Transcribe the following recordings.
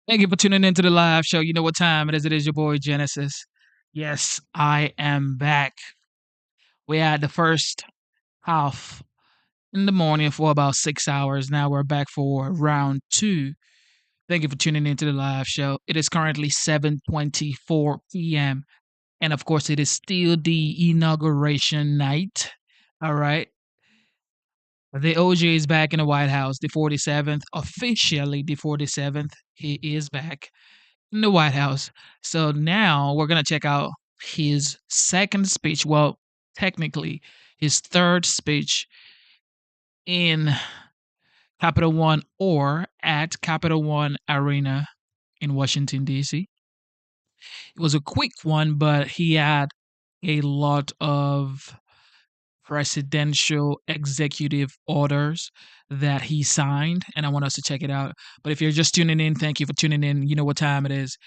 Thank you for tuning into the live show. You know what time it is. It is your boy Genesis. Yes, I am back. We had the first half in the morning for about 6 hours. Now we're back for round two. Thank you for tuning into the live show. It is currently 7:24 p.m. And of course, it is still the inauguration night. All right. The OJ is back in the White House, the 47th, officially the 47th. He is back in the White House. So now we're going to check out his second speech. Well, technically, his third speech in Capital One or at Capital One Arena in Washington, D.C. It was a quick one, but he had a lot of presidential executive orders that he signed, and I want us to check it out. But if you're just tuning in, thank you for tuning in. You know what time it is.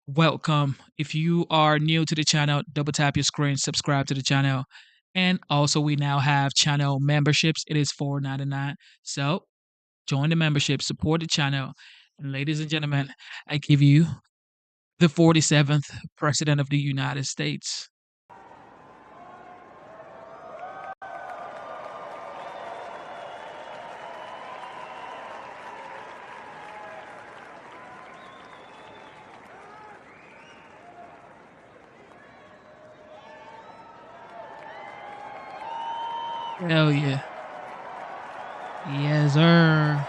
Welcome. If you are new to the channel, double tap your screen, subscribe to the channel. And also we now have channel memberships. It is $4.99. So join the membership, support the channel. And ladies and gentlemen, I give you the 47th President of the United States. Hell yeah. Yes, sir.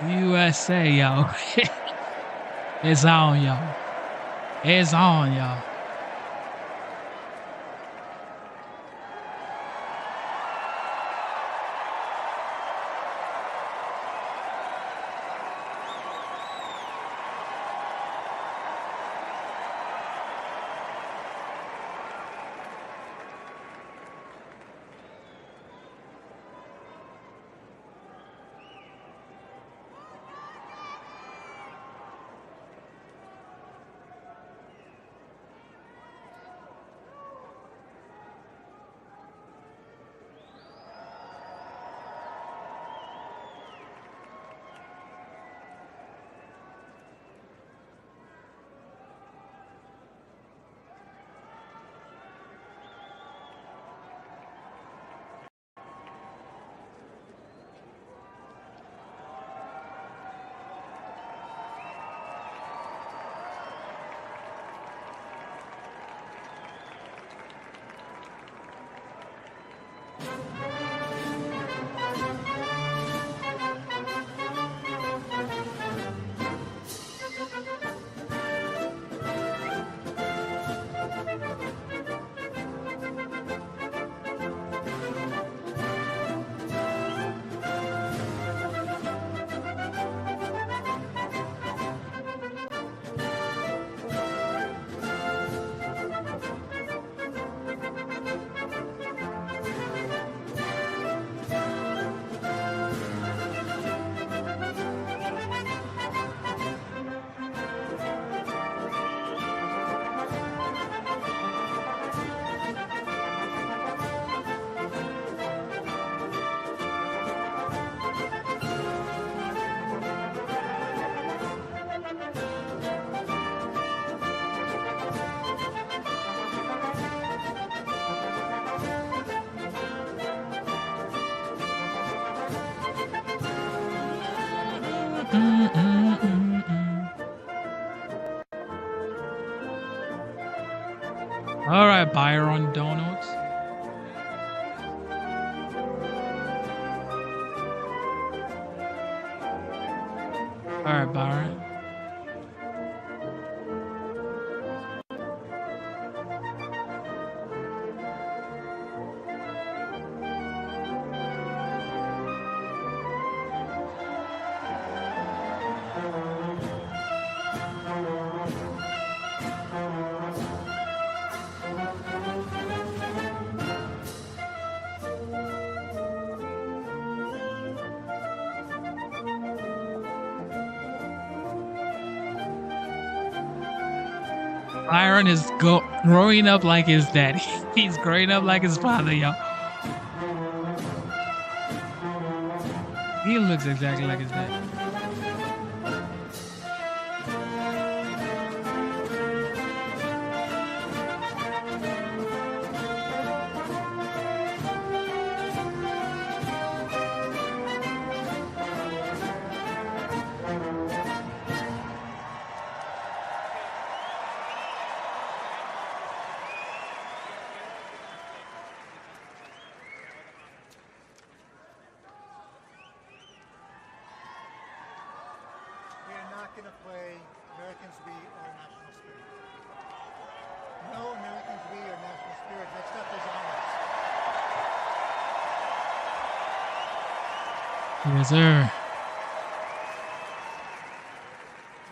USA, yo. It's on, y'all. It's on, y'all. All right, Byron Donuts. All right, Byron. Byron is growing up like his daddy. He's growing up like his father, y'all. He looks exactly like his dad. Going to play Americans We Are National Spirit. No Americans We Are National Spirit. Next up is honors. Yes, sir.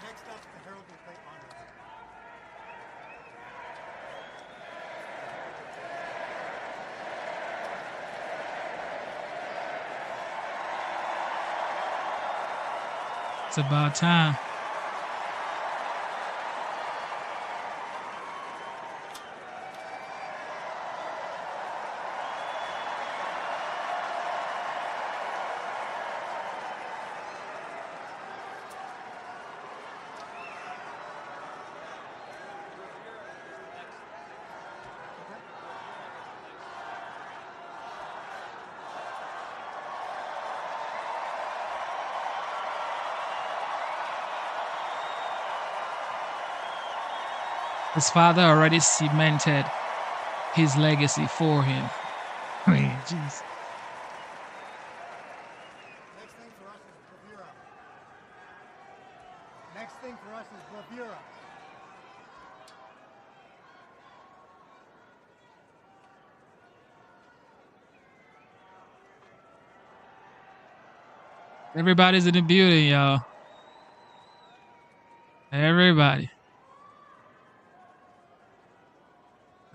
Next up, the Herald will play honors. It's about time. His father already cemented his legacy for him. I mean, jeez. Next thing for us is bravura. Next thing for us is bravura. Everybody's in the building, y'all. Everybody.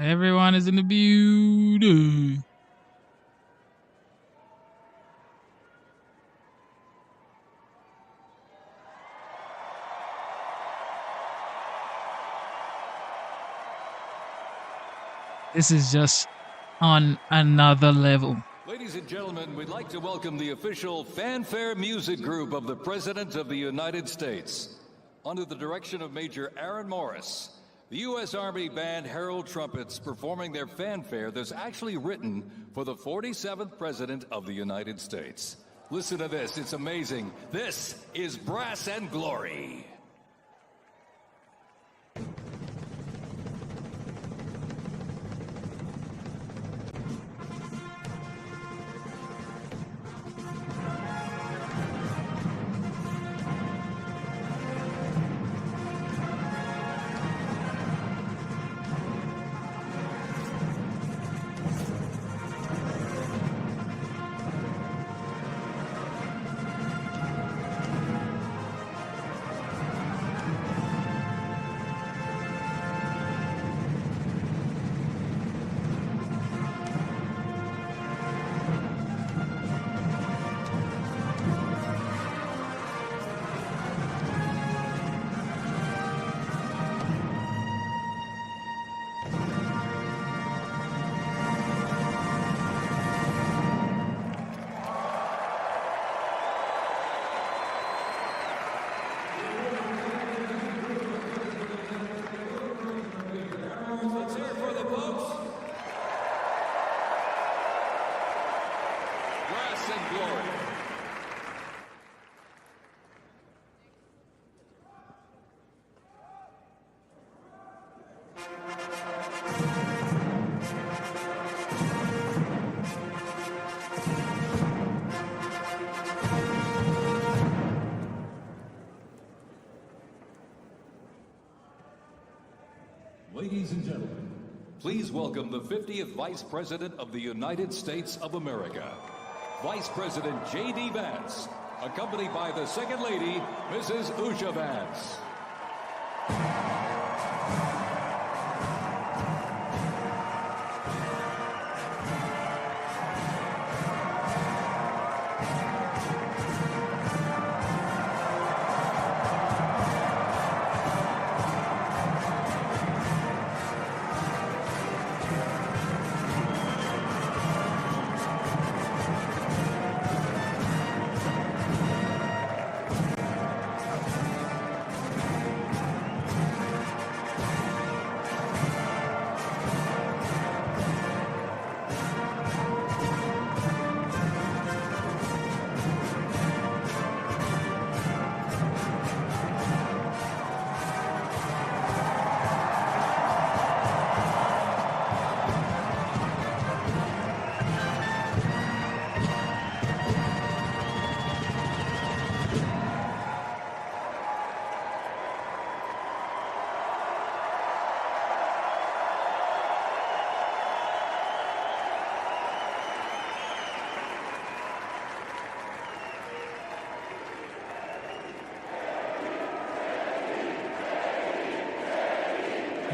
Everyone is in the building. This is just on another level. Ladies and gentlemen, we'd like to welcome the official Fanfare music group of the President of the United States. Under the direction of Major Aaron Morris, the U.S. Army Band Herald Trumpets performing their fanfare that's actually written for the 47th President of the United States. Listen to this, it's amazing. This is Brass and Glory. Ladies and gentlemen, please welcome the 50th Vice President of the United States of America, Vice President J.D. Vance, accompanied by the Second Lady, Mrs. Usha Vance.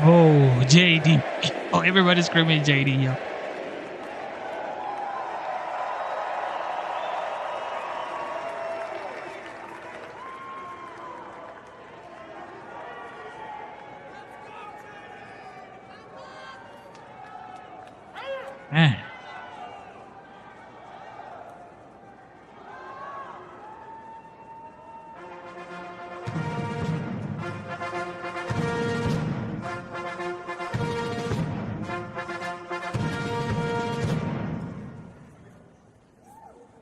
Oh, JD. Oh, everybody's screaming JD, yo. Man.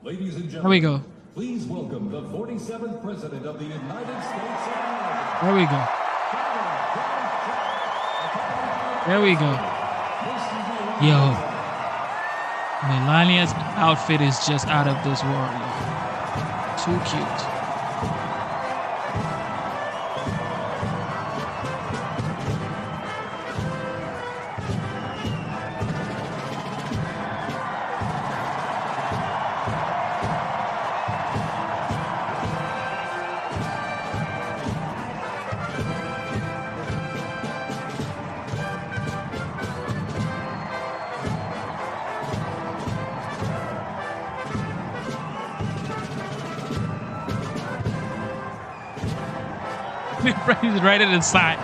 Ladies and There we gentlemen, go. please welcome the 47th President of the United States of America. There we go. There we go. Yo. Melania's outfit is just out of this world, yo. Too cute. He's ready to sign.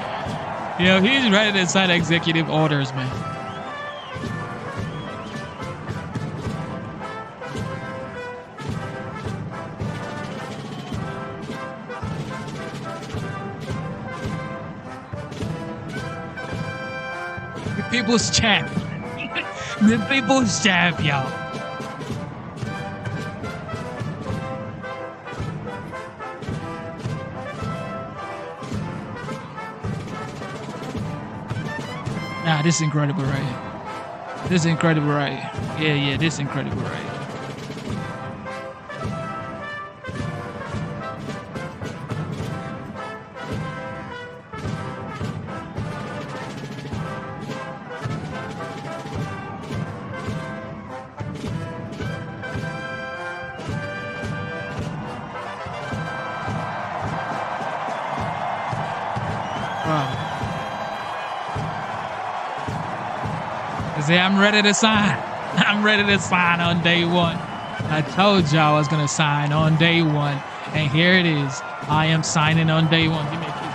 Yo, he's ready to sign executive orders, man. The people's champ. The people's champ, yo. Nah, this is incredible right here. This is incredible right here. Yeah, this is incredible right here. Wow. Say, I'm ready to sign. I'm ready to sign on day one. I told y'all I was going to sign on day one. And here it is. I am signing on day one. Give me a kiss.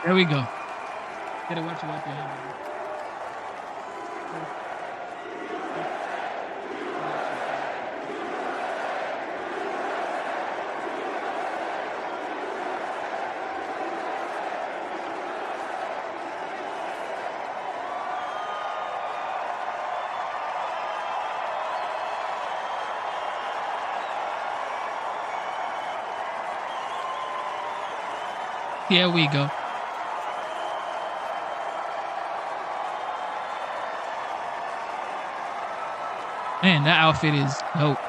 There we go. Gotta watch it out there. Here we go. Man, that outfit is dope.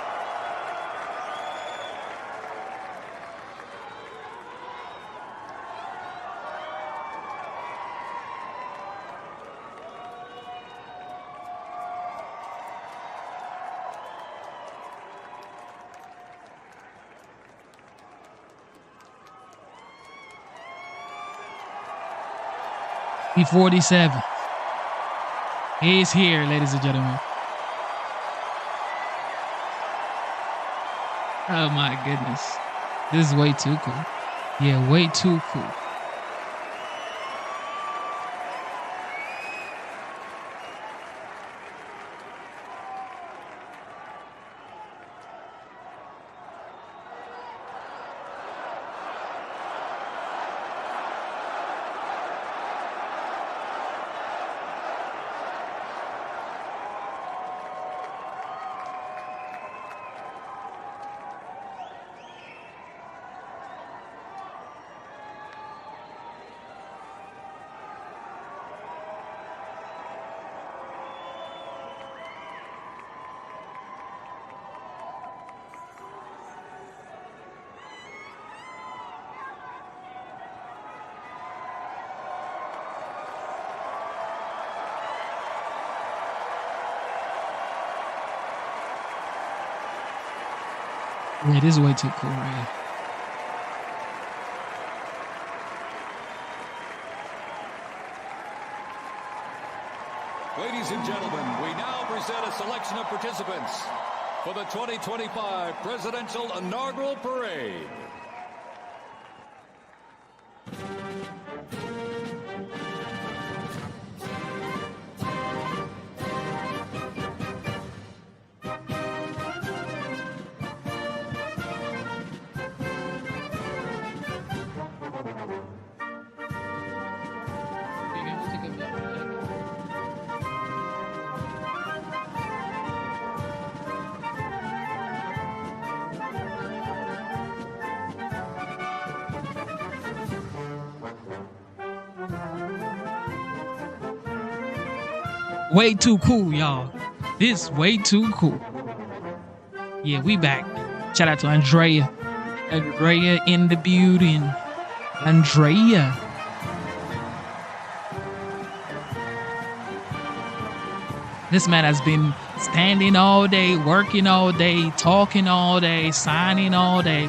P47. He's here, ladies and gentlemen. Oh my goodness. This is way too cool. Yeah, way too cool. Yeah, this is way too cool, right? Ladies and gentlemen, we now present a selection of participants for the 2025 Presidential Inaugural Parade. Way too cool, y'all. This way too cool. Yeah, we back. Shout out to Andrea. Andrea in the building. Andrea. This man has been standing all day, working all day, talking all day, signing all day.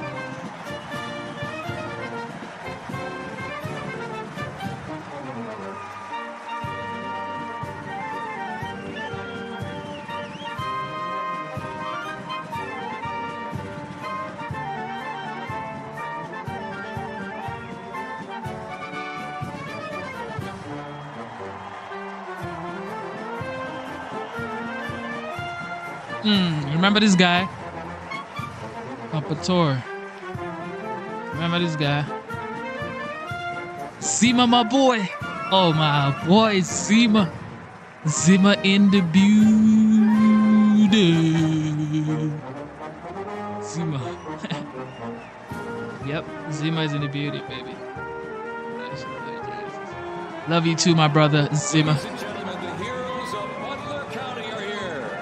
Remember this guy? Papator. Remember this guy? Zima, my boy. Oh, my boy, Zima. Zima in the building. Zima. Yep, Zima is in the building, baby. Love you too, my brother, Zima. Ladies and gentlemen, the heroes of Butler County are here.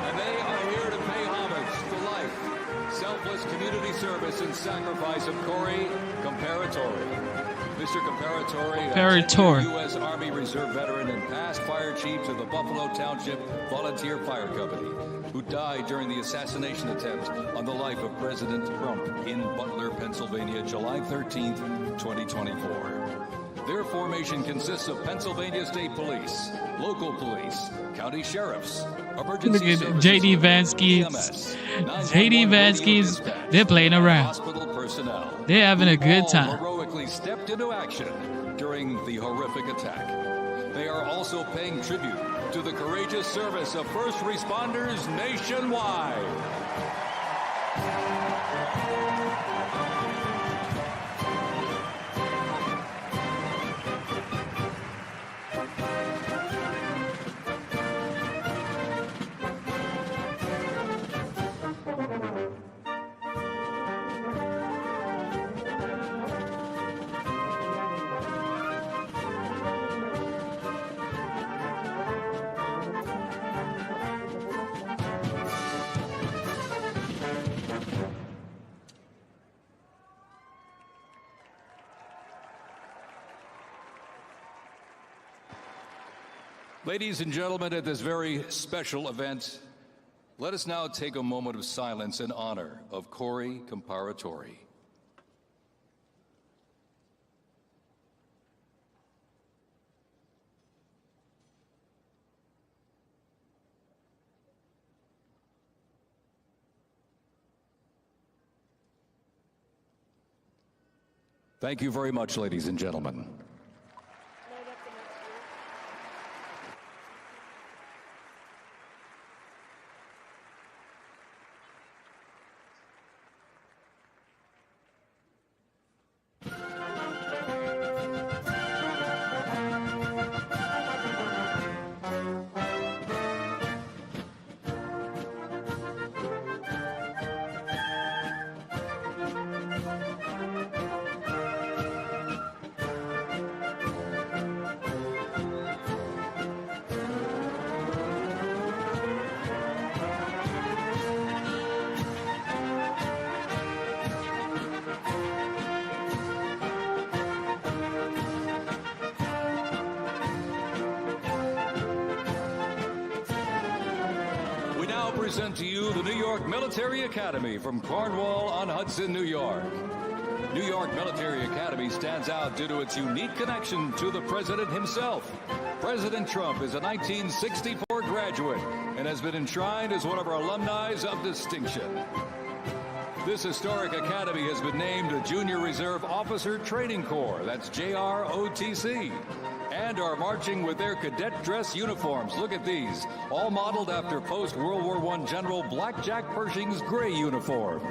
And they are here to pay homage to life, selfless community service, and sacrifice of Corey Comparatori. Mr. Comparatori, a U.S. Army Reserve veteran and past fire chief to the Buffalo Township Volunteer Fire Company, who died during the assassination attempt on the life of President Trump in Butler, Pennsylvania, July 13th, 2024. Their formation consists of Pennsylvania State Police, local police, county sheriffs, emergency services, JD Vansky's. EMS, JD 911 Vansky's. dispatch, They're playing around. hospital personnel. They're having a good All time. heroically stepped into action during the horrific attack. They are also paying tribute to the courageous service of first responders nationwide. Ladies and gentlemen, at this very special event, let us now take a moment of silence in honor of Corey Comparatori. Thank you very much, ladies and gentlemen. present to you the New York Military Academy from Cornwall-on-Hudson, New York. New York Military Academy stands out due to its unique connection to the president himself. President Trump is a 1964 graduate and has been enshrined as one of our alumni of distinction. This historic academy has been named a Junior Reserve Officer Training Corps, that's JROTC, and are marching with their cadet dress uniforms. Look at these, all modeled after post-World War I General Blackjack Pershing's gray uniform.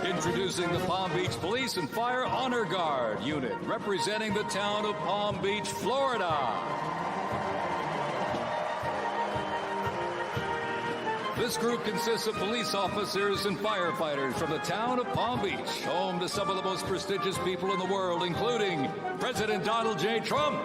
Introducing the Palm Beach Police and Fire Honor Guard unit, representing the town of Palm Beach, Florida. This group consists of police officers and firefighters from the town of Palm Beach, home to some of the most prestigious people in the world, including President Donald J. Trump.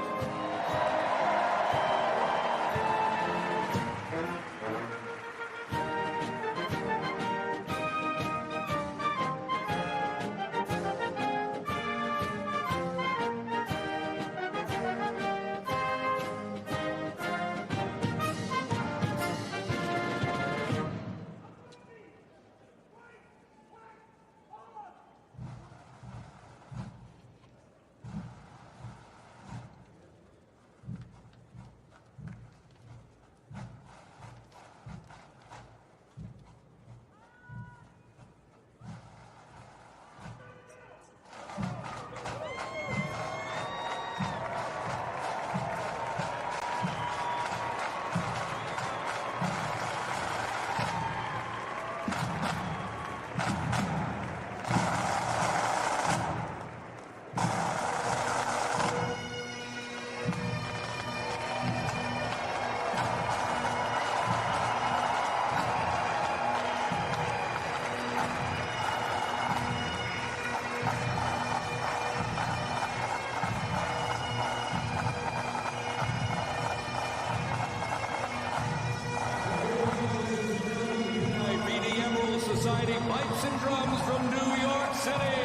Society Pipes and Drums from New York City.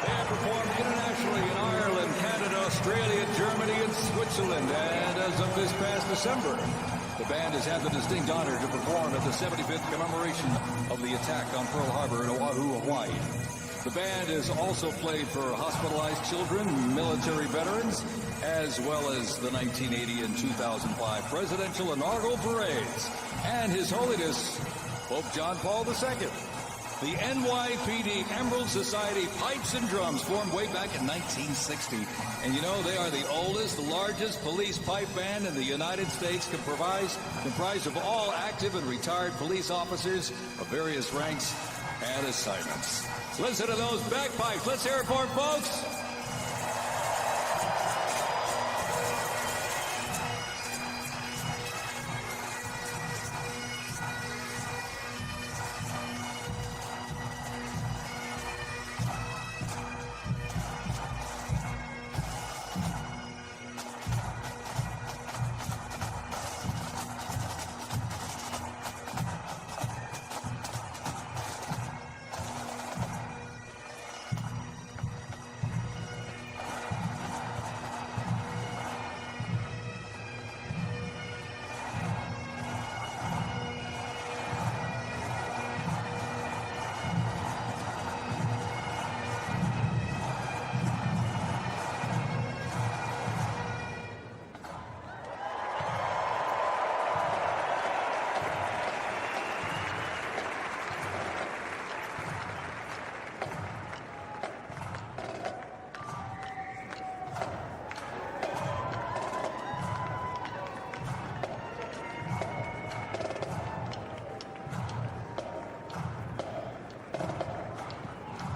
They have performed internationally in Ireland, Canada, Australia, Germany, and Switzerland. And as of this past December, the band has had the distinct honor to perform at the 75th commemoration of the attack on Pearl Harbor in Oahu, Hawaii. The band has also played for hospitalized children, military veterans, as well as the 1980 and 2005 presidential inaugural parades, and His Holiness Pope John Paul II. The NYPD Emerald Society Pipes and Drums formed way back in 1960. And you know, they are the oldest, largest police pipe band in the United States, comprised of all active and retired police officers of various ranks and assignments. Listen to those bagpipes. Let's hear it for them, folks.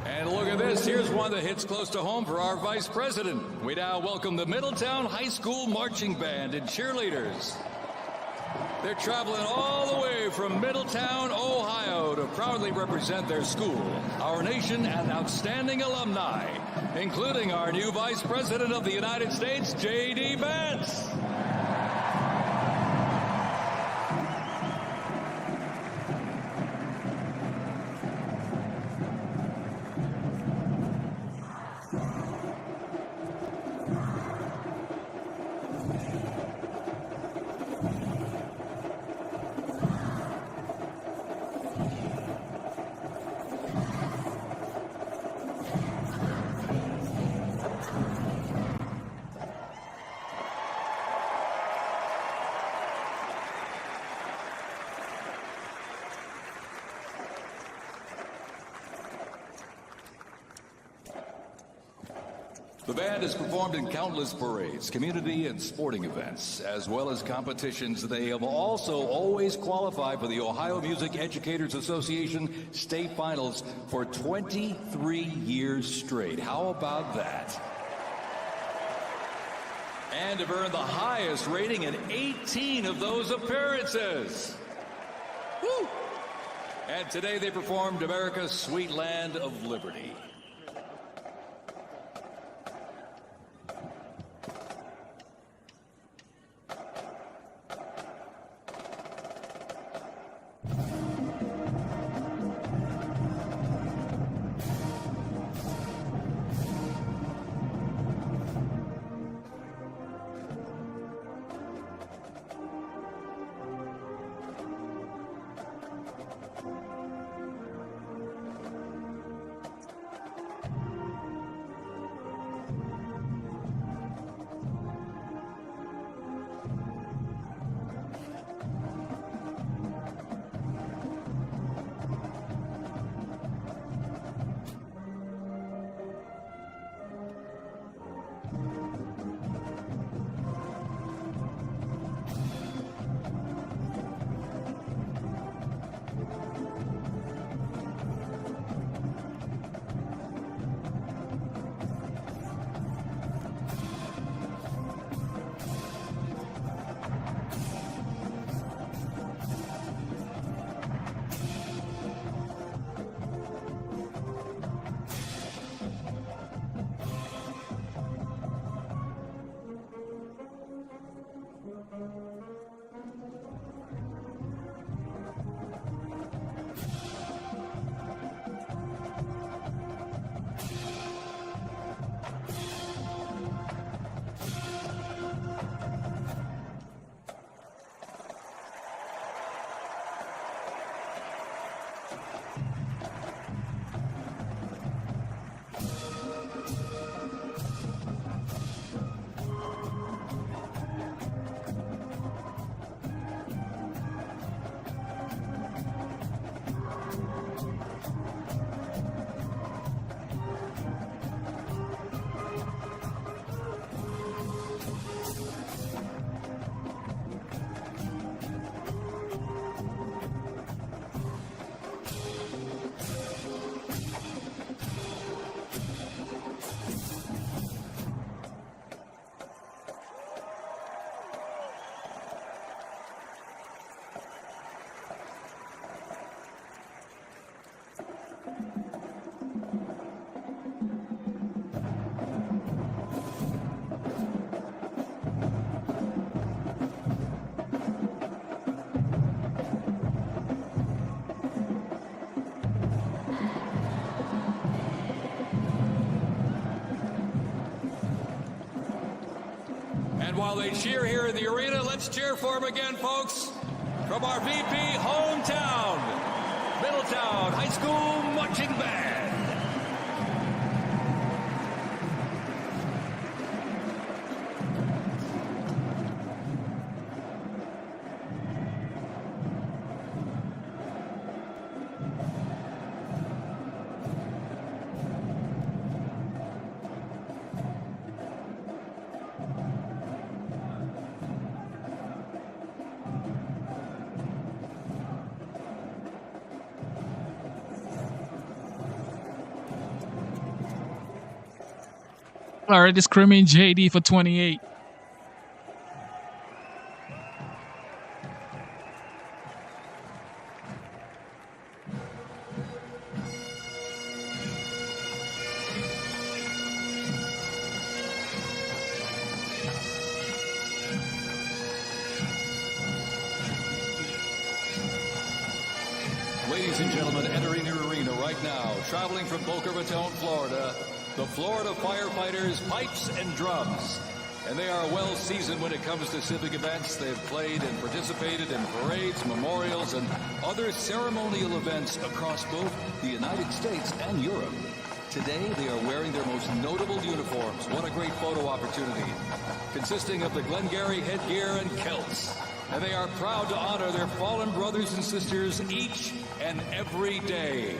And look at this. Here's one that hits close to home for our vice president. We now welcome the Middletown High School Marching Band and cheerleaders. They're traveling all the way from Middletown, Ohio to proudly represent their school, our nation, and outstanding alumni, including our new Vice President of the United States, J.D. Vance. The band has performed in countless parades, community and sporting events, as well as competitions. They have also always qualified for the Ohio Music Educators Association state finals for 23 years straight. How about that? And have earned the highest rating in 18 of those appearances. Woo! And today they performed America's Sweet Land of Liberty. And while they cheer here in the arena, let's cheer for him again, folks. From our VP hometown, Middletown High School Marching Band. Already screaming JD for 28. Ladies and gentlemen, entering your arena right now, traveling from Boca Raton, Florida, the Florida Firefighters Pipes and Drums. And they are well seasoned when it comes to civic events. They've played and participated in parades, memorials, and other ceremonial events across both the United States and Europe. Today, they are wearing their most notable uniforms. What a great photo opportunity. Consisting of the Glengarry headgear and kilts. And they are proud to honor their fallen brothers and sisters each and every day.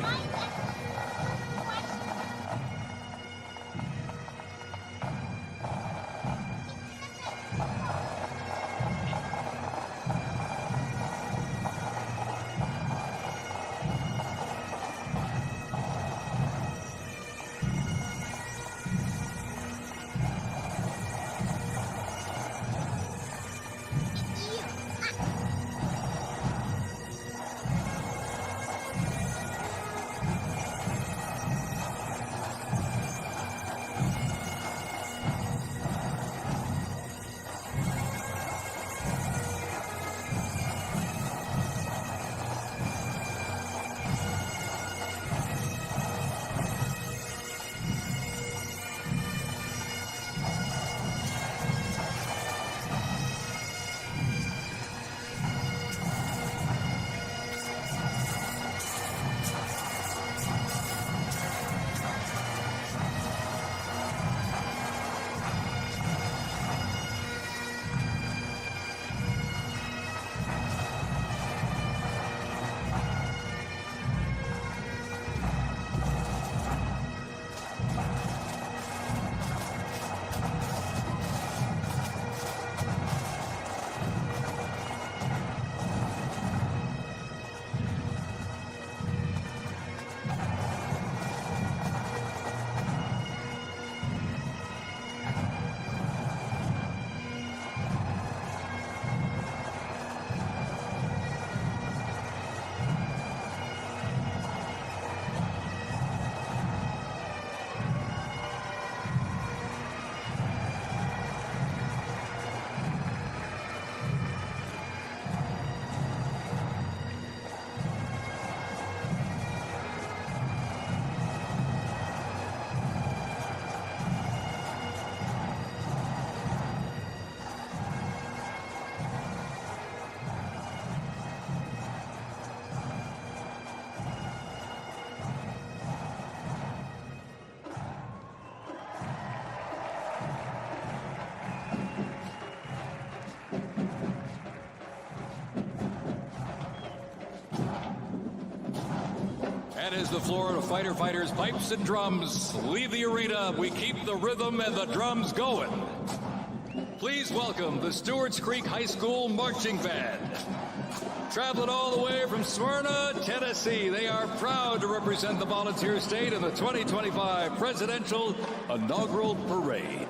And as the Florida Firefighters Pipes and Drums leave the arena, we keep the rhythm and the drums going. Please welcome the Stewart's Creek High School Marching Band. Traveling all the way from Smyrna, Tennessee, they are proud to represent the volunteer state in the 2025 Presidential Inaugural Parade.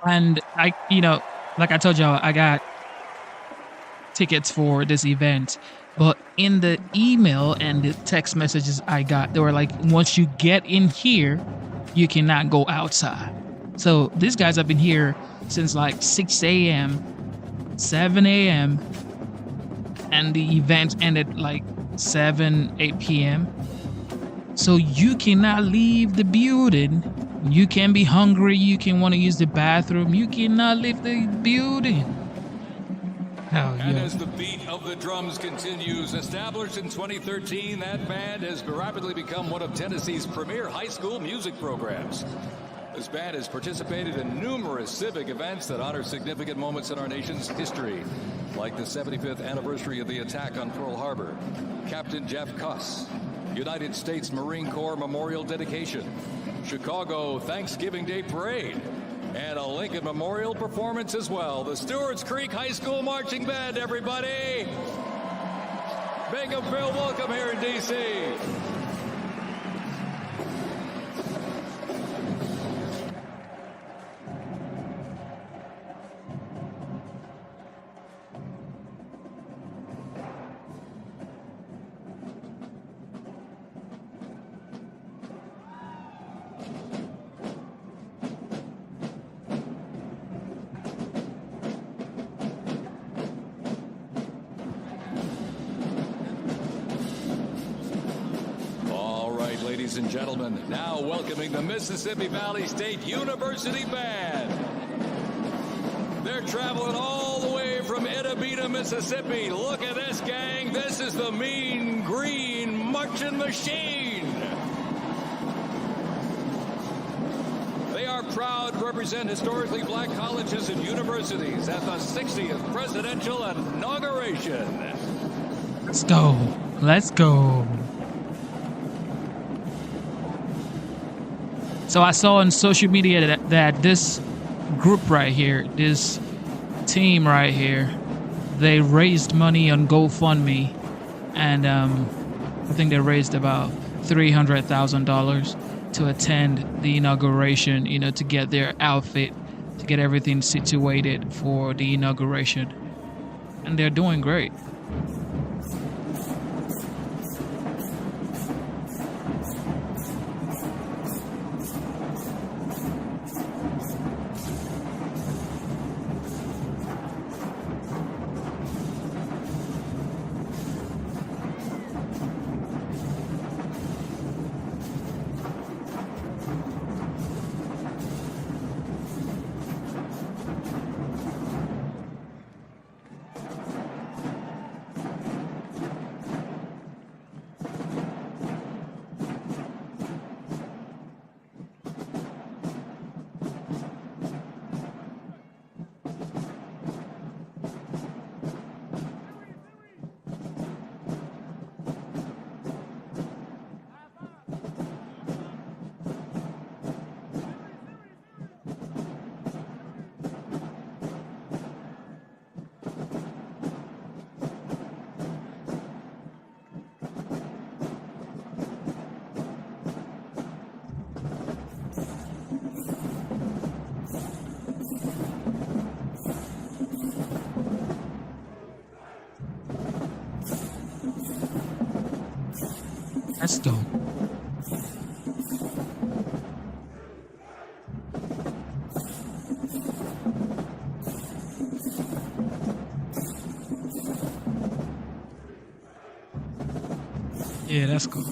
And like I told y'all, I got tickets for this event. But in the email and the text messages I got, they were like, once you get in here, you cannot go outside. So these guys have been here since like 6 a.m., 7 a.m., and the event ended like 7, 8 p.m. So you cannot leave the building. You can be hungry. You can want to use the bathroom. You cannot leave the building. Hell And yeah. as the beat of the drums continues, established in 2013, that band has rapidly become one of Tennessee's premier high school music programs. This band has participated in numerous civic events that honor significant moments in our nation's history, like the 75th anniversary of the attack on Pearl Harbor, Captain Jeff Cuss, United States Marine Corps Memorial Dedication, Chicago Thanksgiving Day Parade, and a Lincoln Memorial performance as well. The Stewart's Creek High School Marching Band, everybody! Make them feel welcome here in D.C. Ladies and gentlemen, now welcoming the Mississippi Valley State University Band. They're traveling all the way from Itta, Mississippi. Look at this, gang. This is the Mean Green Marching Machine. They are proud to represent historically black colleges and universities at the 60th presidential inauguration. Let's go. Let's go. So I saw on social media that this group right here, this team right here, they raised money on GoFundMe, and I think they raised about $300,000 to attend the inauguration, to get their outfit, to get everything situated for the inauguration. And they're doing great. Let's go. Yeah, that's cool.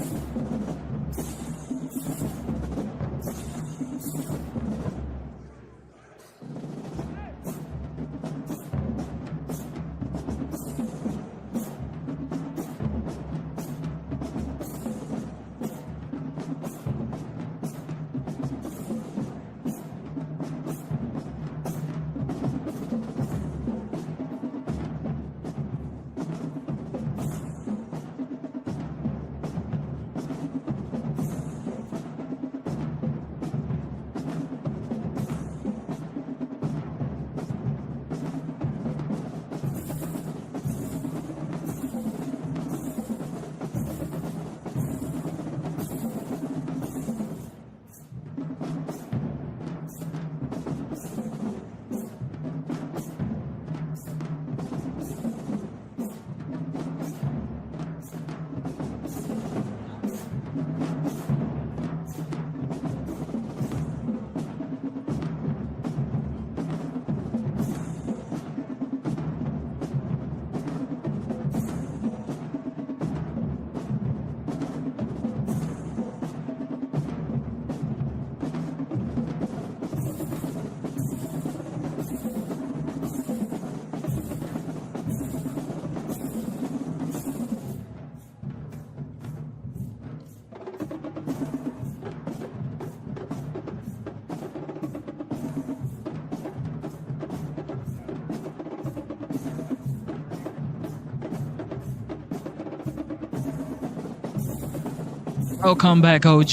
Welcome back, OG.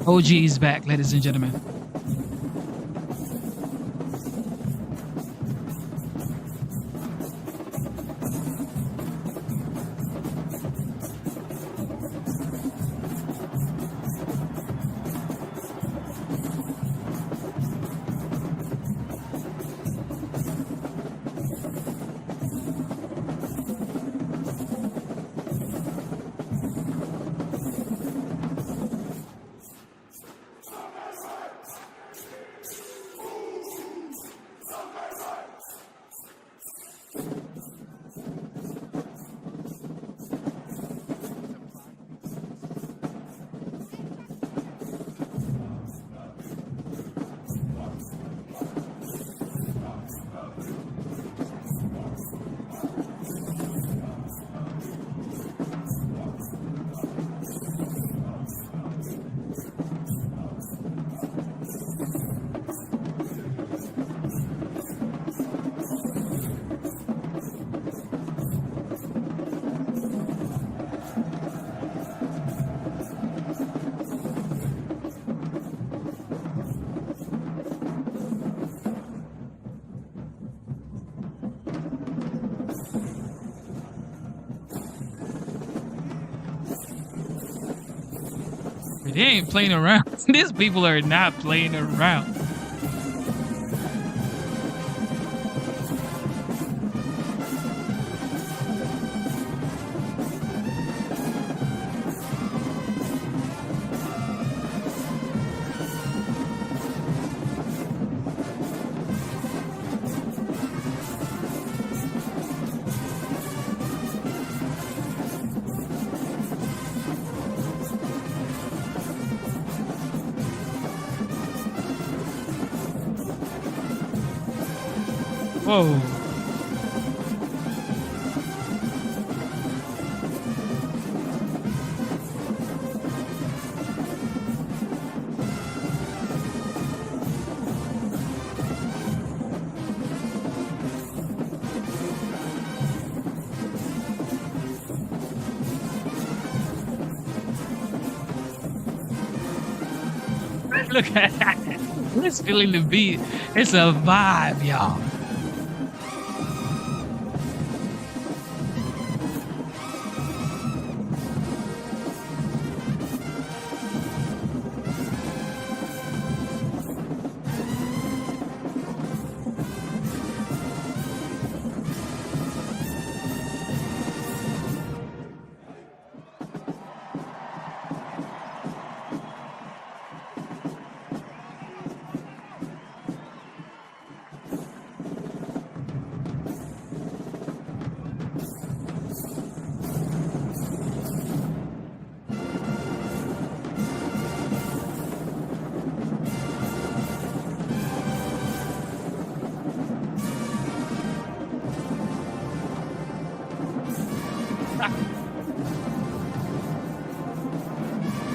OG is back, ladies and gentlemen. They ain't playing around. These people are not playing around. Whoa. Look at that. Let's feeling the beat. It's a vibe, y'all.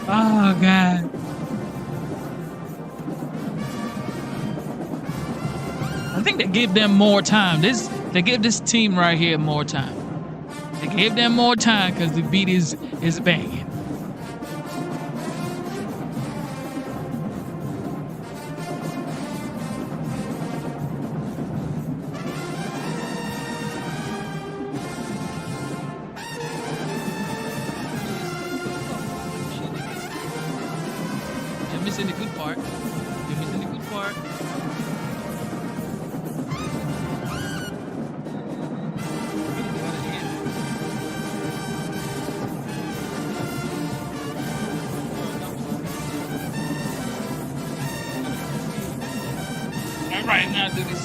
Oh God. I think they give them more time. They give this team right here more time. They gave them more time because the beat is banging. You're missing the good part. You're missing the good part. All right, now do this.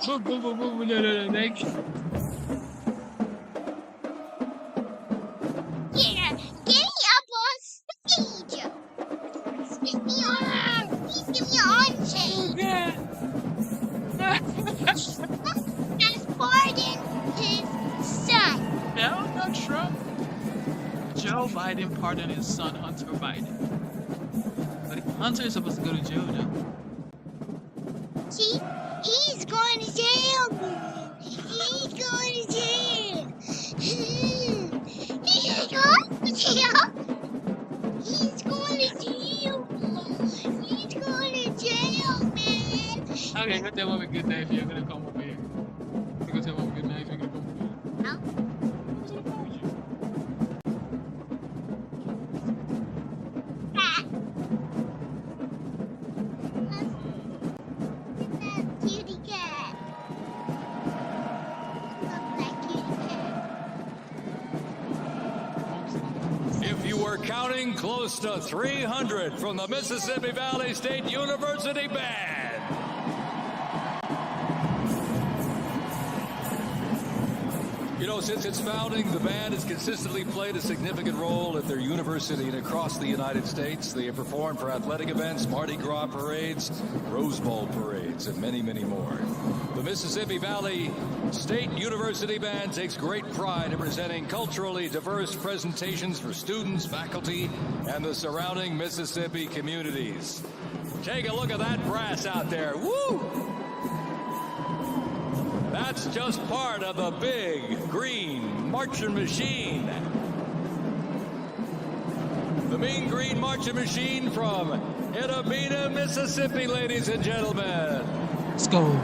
No, thank you. Yeah, get me up on stage. Stick me on. Please give me on stage. Yeah. As Biden, his son. No, not Trump. Joe Biden pardoned his son, Hunter Biden. But Hunter is supposed to go to jail now. See, he's going to jail, man. He's going to jail. He's going to jail. He's going to jail. He's going to jail, man. Okay, go tell him a good night if you're gonna come over here. Go tell him a good night if you're gonna come over here. Huh? What's the matter with you? Ah. That cutie cat. Love that cutie cat. If you were counting, close to 300 from the Mississippi Valley State University Band. You know, since its founding, the band has consistently played a significant role at their university and across the United States. They have performed for athletic events, Mardi Gras parades, Rose Bowl parades, and many, many more. The Mississippi Valley State University Band takes great pride in presenting culturally diverse presentations for students, faculty, and the surrounding Mississippi communities. Take a look at that brass out there. Woo! That's just part of the big green marching machine. The Mean Green Marching Machine from Itabena, Mississippi, ladies and gentlemen. Let's go.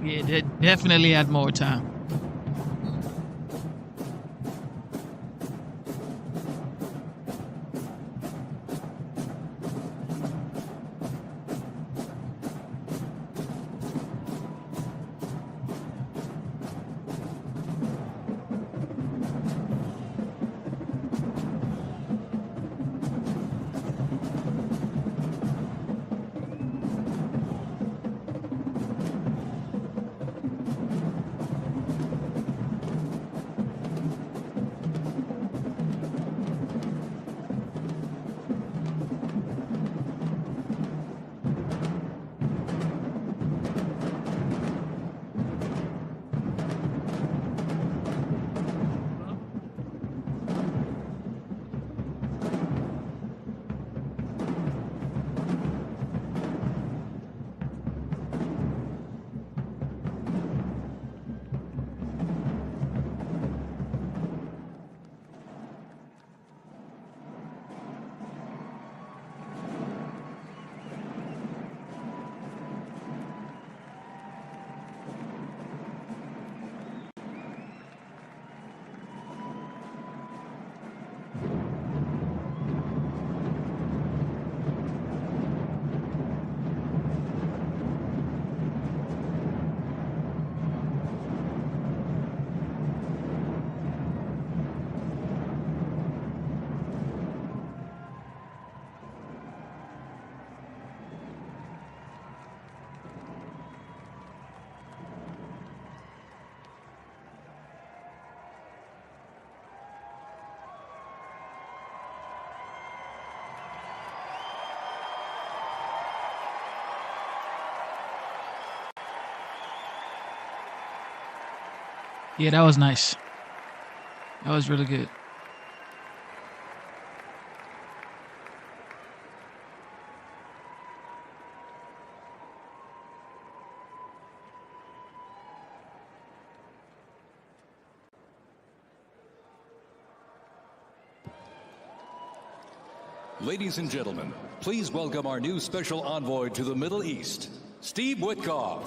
Yeah, they definitely had more time. Yeah, that was nice. That was really good. Ladies and gentlemen, please welcome our new special envoy to the Middle East, Steve Witkoff.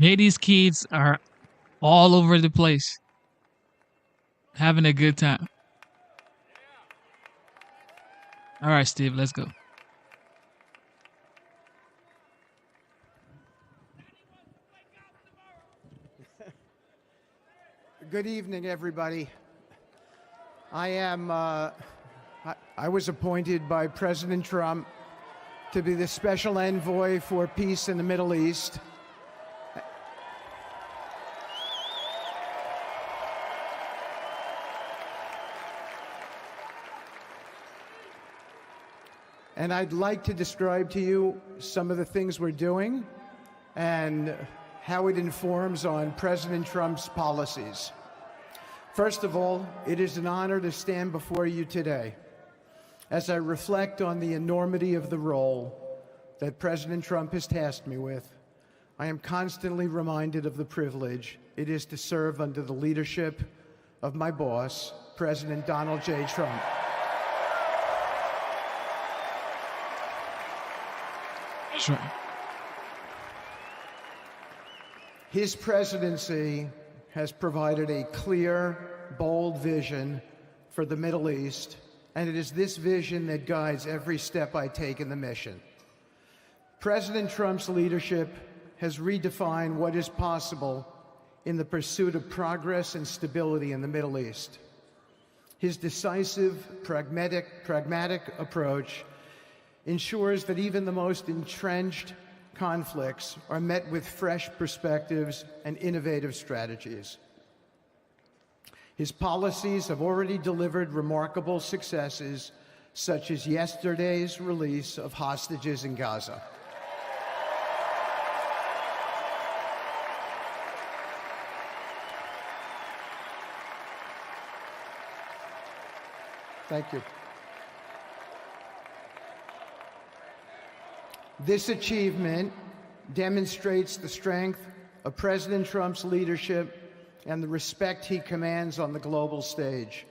Haiti's kids are all over the place, having a good time. All right, Steve, let's go. Good evening, everybody. I was appointed by President Trump to be the special envoy for peace in the Middle East. And I'd like to describe to you some of the things we're doing and how it informs on President Trump's policies. First of all, it is an honor to stand before you today as I reflect on the enormity of the role that President Trump has tasked me with. I am constantly reminded of the privilege it is to serve under the leadership of my boss, President Donald J. Trump. Sure. His presidency has provided a clear, bold vision for the Middle East, and it is this vision that guides every step I take in the mission. President Trump's leadership has redefined what is possible in the pursuit of progress and stability in the Middle East. His decisive, pragmatic approach ensures that even the most entrenched conflicts are met with fresh perspectives and innovative strategies. His policies have already delivered remarkable successes, such as yesterday's release of hostages in Gaza. Thank you. This achievement demonstrates the strength of President Trump's leadership and the respect he commands on the global stage.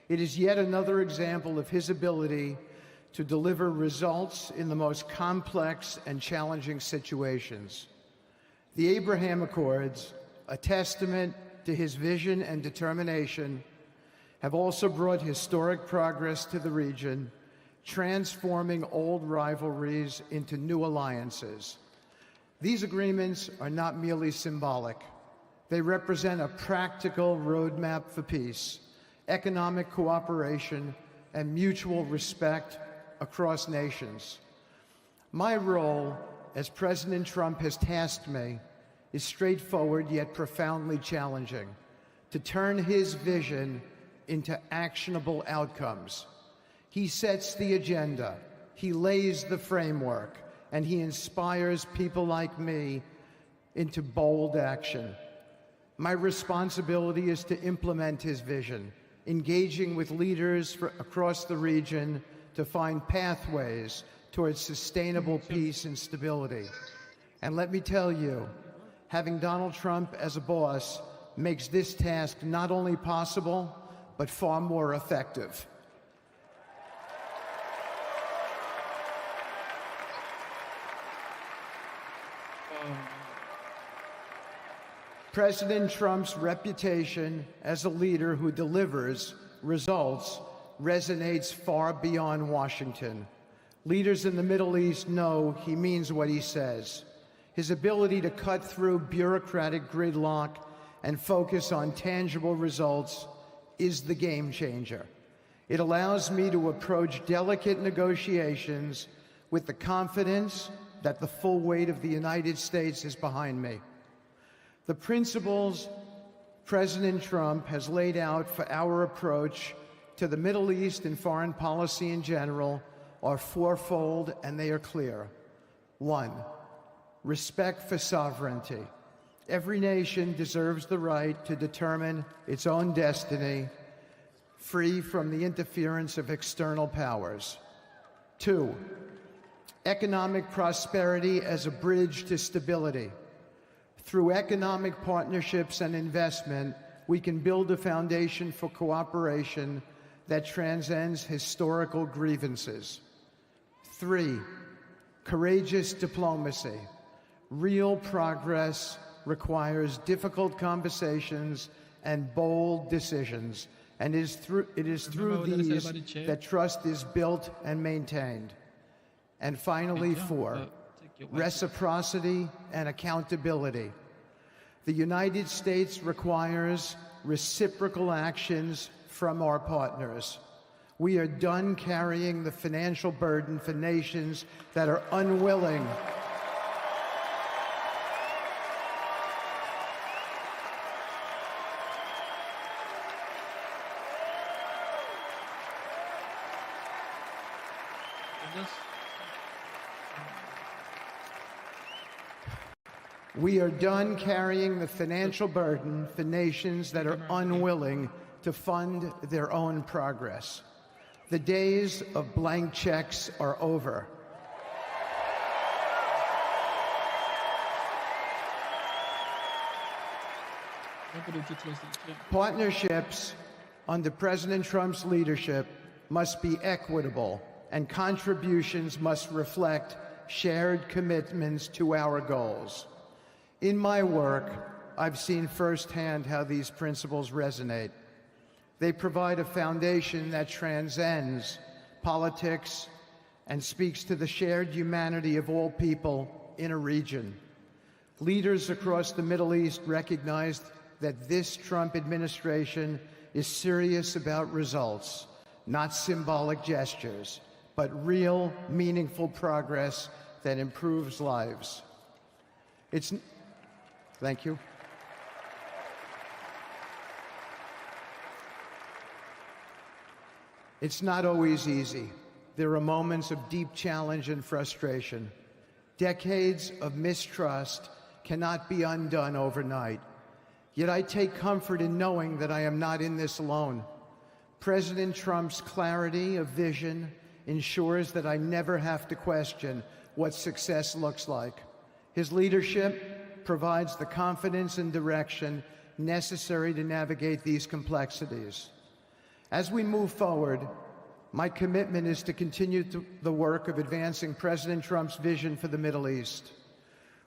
It is yet another example of his ability to deliver results in the most complex and challenging situations. The Abraham Accords, a testament to his vision and determination, have also brought historic progress to the region, transforming old rivalries into new alliances. These agreements are not merely symbolic. They represent a practical roadmap for peace, economic cooperation, and mutual respect across nations. My role, as President Trump has tasked me, is straightforward yet profoundly challenging: to turn his vision into actionable outcomes. He sets the agenda, he lays the framework, and he inspires people like me into bold action. My responsibility is to implement his vision, engaging with leaders across the region to find pathways towards sustainable peace and stability. And let me tell you, having Donald Trump as a boss makes this task not only possible, but far more effective. President Trump's reputation as a leader who delivers results resonates far beyond Washington. Leaders in the Middle East know he means what he says. His ability to cut through bureaucratic gridlock and focus on tangible results is the game changer. It allows me to approach delicate negotiations with the confidence that the full weight of the United States is behind me. The principles President Trump has laid out for our approach to the Middle East and foreign policy in general are fourfold, and they are clear. 1, respect for sovereignty. Every nation deserves the right to determine its own destiny, free from the interference of external powers. 2, economic prosperity as a bridge to stability. Through economic partnerships and investment, we can build a foundation for cooperation that transcends historical grievances. 3, courageous diplomacy. Real progress requires difficult conversations and bold decisions, and it is through Remember what Dennis said these about the chair? that trust is built and maintained. And finally, Thank you. 4, Take your white reciprocity and accountability. The United States requires reciprocal actions from our partners. We are done carrying the financial burden for nations that are unwilling This- We are done carrying the financial burden for nations that are unwilling to fund their own progress. The days of blank checks are over. Don't put it too close to the chair. Partnerships under President Trump's leadership must be equitable, and contributions must reflect shared commitments to our goals. In my work, I've seen firsthand how these principles resonate. They provide a foundation that transcends politics and speaks to the shared humanity of all people in a region. Leaders across the Middle East recognized that this Trump administration is serious about results, not symbolic gestures, but real, meaningful progress that improves lives. Thank you. It's not always easy. There are moments of deep challenge and frustration. Decades of mistrust cannot be undone overnight. Yet I take comfort in knowing that I am not in this alone. President Trump's clarity of vision ensures that I never have to question what success looks like. His leadership provides the confidence and direction necessary to navigate these complexities. As we move forward, my commitment is to continue the work of advancing President Trump's vision for the Middle East.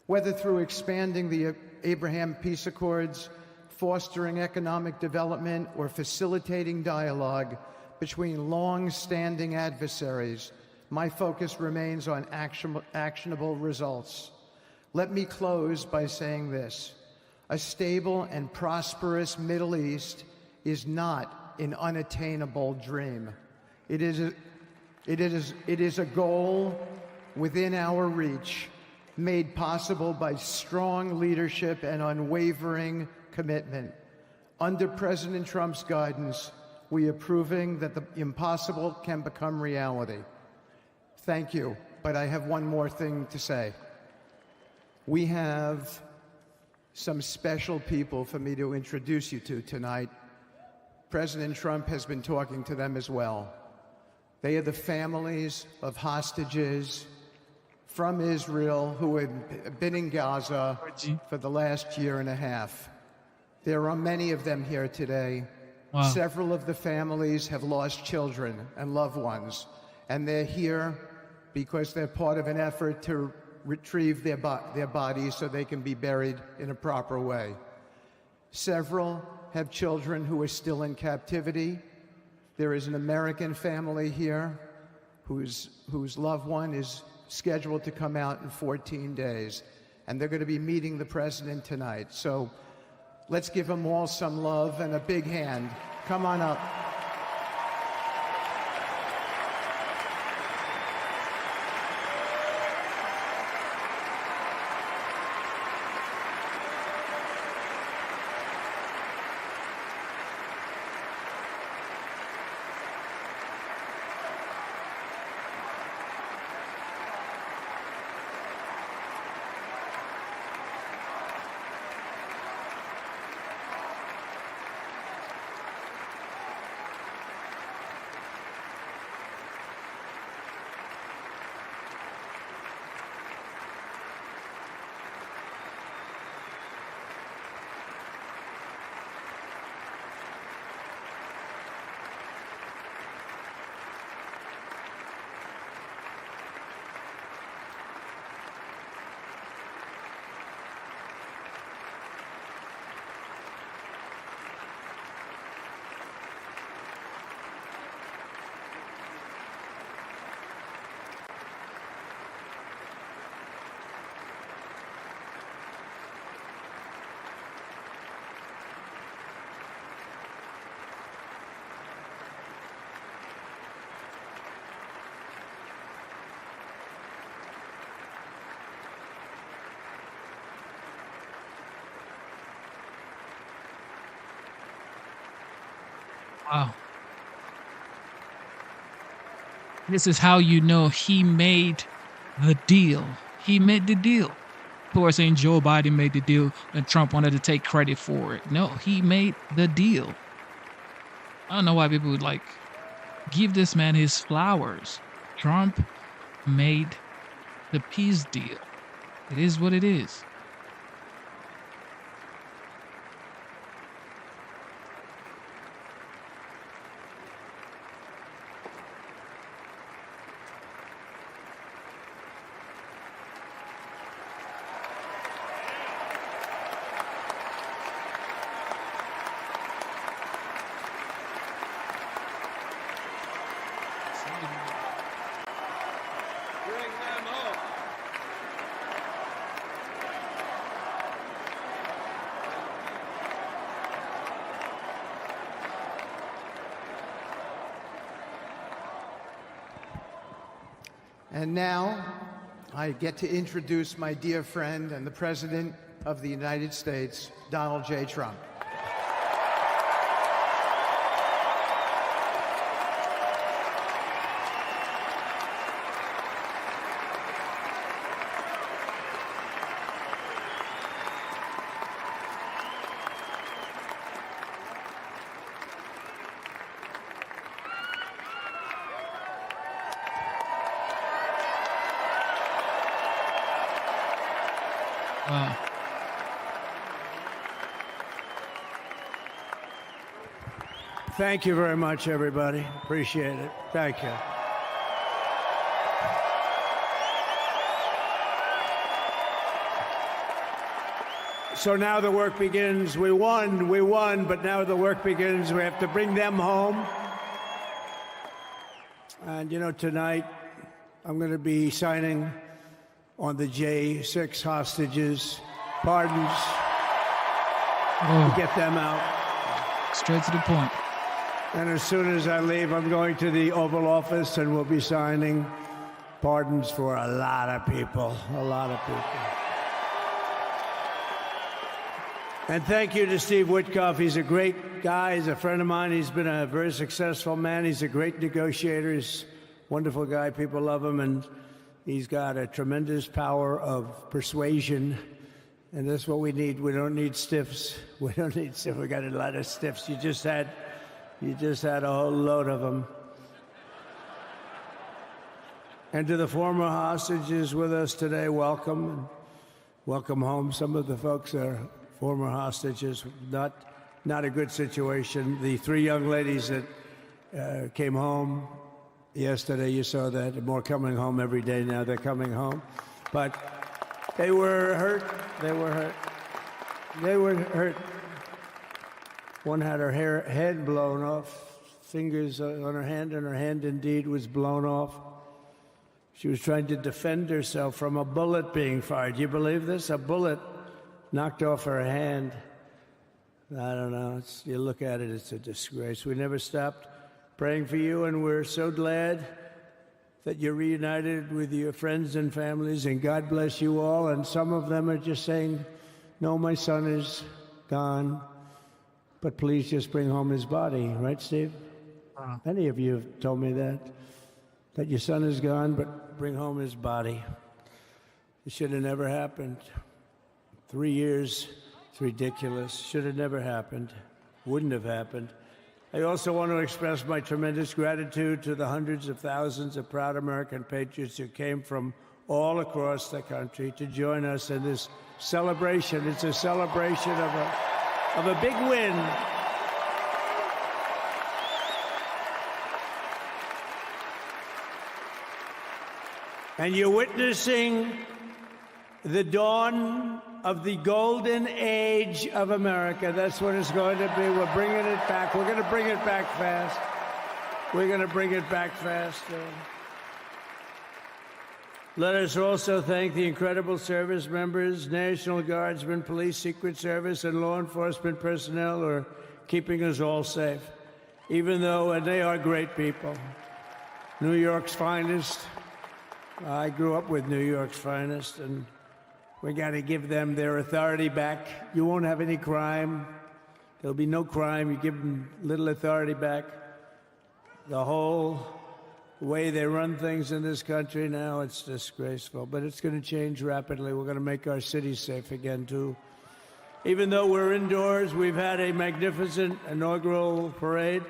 Whether through expanding the Abraham Peace Accords, fostering economic development, or facilitating dialogue between long-standing adversaries, my focus remains on actionable results. Let me close by saying this: a stable and prosperous Middle East is not an unattainable dream. It is a goal within our reach, made possible by strong leadership and unwavering commitment. Under President Trump's guidance, we are proving that the impossible can become reality. Thank you, but I have one more thing to say. We have some special people for me to introduce you to tonight. President Trump has been talking to them as well. They are the families of hostages from Israel who have been in Gaza for the last year and a half. There are many of them here today. Wow. Several of the families have lost children and loved ones, and they're here because they're part of an effort to retrieve their bodies so they can be buried in a proper way. Several have children who are still in captivity. There is an American family here whose loved one is scheduled to come out in 14 days, and they're going to be meeting the president tonight. So let's give them all some love and a big hand. Come on up. Wow. This is how you know he made the deal. He made the deal. Of course, saying Joe Biden made the deal and Trump wanted to take credit for it. No, he made the deal. I don't know why people would like give this man his flowers. Trump made the peace deal. It is what it is. And now, I get to introduce my dear friend and the President of the United States, Donald J. Trump. Wow. Thank you very much, everybody. Appreciate it. Thank you. So now the work begins. We won, but now the work begins. We have to bring them home. And, you know, tonight I'm going to be signing on the J6 hostages, pardons, to get them out. Straight to the point. And as soon as I leave, I'm going to the Oval Office and we'll be signing pardons for a lot of people, a lot of people. And thank you to Steve Witkoff. He's a great guy. He's a friend of mine. He's been a very successful man. He's a great negotiator. He's a wonderful guy. People love him. And he's got a tremendous power of persuasion. And that's what we need. We don't need stiffs. We don't need stiffs. We got a lot of stiffs. You just had a whole load of them. And to the former hostages with us today, welcome. Welcome home. Some of the folks are former hostages. Not a good situation. The three young ladies that came home yesterday, you saw that. More coming home every day now. They're coming home. But they were hurt. They were hurt. They were hurt. One had her head blown off, fingers on her hand, and her hand indeed was blown off. She was trying to defend herself from a bullet being fired. You believe this? A bullet knocked off her hand. I don't know. You look at it, it's a disgrace. We never stopped praying for you, and we're so glad that you're reunited with your friends and families, and God bless you all. And some of them are just saying, no, my son is gone, but please just bring home his body. Right, Steve? Many of you have told me that your son is gone, but bring home his body. It should have never happened. 3 years, it's ridiculous. Should have never happened. Wouldn't have happened. I also want to express my tremendous gratitude to the hundreds of thousands of proud American patriots who came from all across the country to join us in this celebration. It's a celebration of a big win. And you're witnessing the dawn of the golden age of America. That's what it's going to be. We're bringing it back. We're going to bring it back fast. We're going to bring it back fast. Let us also thank the incredible service members, National Guardsmen, Police, Secret Service, and law enforcement personnel who are keeping us all safe, even though, and they are great people. New York's finest. I grew up with New York's finest, and we got to give them their authority back. You won't have any crime. There'll be no crime. You give them little authority back. The whole way they run things in this country now, it's disgraceful. But it's going to change rapidly. We're going to make our cities safe again, too. Even though we're indoors, we've had a magnificent inaugural parade.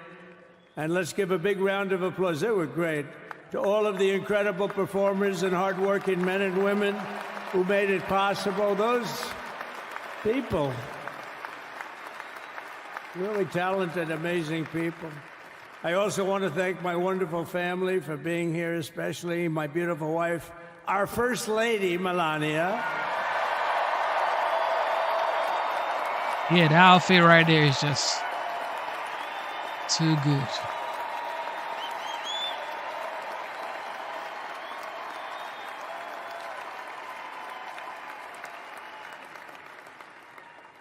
And let's give a big round of applause. They were great. To all of the incredible performers and hardworking men and women who made it possible. Those people, really talented, amazing people. I also want to thank my wonderful family for being here, especially my beautiful wife, our First Lady, Melania. Yeah, the outfit right there is just too good.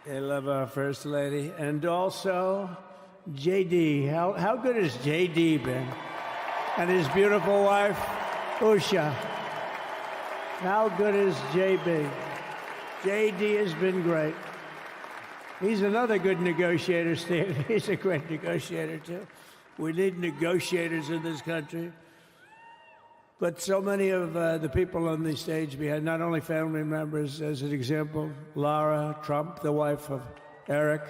They love our First Lady. And also, JD. How good has JD been? And his beautiful wife, Usha. How good is JB? JD has been great. He's another good negotiator, Steve. He's a great negotiator, too. We need negotiators in this country. But so many of the people on the stage behind, not only family members, as an example, Lara Trump, the wife of Eric.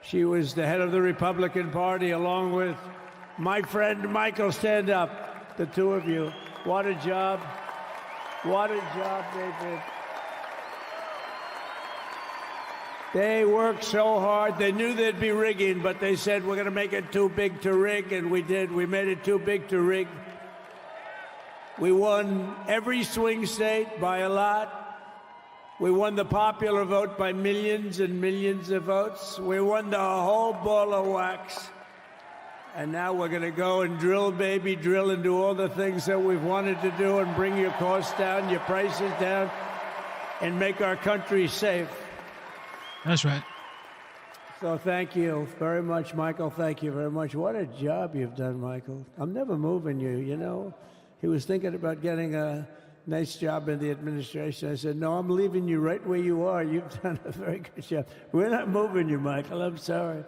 She was the head of the Republican Party, along with my friend Michael. Stand up, the two of you. What a job. What a job they did. They worked so hard. They knew there'd be rigging, but they said, we're going to make it too big to rig, and we did. We made it too big to rig. We won every swing state by a lot. We won the popular vote by millions and millions of votes. We won the whole ball of wax. And now we're going to go and drill, baby, drill, and do all the things that we've wanted to do and bring your costs down, your prices down, and make our country safe. That's right. So thank you very much, Michael. Thank you very much. What a job you've done, Michael. I'm never moving you, you know. He was thinking about getting a nice job in the administration. I said, no, I'm leaving you right where you are. You've done a very good job. We're not moving you, Michael. I'm sorry.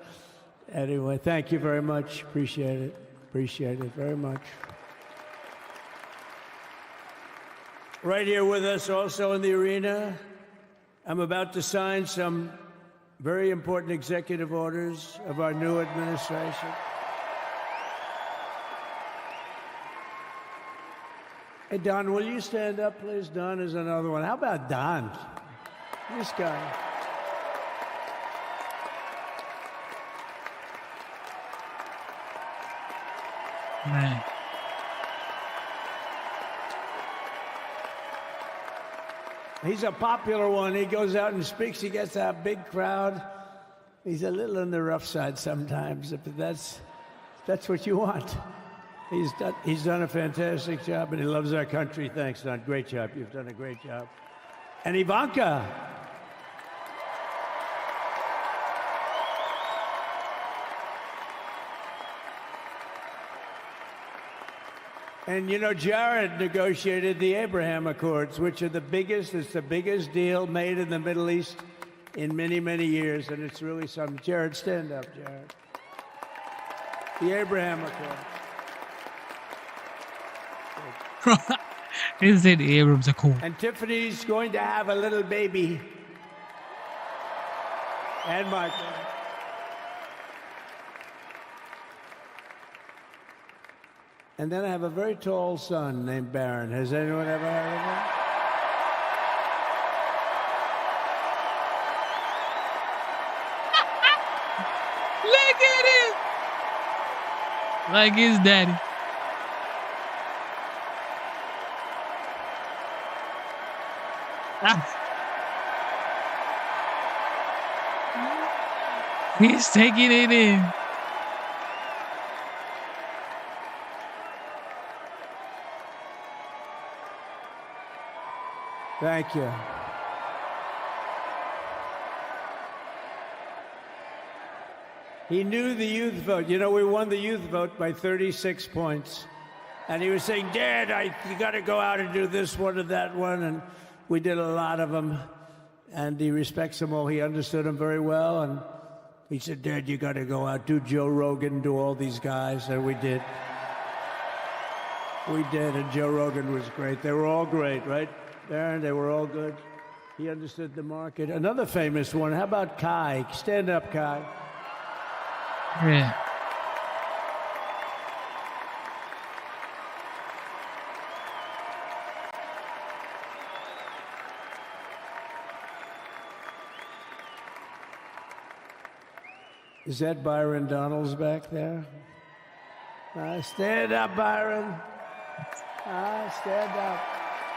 Anyway, thank you very much. Appreciate it. Appreciate it very much. Right here with us also in the arena, I'm about to sign some very important executive orders of our new administration. Hey, Don, will you stand up, please? Don is another one. How about Don? This guy. Man. He's a popular one. He goes out and speaks. He gets a big crowd. He's a little on the rough side sometimes, but that's what you want. He's done a fantastic job, and he loves our country. Thanks, Don. Great job. You've done a great job. And Ivanka. And, you know, Jared negotiated the Abraham Accords, which are the biggest deal made in the Middle East in many, many years, and it's really something. Jared, stand up, Jared. The Abraham Accords. Is it Abrams Accord? And Tiffany's going to have a little baby. And Michael. And then I have a very tall son named Barron. Has anyone ever heard of him? Look at him! Like his daddy. He's taking it in. Thank you. He knew the youth vote. You know, we won the youth vote by 36 points. And he was saying, Dad, you got to go out and do this one and that one. And we did a lot of them. And he respects them all. He understood them very well. He said, Dad, you got to go out, do Joe Rogan, do all these guys. And we did. We did, and Joe Rogan was great. They were all great, right, Baron? They were all good. He understood the market. Another famous one, how about Kai? Stand up, Kai. Yeah. Is that Byron Donalds back there? Stand up, Byron. Stand up.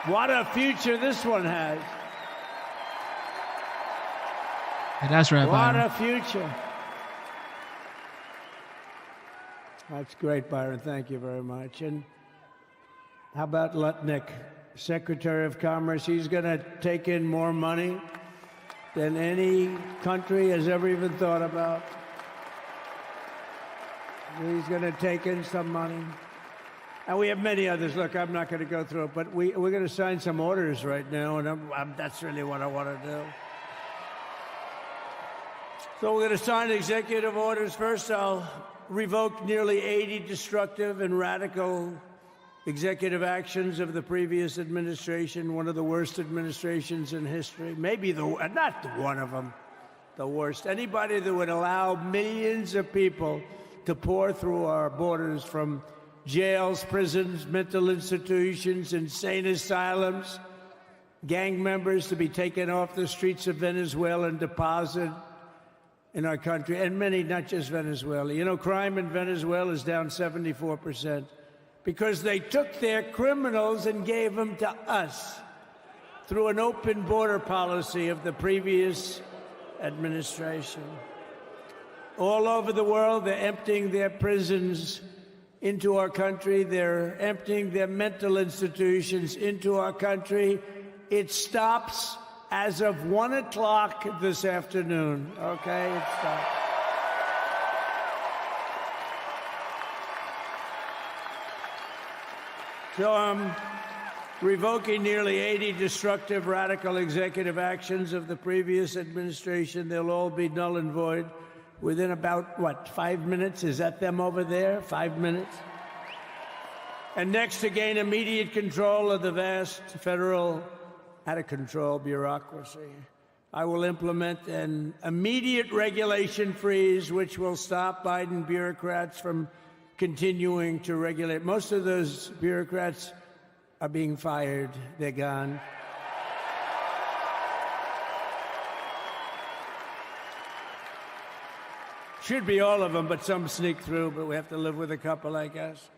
What a future this one has. Yeah, that's right, What Byron. a future. That's great, Byron. Thank you very much. And how about Lutnick, Secretary of Commerce? He's going to take in more money than any country has ever even thought about. He's going to take in some money. And we have many others. Look, I'm not going to go through it, but we're going to sign some orders right now, and that's really what I want to do. So we're going to sign executive orders. First, I'll revoke nearly 80 destructive and radical executive actions of the previous administration, one of the worst administrations in history. Maybe not one of them, the worst. Anybody that would allow millions of people to pour through our borders from jails, prisons, mental institutions, insane asylums, gang members to be taken off the streets of Venezuela and deposited in our country, and many, not just Venezuela. You know, crime in Venezuela is down 74% because they took their criminals and gave them to us through an open border policy of the previous administration. All over the world, they're emptying their prisons into our country. They're emptying their mental institutions into our country. It stops as of 1 o'clock this afternoon, okay? It stops. So I'm revoking nearly 80 destructive, radical executive actions of the previous administration. They'll all be null and void within about, 5 minutes? Is that them over there? 5 minutes? And next, to gain immediate control of the vast federal, out-of-control bureaucracy, I will implement an immediate regulation freeze, which will stop Biden bureaucrats from continuing to regulate. Most of those bureaucrats are being fired. They're gone. Should be all of them, but some sneak through, but we have to live with a couple, I guess.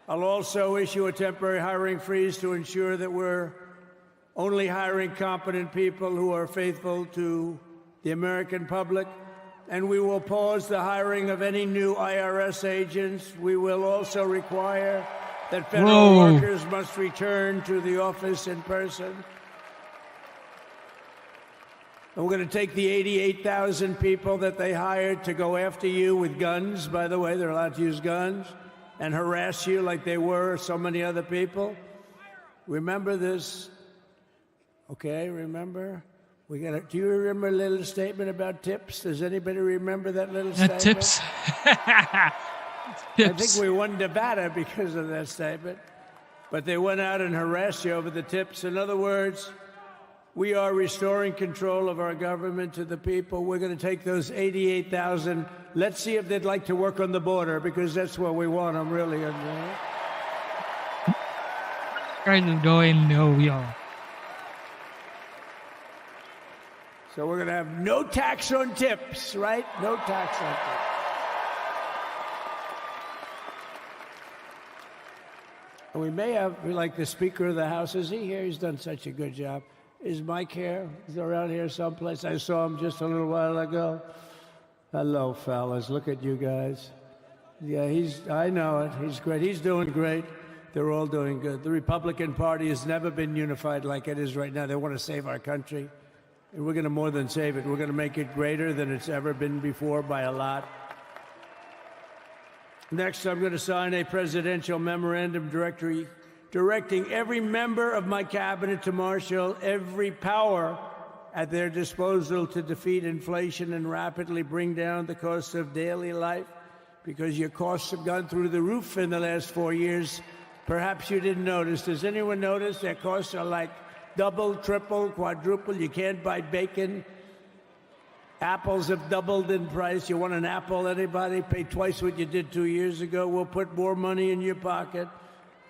I'll also issue a temporary hiring freeze to ensure that we're only hiring competent people who are faithful to the American public. And we will pause the hiring of any new IRS agents. We will also require that federal workers must return to the office in person. And we're going to take the 88,000 people that they hired to go after you with guns. By the way, they're allowed to use guns and harass you like they were so many other people. Remember this. Okay, remember? Do you remember a little statement about tips? Does anybody remember that little statement? Tips. I think we won Nevada because of that statement. But they went out and harassed you over the tips. In other words, we are restoring control of our government to the people. We're going to take those 88,000. Let's see if they'd like to work on the border, because that's where we want them, really. So we're going to have no tax on tips, right? No tax on tips. And we may have, like the Speaker of the House, is he here? He's done such a good job. Is Mike here? He's around here someplace. I saw him just a little while ago. Hello, fellas. Look at you guys. Yeah, I know it. He's great. He's doing great. They're all doing good. The Republican Party has never been unified like it is right now. They want to save our country. And we're going to more than save it. We're going to make it greater than it's ever been before by a lot. Next, I'm going to sign a presidential memorandum directing every member of my cabinet to marshal every power at their disposal to defeat inflation and rapidly bring down the cost of daily life, because your costs have gone through the roof in the last 4 years. Perhaps you didn't notice. Does anyone notice their costs are like double, triple, quadruple? You can't buy bacon. Apples have doubled in price. You want an apple, anybody? Pay twice what you did 2 years ago. We'll put more money in your pocket,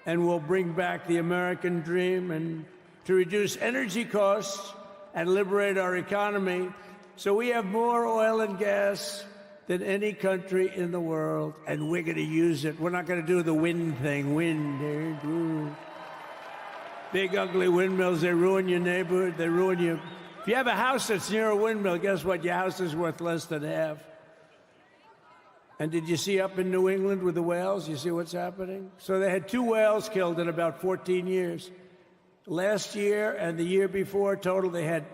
and we'll bring back the American dream and to reduce energy costs and liberate our economy. So we have more oil and gas than any country in the world, and we're going to use it. We're not going to do the wind thing. Wind. Big, ugly windmills, they ruin your neighborhood. They ruin you. If you have a house that's near a windmill, guess what? Your house is worth less than half. And did you see up in New England with the whales? You see what's happening? So they had 2 whales killed in about 14 years. Last year and the year before, total, they had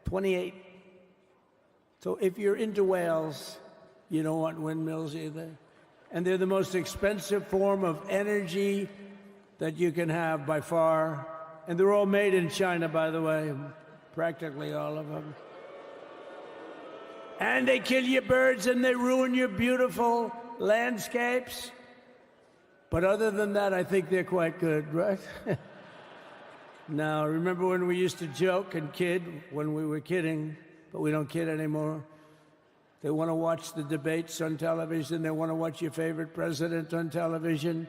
28. So if you're into whales, you don't want windmills either. And they're the most expensive form of energy that you can have by far. And they're all made in China, by the way, practically all of them. And they kill your birds and they ruin your beautiful landscapes. But other than that, I think they're quite good, right? Now, remember when we used to joke and kid when we were kidding, but we don't kid anymore? They want to watch the debates on television. They want to watch your favorite president on television.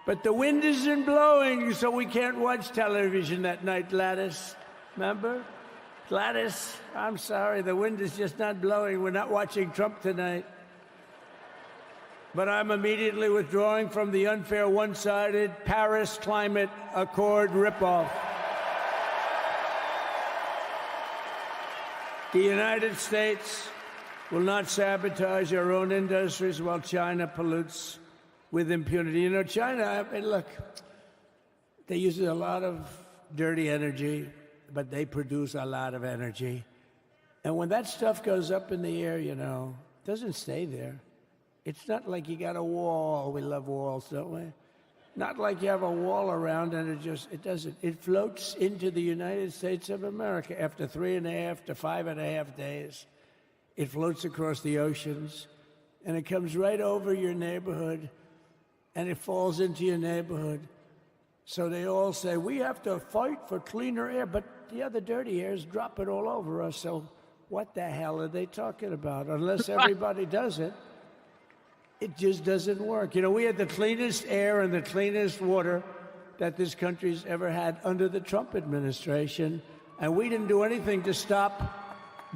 But the wind isn't blowing, so we can't watch television that night, Gladys. Remember? Gladys, I'm sorry, the wind is just not blowing. We're not watching Trump tonight. But I'm immediately withdrawing from the unfair, one-sided Paris Climate Accord ripoff. The United States will not sabotage our own industries while China pollutes with impunity. You know, China, I mean, look, they use a lot of dirty energy, but they produce a lot of energy. And when that stuff goes up in the air, you know, it doesn't stay there. It's not like you got a wall. We love walls, don't we? Not like you have a wall around and it doesn't. It floats into the United States of America after 3.5 to 5.5 days. It floats across the oceans, and it comes right over your neighborhood, and it falls into your neighborhood. So they all say, we have to fight for cleaner air, but the other dirty air is dropping all over us. So what the hell are they talking about? Unless everybody does it, it just doesn't work. You know, we had the cleanest air and the cleanest water that this country's ever had under the Trump administration, and we didn't do anything to stop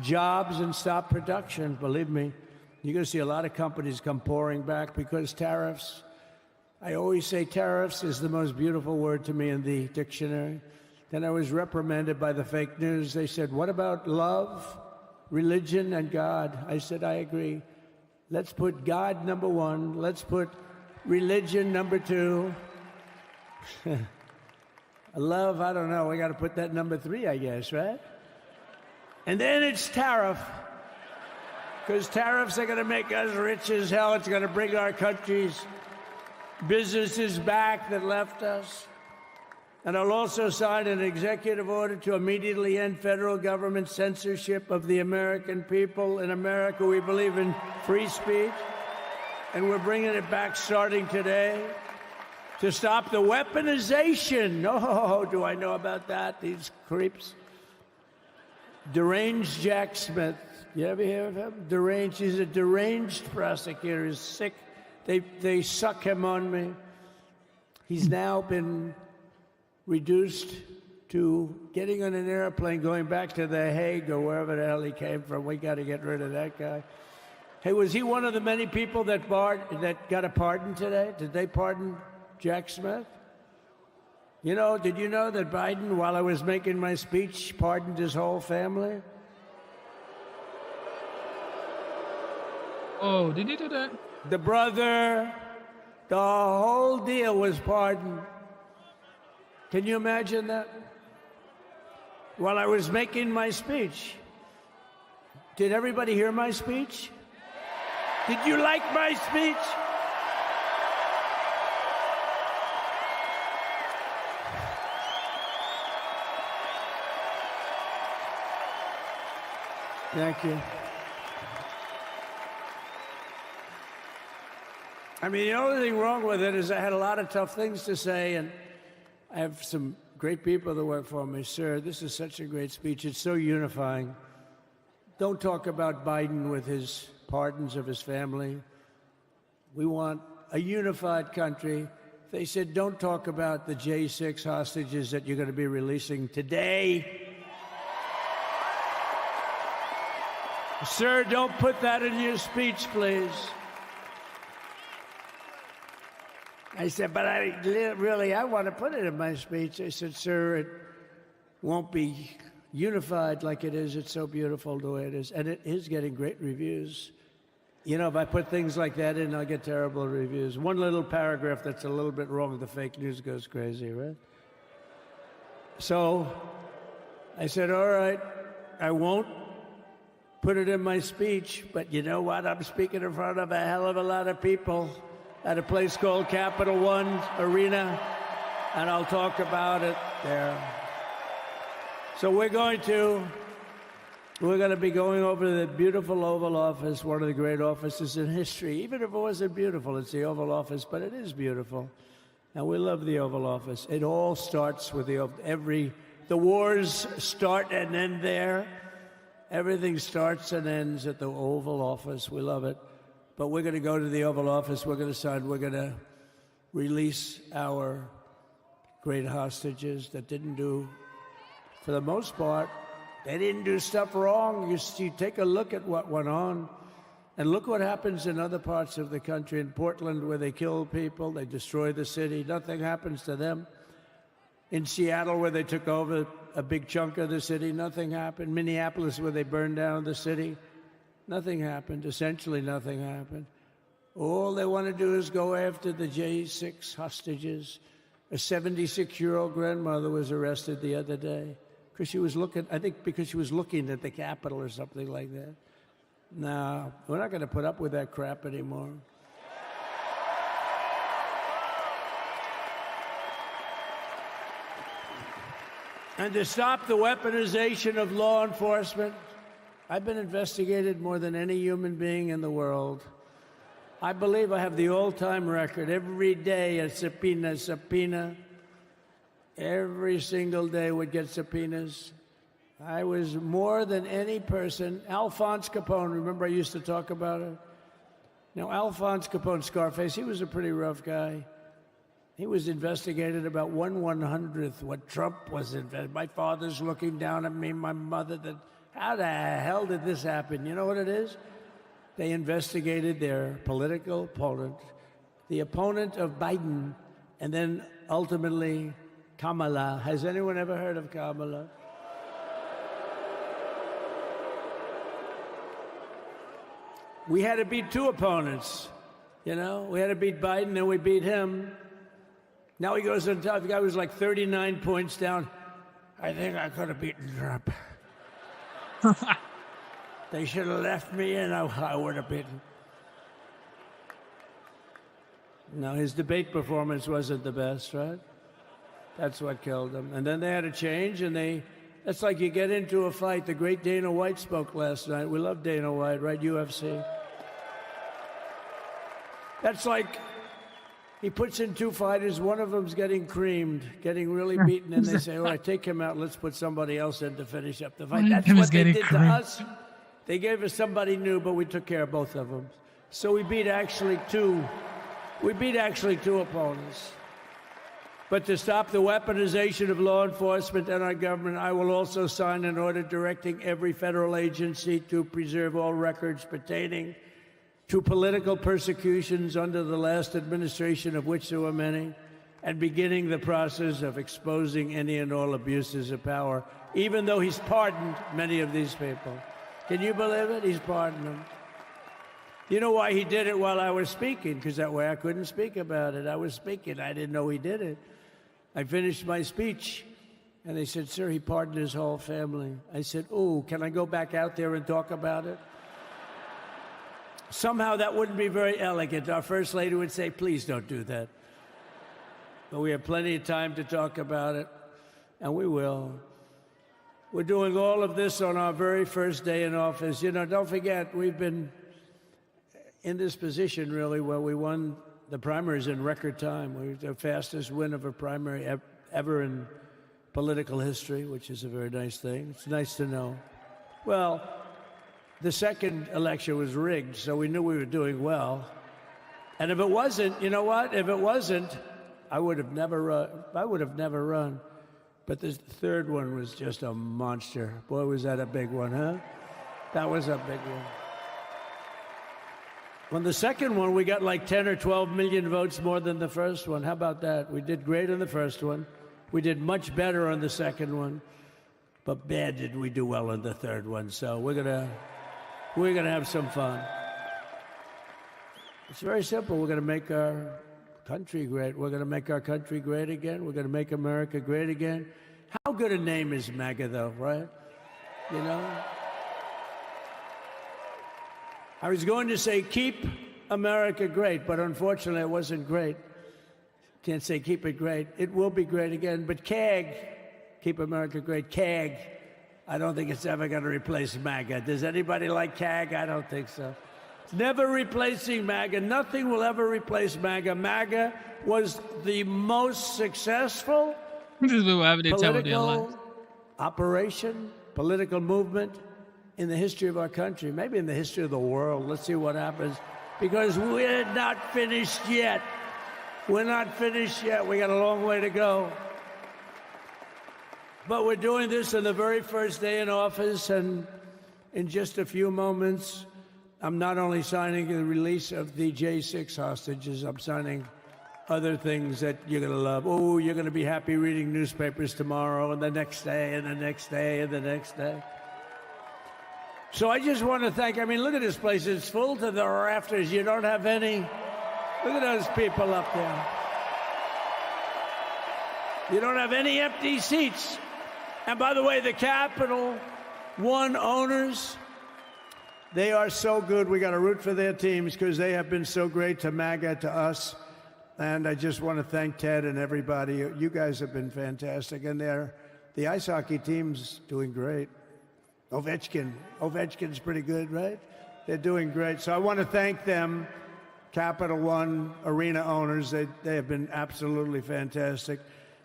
jobs and stop production. Believe me, you're going to see a lot of companies come pouring back because tariffs. I always say tariffs is the most beautiful word to me in the dictionary. Then I was reprimanded by the fake news. They said, what about love, religion, and God? I said, I agree. Let's put God number 1. Let's put religion number 2. Love, I don't know. We got to put that number 3, I guess, right? And then it's tariff. Because tariffs are going to make us rich as hell. It's going to bring our country's businesses back that left us. And I'll also sign an executive order to immediately end federal government censorship of the American people. In America, we believe in free speech, and we're bringing it back starting today to stop the weaponization. Oh, do I know about that? These creeps. Deranged Jack Smith. You ever hear of him? Deranged. He's a deranged prosecutor. He's sick. They suck him on me. He's now been reduced to getting on an airplane, going back to The Hague or wherever the hell he came from. We got to get rid of that guy. Hey, was he one of the many people that got a pardon today? Did they pardon Jack Smith? You know, did you know that Biden, while I was making my speech, pardoned his whole family? Oh, did he do that? The brother, the whole deal was pardoned. Can you imagine that? While I was making my speech. Did everybody hear my speech? Did you like my speech? Thank you. I mean, the only thing wrong with it is I had a lot of tough things to say, and I have some great people that work for me. Sir, this is such a great speech. It's so unifying. Don't talk about Biden with his pardons of his family. We want a unified country. They said, don't talk about the J6 hostages that you're going to be releasing today. Sir, don't put that in your speech, please. I said, but I want to put it in my speech. I said, sir, it won't be unified like it is. It's so beautiful the way it is. And it is getting great reviews. You know, if I put things like that in, I'll get terrible reviews. One little paragraph that's a little bit wrong, the fake news goes crazy, right? So I said, all right, I won't put it in my speech, but you know what? I'm speaking in front of a hell of a lot of people at a place called Capital One Arena, and I'll talk about it there. So we're going to be going over the beautiful Oval Office, one of the great offices in history. Even if it wasn't beautiful, it's the Oval Office, but it is beautiful. And we love the Oval Office. It all starts with the wars start and end there. Everything starts and ends at the Oval Office. We love it. But we're going to go to the Oval Office. We're going to release our great hostages that didn't do, for the most part, they didn't do stuff wrong. You take a look at what went on, and look what happens in other parts of the country. In Portland, where they kill people, they destroy the city, nothing happens to them. In Seattle, where they took over a big chunk of the city, nothing happened. Minneapolis, where they burned down the city, nothing happened. Essentially nothing happened. All they want to do is go after the J6 hostages. A 76-year-old grandmother was arrested the other day because she was looking, I think because she was looking at the Capitol or something like that. No, we're not going to put up with that crap anymore. And to stop the weaponization of law enforcement, I've been investigated more than any human being in the world. I believe I have the all-time record. Every day a subpoena. Every single day would get subpoenas. I was more than any person. Alphonse Capone, remember I used to talk about it? Now, Alphonse Capone, Scarface, he was a pretty rough guy. He was investigated about 1/100th what Trump was investigated. My father's looking down at me, my mother, how the hell did this happen? You know what it is? They investigated their political opponent, the opponent of Biden, and then ultimately Kamala. Has anyone ever heard of Kamala? We had to beat two opponents, you know? We had to beat Biden, then we beat him. Now he goes on top. The guy was like 39 points down. I think I could have beaten Trump. They should have left me in. I would have beaten. No, his debate performance wasn't the best, right? That's what killed him. And then they had a change, and it's like you get into a fight. The great Dana White spoke last night. We love Dana White, right? UFC. That's like he puts in two fighters. One of them's getting creamed, getting really beaten, and they say, all right, take him out. Let's put somebody else in to finish up the fight. That's what they did to us. They gave us somebody new, but we took care of both of them. So we beat actually two opponents. But to stop the weaponization of law enforcement and our government, I will also sign an order directing every federal agency to preserve all records pertaining to political persecutions under the last administration, of which there were many, and beginning the process of exposing any and all abuses of power, even though he's pardoned many of these people. Can you believe it? He's pardoned them. You know why he did it while I was speaking? Because that way I couldn't speak about it. I was speaking. I didn't know he did it. I finished my speech, and they said, sir, he pardoned his whole family. I said, oh, can I go back out there and talk about it? Somehow that wouldn't be very elegant. Our First Lady would say, please don't do that. But we have plenty of time to talk about it, and we will. We're doing all of this on our very first day in office. You know, don't forget, we've been in this position, really, where we won the primaries in record time. We were the fastest win of a primary ever in political history, which is a very nice thing. It's nice to know. Well, the second election was rigged, so we knew we were doing well. And if it wasn't, you know what? If it wasn't, I would have never run. But this third one was just a monster. Boy, was that a big one, huh? That was a big one. On the second one, we got like 10 or 12 million votes more than the first one. How about that? We did great on the first one. We did much better on the second one. But bad did we do well on the third one. So we're gonna have some fun. It's very simple. We're gonna make our country great. We're gonna make our country great again. We're gonna make America great again. How good a name is MAGA, though, right? You know? I was going to say, keep America great, but unfortunately it wasn't great. Can't say keep it great. It will be great again, but CAG, keep America great, CAG, I don't think it's ever going to replace MAGA. Does anybody like CAG? I don't think so. It's never replacing MAGA. Nothing will ever replace MAGA. MAGA was the most successful political operation, political movement in the history of our country, maybe in the history of the world. Let's see what happens, because we're not finished yet. We're not finished yet. We got a long way to go. But we're doing this on the very first day in office, and in just a few moments, I'm not only signing the release of the J6 hostages, I'm signing other things that you're going to love. Oh, you're going to be happy reading newspapers tomorrow, and the next day, and the next day, and the next day. So I just want to thank, I mean, look at this place. It's full to the rafters. You don't have any, look at those people up there. You don't have any empty seats. And by the way, the Capital One owners, they are so good. We got to root for their teams because they have been so great to MAGA, to us. And I just want to thank Ted and everybody. You guys have been fantastic. And the ice hockey team's doing great. Ovechkin's pretty good, right? They're doing great. So I want to thank them, Capital One arena owners. They have been absolutely fantastic.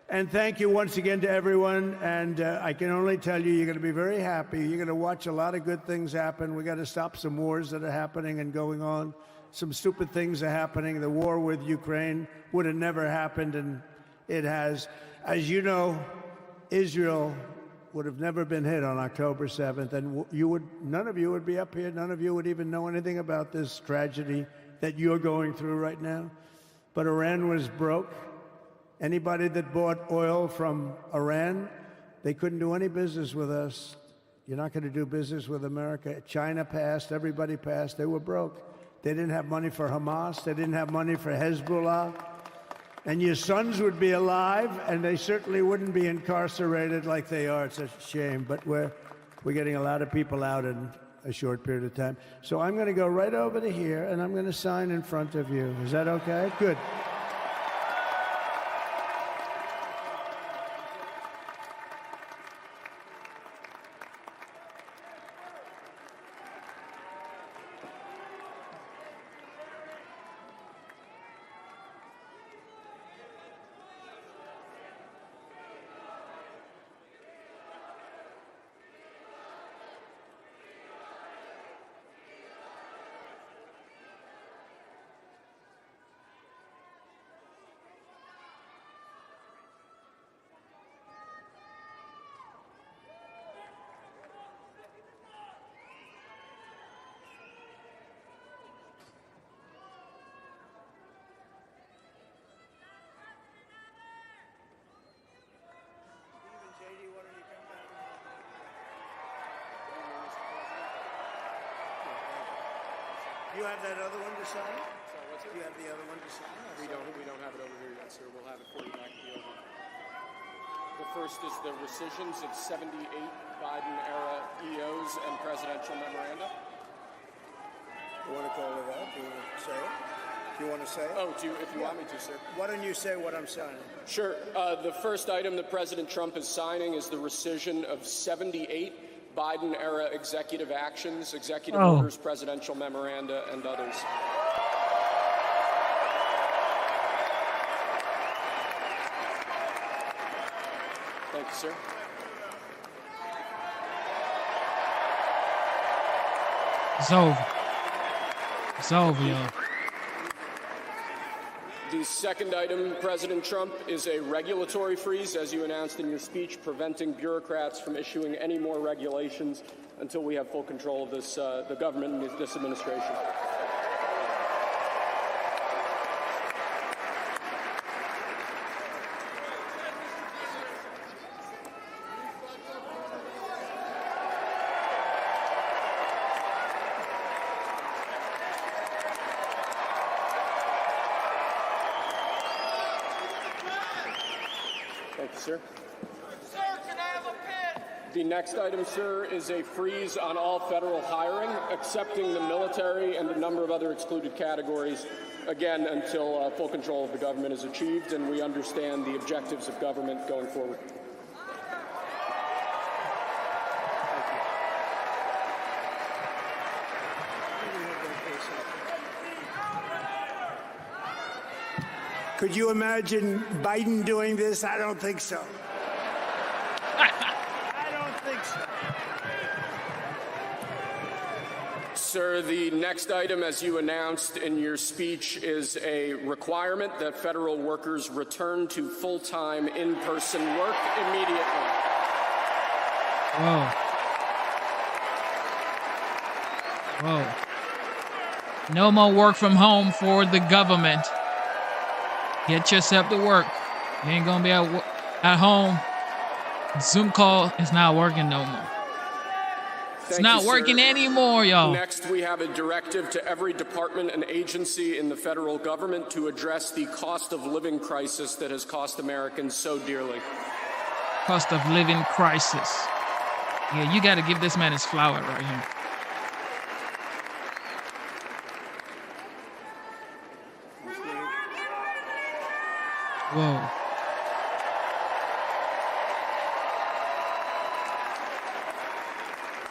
And thank you once again to everyone. And I can only tell you, you're going to be very happy. You're going to watch a lot of good things happen. We got to stop some wars that are happening and going on. Some stupid things are happening. The war with Ukraine would have never happened, and it has. As you know, Israel would have never been hit on October 7th, and none of you would be up here. None of you would even know anything about this tragedy that you're going through right now. But Iran was broke. Anybody that bought oil from Iran, they couldn't do any business with us. You're not going to do business with America. China passed. Everybody passed. They were broke. They didn't have money for Hamas. They didn't have money for Hezbollah. And your sons would be alive, and they certainly wouldn't be incarcerated like they are. It's a shame, but we're getting a lot of people out in a short period of time. So I'm going to go right over to here, and I'm going to sign in front of you. Is that okay? Good. You have that other one to sign? Sorry, what's it? Do you have the other one to sign? We don't have it over here yet, sir. We'll have it for you back at the oven. The first is the rescissions of 78 Biden-era EOs and presidential memoranda. You want to call it out? Do you want to say it? You want to say it? Oh, if you want me to, sir. Why don't you say what I'm signing? Sure. The first item that President Trump is signing is the rescission of 78 Biden-era executive actions, executive orders, presidential memoranda, and others. Thank you, sir. It's over. It's over, yo. The second item, President Trump, is a regulatory freeze, as you announced in your speech, preventing bureaucrats from issuing any more regulations until we have full control of this, the government and this administration. Thank you, sir. Sir, can I have a pen? The next item, sir, is a freeze on all federal hiring, excepting the military and a number of other excluded categories, again, until full control of the government is achieved and we understand the objectives of government going forward. Could you imagine Biden doing this? I don't think so. I don't think so. Sir, the next item, as you announced in your speech, is a requirement that federal workers return to full-time in-person work immediately. Whoa. Whoa. No more work from home for the government. Get yourself to work. You ain't gonna be at home. Zoom call is not working no more. It's not working anymore, y'all. Next, we have a directive to every department and agency in the federal government to address the cost of living crisis that has cost Americans so dearly. Cost of living crisis. Yeah, you got to give this man his flower right here. Whoa.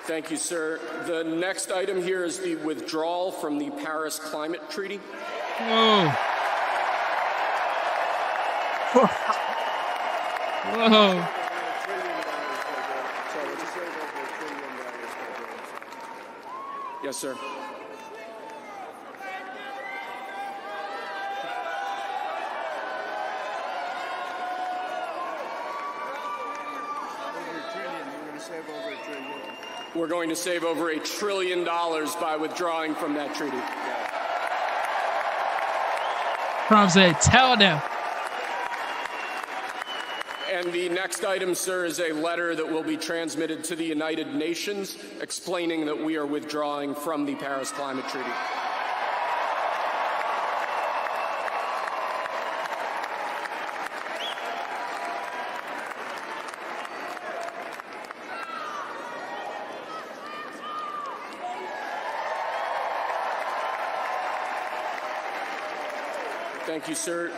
Thank you, sir. The next item here is the withdrawal from the Paris Climate Treaty. Whoa. Whoa. Yes, sir. We're going to save over $1 trillion by withdrawing from that treaty. Trump said, tell them. And the next item, sir, is a letter that will be transmitted to the United Nations explaining that we are withdrawing from the Paris Climate Treaty. Thank you, sir.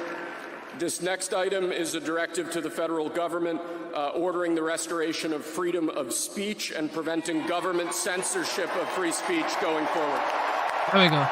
This next item is a directive to the federal government ordering the restoration of freedom of speech and preventing government censorship of free speech going forward. There we go.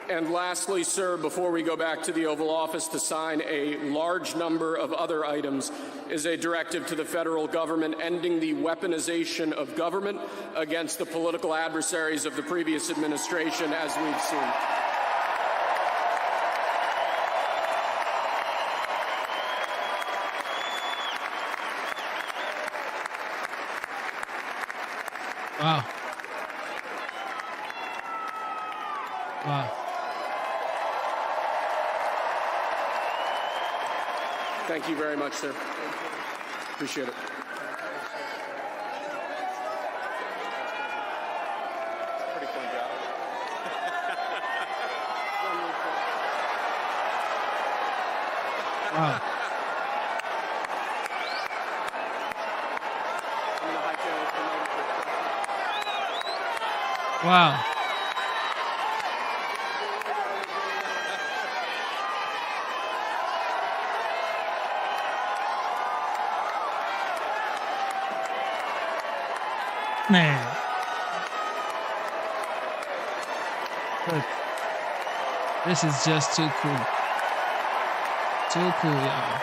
And lastly, sir, before we go back to the Oval Office to sign a large number of other items, is a directive to the federal government ending the weaponization of government against the political adversaries of the previous administration, as we've seen. Wow. Wow. Thank you very much, sir. Appreciate it. Pretty fun job. Wow. Wow. Man. Look, this is just too cool. Too cool, y'all.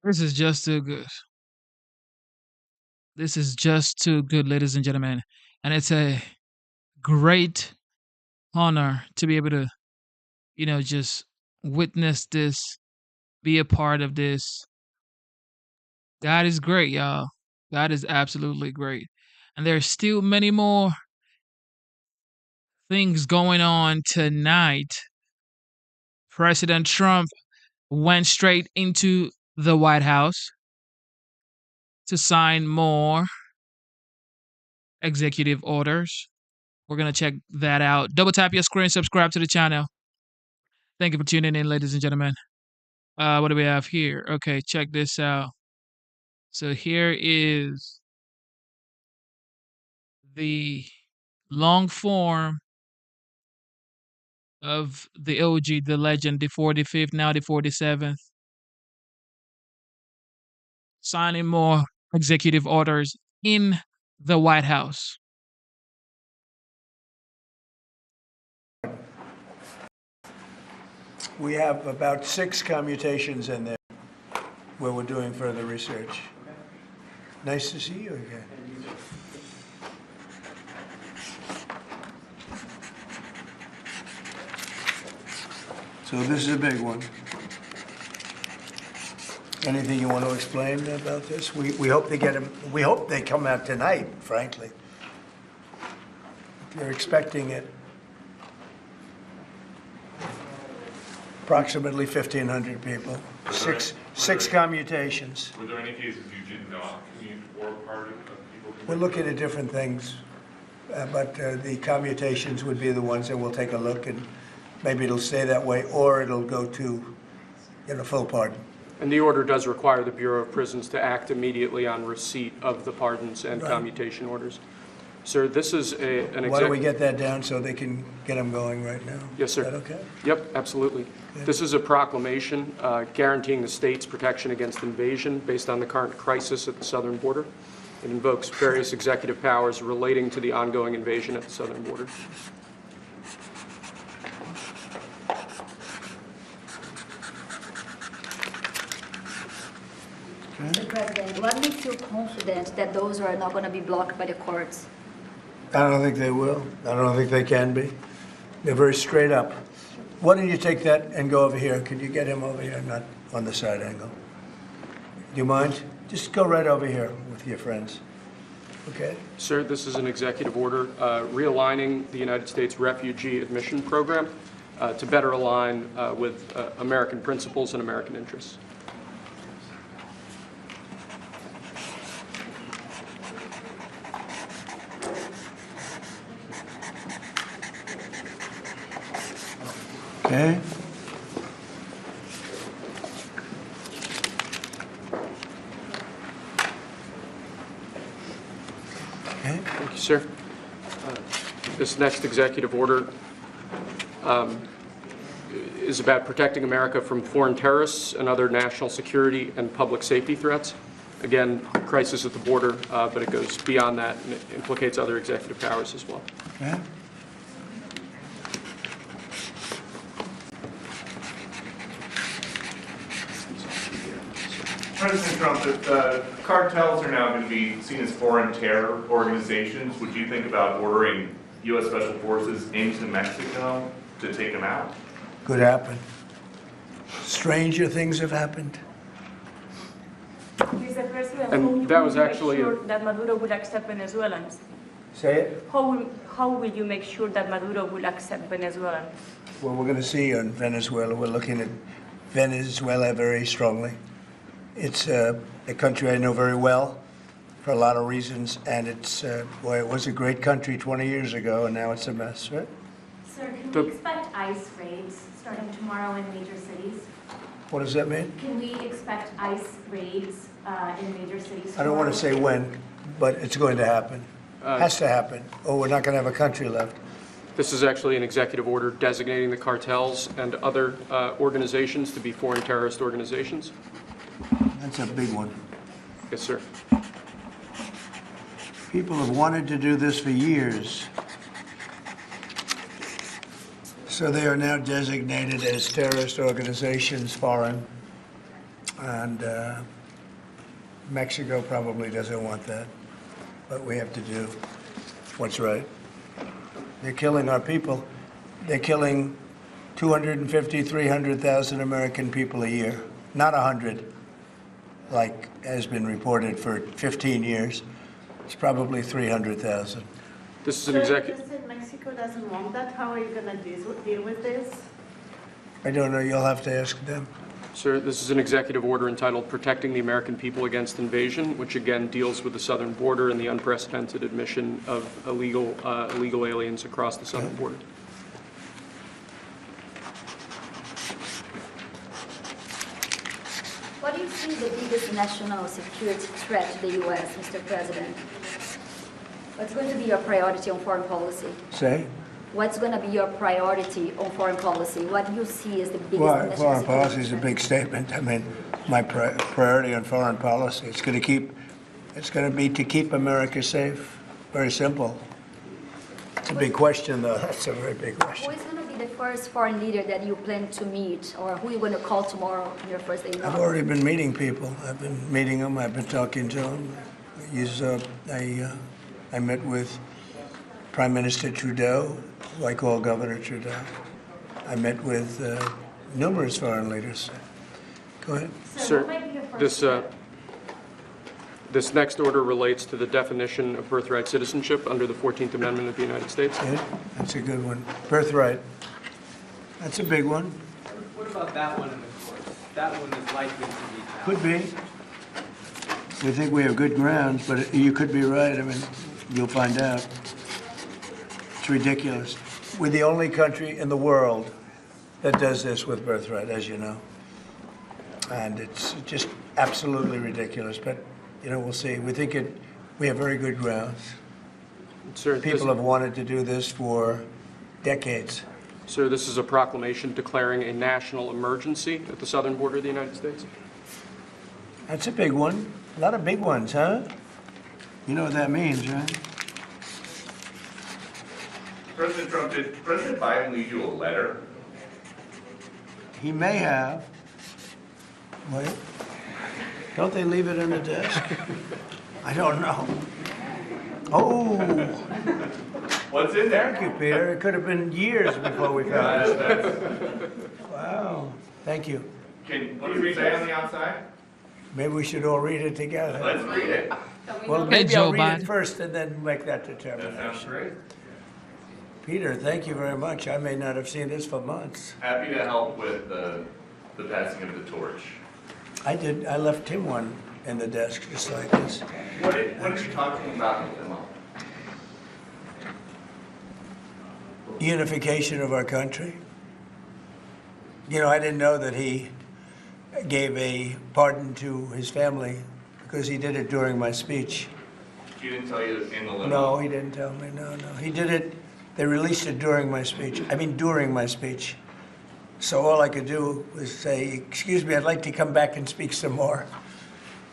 This is just too good. This is just too good, ladies and gentlemen. And it's a great honor to be able to, just witness this, be a part of this. God is great, y'all. God is absolutely great. And there's still many more things going on tonight. President Trump went straight into the White House to sign more executive orders. We're going to check that out. Double tap your screen, subscribe to the channel. Thank you for tuning in, ladies and gentlemen. What do we have here? Okay, check this out. So here is the long form of the OG, the legend, the 45th, now the 47th, signing more executive orders in the White House. We have about 6 commutations in there where we're doing further research. Nice to see you again. So this is a big one. Anything you want to explain about this? We hope they get them. We hope they come out tonight, frankly. They're expecting it. Approximately 1,500 people. Six commutations. Were there any cases you did not commute or part of people? We're looking at different things, but the commutations would be the ones that we'll take a look, and maybe it'll stay that way, or it'll go to, full pardon. And the order does require the Bureau of Prisons to act immediately on receipt of the pardons and commutation orders. Sir, this is an Why don't we get that down so they can get them going right now? Yes, sir. Is that okay? Yep, absolutely. Yeah. This is a proclamation guaranteeing the state's protection against invasion based on the current crisis at the southern border. It invokes various executive powers relating to the ongoing invasion at the southern border. Mr. President, what makes you confident that those are not going to be blocked by the courts? I don't think they will. I don't think they can be. They're very straight up. Why don't you take that and go over here? Could you get him over here, not on the side angle? Do you mind? Just go right over here with your friends. Okay? Sir, this is an executive order realigning the United States refugee admission program to better align with American principles and American interests. Okay. Okay. Thank you, sir. This next executive order is about protecting America from foreign terrorists and other national security and public safety threats. Again, crisis at the border, but it goes beyond that and it implicates other executive powers as well. Okay. President Trump, if cartels are now going to be seen as foreign terror organizations, would you think about ordering U.S. Special Forces into Mexico to take them out? Could happen. Stranger things have happened. Mr. President, And that was actually sure that Maduro will accept Venezuelans? Say it. How will you make sure that Maduro will accept Venezuelans? Well, we're going to see on Venezuela. We're looking at Venezuela very strongly. It's a country I know very well for a lot of reasons, and it's, boy, it was a great country 20 years ago, and now it's a mess, right? Sir, can we expect ICE raids starting tomorrow in major cities? What does that mean? Can we expect ICE raids in major cities? I don't want to say when, but it's going to happen. Has to happen, or we're not going to have a country left. This is actually an executive order designating the cartels and other organizations to be foreign terrorist organizations. That's a big one. Yes, sir. People have wanted to do this for years. So they are now designated as terrorist organizations, foreign. And Mexico probably doesn't want that. But we have to do what's right. They're killing our people. They're killing 250, 300,000 American people a year. Not 100, like has been reported for 15 years. It's probably 300,000. This is an executive. So Mexico doesn't want that. How are you going to deal with this? I don't know. You'll have to ask them. Sir, this is an executive order entitled Protecting the American People Against Invasion, which again deals with the southern border and the unprecedented admission of illegal aliens across the southern border. What do you see the biggest national security threat to the U.S., Mr. President? What's going to be your priority on foreign policy? Say? What's going to be your priority on foreign policy? What do you see as the biggest Well, national foreign security policy is a threat? big statement. I mean, my priority on foreign policy, it's going to be to keep America safe. Very simple. It's a big question, though. That's a very big question. Who is going to be the first foreign leader that you plan to meet, or who are you going to call tomorrow on your first day in I've office? already been meeting people. I've been meeting them. I've been talking to them. I met with Prime Minister Trudeau, who I call Governor Trudeau. I met with numerous foreign leaders. Go ahead. Sir, this next order relates to the definition of birthright citizenship under the 14th Amendment of the United States. Yeah, that's a good one. Birthright. That's a big one. What about that one in the courts? That one is likely to be passed. Could be. We think we have good grounds, but you could be right. I mean, you'll find out. It's ridiculous. We're the only country in the world that does this with birthright, as you know. And it's just absolutely ridiculous. But, you know, we'll see. We think we have very good grounds. Sir, People have wanted to do this for decades. Sir, this is a proclamation declaring a national emergency at the southern border of the United States. That's a big one. A lot of big ones, huh? You know what that means, right? President Trump, did President Biden leave you a letter? He may have. Wait. Don't they leave it in the desk? I don't know. Oh. What's in there? Thank you, Peter. It could have been years before we found it. Wow. Thank you. What does it say on the outside? Maybe we should all read it together. Let's read it. Well, Hey, maybe Joe I'll read Biden. it first and then make that That determination. sounds great. Peter, thank you very much. I may not have seen this for months. Happy to help with the passing of the torch. I did. I left him one in the desk just like this. What are you talking about with them all? Unification of our country. You know, I didn't know that he gave a pardon to his family because he did it during my speech. He didn't tell you in the limo? No, he didn't tell me. No. He did it. They released it during my speech. I mean, during my speech. So all I could do was say, excuse me, I'd like to come back and speak some more.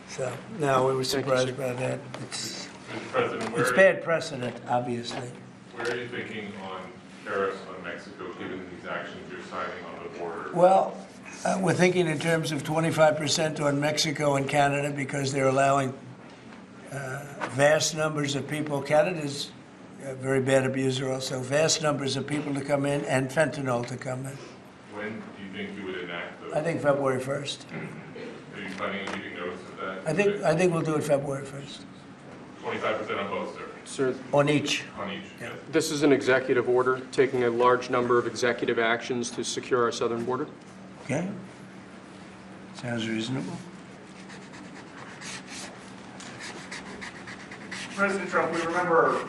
So, no, we were surprised by that. Mr. President, It's bad precedent, obviously. where are you thinking on tariffs on Mexico, given these actions you're signing on the border? Well, we're thinking in terms of 25% on Mexico and Canada because they're allowing vast numbers of people. Canada's a very bad abuser also. Vast numbers of people to come in and fentanyl to come in. When do you think you would enact those? I think February 1st. Are you planning on giving notice of that? I think we'll do it February 1st. 25% on both, sir? Sir, On each. On each, yes. this is an executive order taking a large number of executive actions to secure our southern border. Okay? Sounds reasonable. President Trump, we remember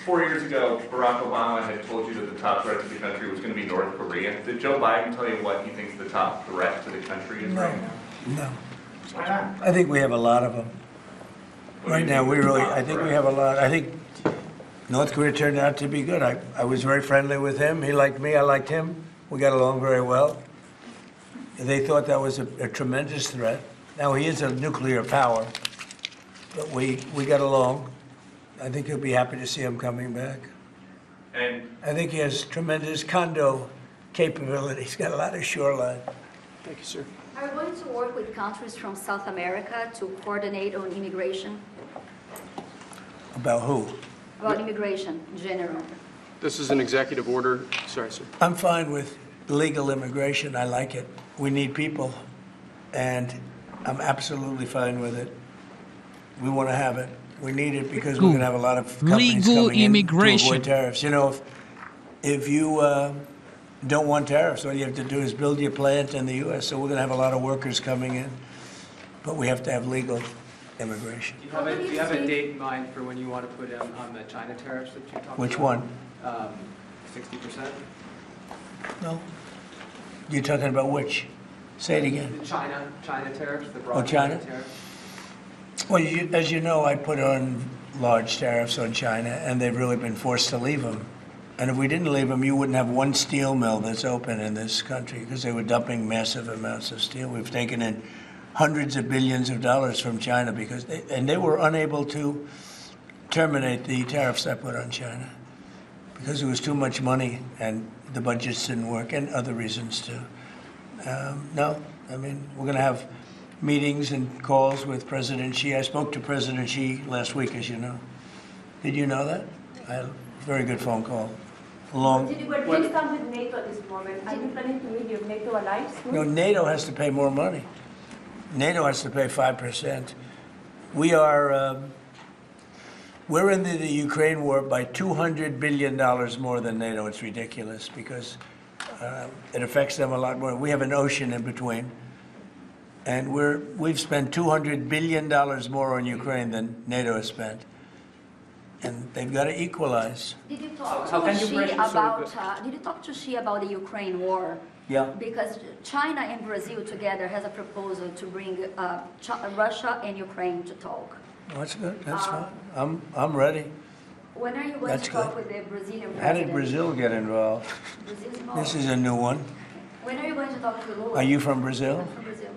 4 years ago, Barack Obama had told you that the top threat to the country was going to be North Korea. Did Joe Biden tell you what he thinks the top threat to the country is right now? No. Why not? I think we have a lot of them. Right now, I think we have a lot. I think North Korea turned out to be good. I was very friendly with him. He liked me. I liked him. We got along very well. They thought that was a tremendous threat. Now, he is a nuclear power, but we got along. I think he'll be happy to see him coming back. And I think he has tremendous condo capability. He's got a lot of shoreline. Thank you, sir. Are we going to work with countries from South America to coordinate on immigration? About who? About immigration in general. This is an executive order. Sorry, sir. I'm fine with legal immigration. I like it. We need people, and I'm absolutely fine with it. We want to have it. We need it because we're going to have a lot of companies Legal coming in immigration. to avoid tariffs. You know, if you don't want tariffs, all you have to do is build your plant in the U.S. So we're going to have a lot of workers coming in, but we have to have legal immigration. Do you have a date in mind for when you want to put in on the China tariffs that you talked about? Which one? 60%? No. You're talking about which? Say it again. The China tariffs, the broad China? tariffs. Well, as you know, I put on large tariffs on China, and they've really been forced to leave them. And if we didn't leave them, you wouldn't have one steel mill that's open in this country because they were dumping massive amounts of steel. We've taken in hundreds of billions of dollars from China because they were unable to terminate the tariffs I put on China because it was too much money and the budgets didn't work and other reasons too. No, I mean, we're going to have meetings and calls with President Xi. I spoke to President Xi last week, as you know. Did you know that? I had a very good phone call. Did you come with NATO at this moment? Are you planning to meet your NATO allies? No, NATO has to pay more money. NATO has to pay 5%. We're in the Ukraine war by $200 billion more than NATO. It's ridiculous because it affects them a lot more. We have an ocean in between. And we've spent $200 billion more on Ukraine than NATO has spent. And they've got to equalize. Did you talk to Xi about the Ukraine war? Yeah. Because China and Brazil together has a proposal to bring Russia and Ukraine to talk. That's good. That's fine. I'm ready. When are you going to talk with the Brazilian president? How did Brazil get involved? This is a new one. When are you going to talk to Lula? Are you from Brazil? I'm from Brazil.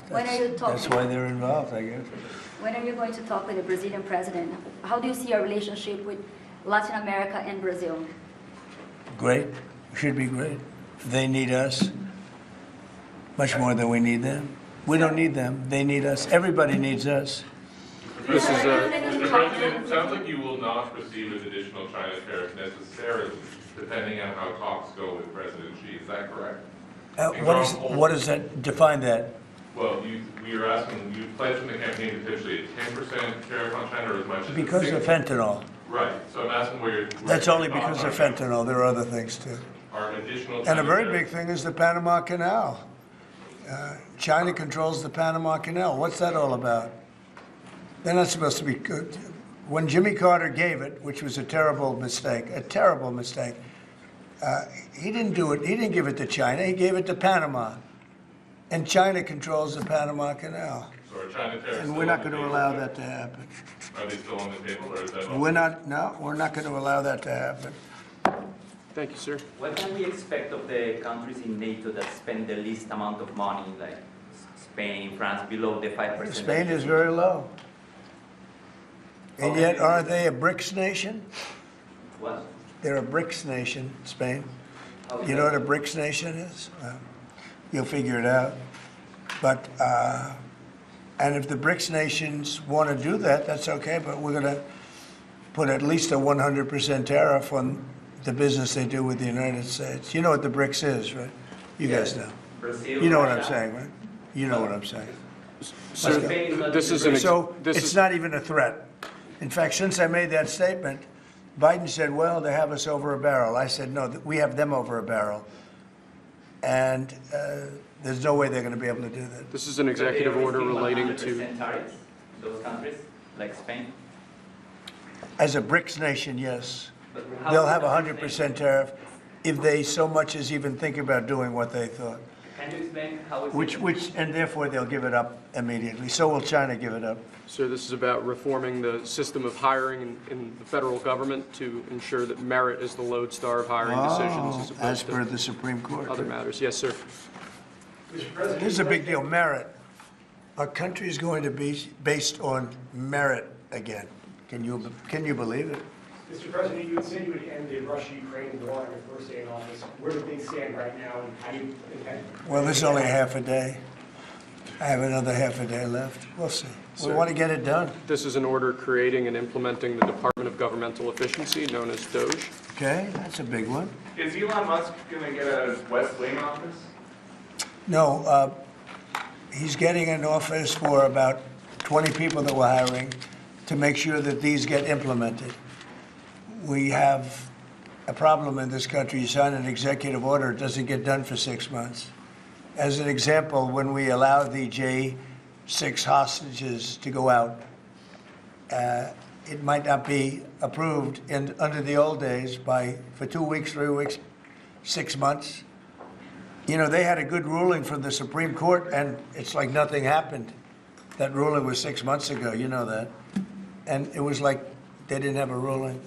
When are you talking? That's why they're involved, I guess. When are you going to talk with the Brazilian president? How do you see your relationship with Latin America and Brazil? Great. Should be great. They need us much more than we need them. We don't need them. They need us. Everybody needs us. This is Mr. President, it sounds like you will not proceed with additional China tariffs necessarily, depending on how talks go with President Xi. Is that correct? What does that define that? Well, we are asking, you pledged in the campaign potentially a 10% tariff on China or as much as Because of fentanyl. Right. So I'm asking where you're... That's only because of fentanyl. There are other things too. Are additional And a very China big thing is the Panama Canal. China controls the Panama Canal. What's that all about? They're not supposed to be good. When Jimmy Carter gave it, which was a terrible mistake, He didn't do it. He didn't give it to China. He gave it to Panama. And China controls the Panama Canal. So are China tariffs And still we're not on the going to table? allow that to happen. Are they still on the table, or is that? We're not going to allow that to happen. Thank you, sir. What can we expect of the countries in NATO that spend the least amount of money, like Spain, France, below the 5%? Spain is very low. And yet, aren't they a BRICS nation? What? They're a BRICS nation, Spain. How is You know that? what a BRICS nation is? You'll figure it out. But, and if the BRICS nations want to do that, that's okay, but we're going to put at least a 100% tariff on the business they do with the United States. You know what the BRICS is, right? You guys know. Brazil, You know what I'm Russia. saying, right? You know what I'm saying. Sir, this is an So this it's is not even a threat. In fact, since I made that statement, Biden said, well, they have us over a barrel. I said, no, we have them over a barrel. And there's no way they're going to be able to do that. this is an executive order relating to 100% tariffs, those countries, like Spain. As a BRICS nation, yes. But how They'll is have a that 100% tariff if they so much as even think about doing what they thought. Can you explain how is Which, and therefore they'll give it up immediately. So will China give it up. So this is about reforming the system of hiring in the federal government to ensure that merit is the lodestar of hiring decisions as As opposed per to the Supreme Court. other matters. Yes, sir. This is a big deal, merit. Our country is going to be based on merit again. Can you believe it? Mr. President, you had said you would end the Russia-Ukraine war on your first day in office. Where do things stand right now, and how do you intend? Well, this is only half a day. I have another half a day left. We'll see. We Sir. want to get it done. This is an order creating and implementing the Department of Governmental Efficiency, known as DOGE. Okay, that's a big one. Is Elon Musk going to get a West Wing office? No, he's getting an office for about 20 people that we're hiring to make sure that these get implemented. We have a problem in this country. You sign an executive order, it doesn't get done for 6 months. As an example, when we allowed the J6 hostages to go out, it might not be approved under the old days for 2 weeks, 3 weeks, 6 months. You know, they had a good ruling from the Supreme Court, and it's like nothing happened. That ruling was 6 months ago, you know that. And it was like they didn't have a ruling.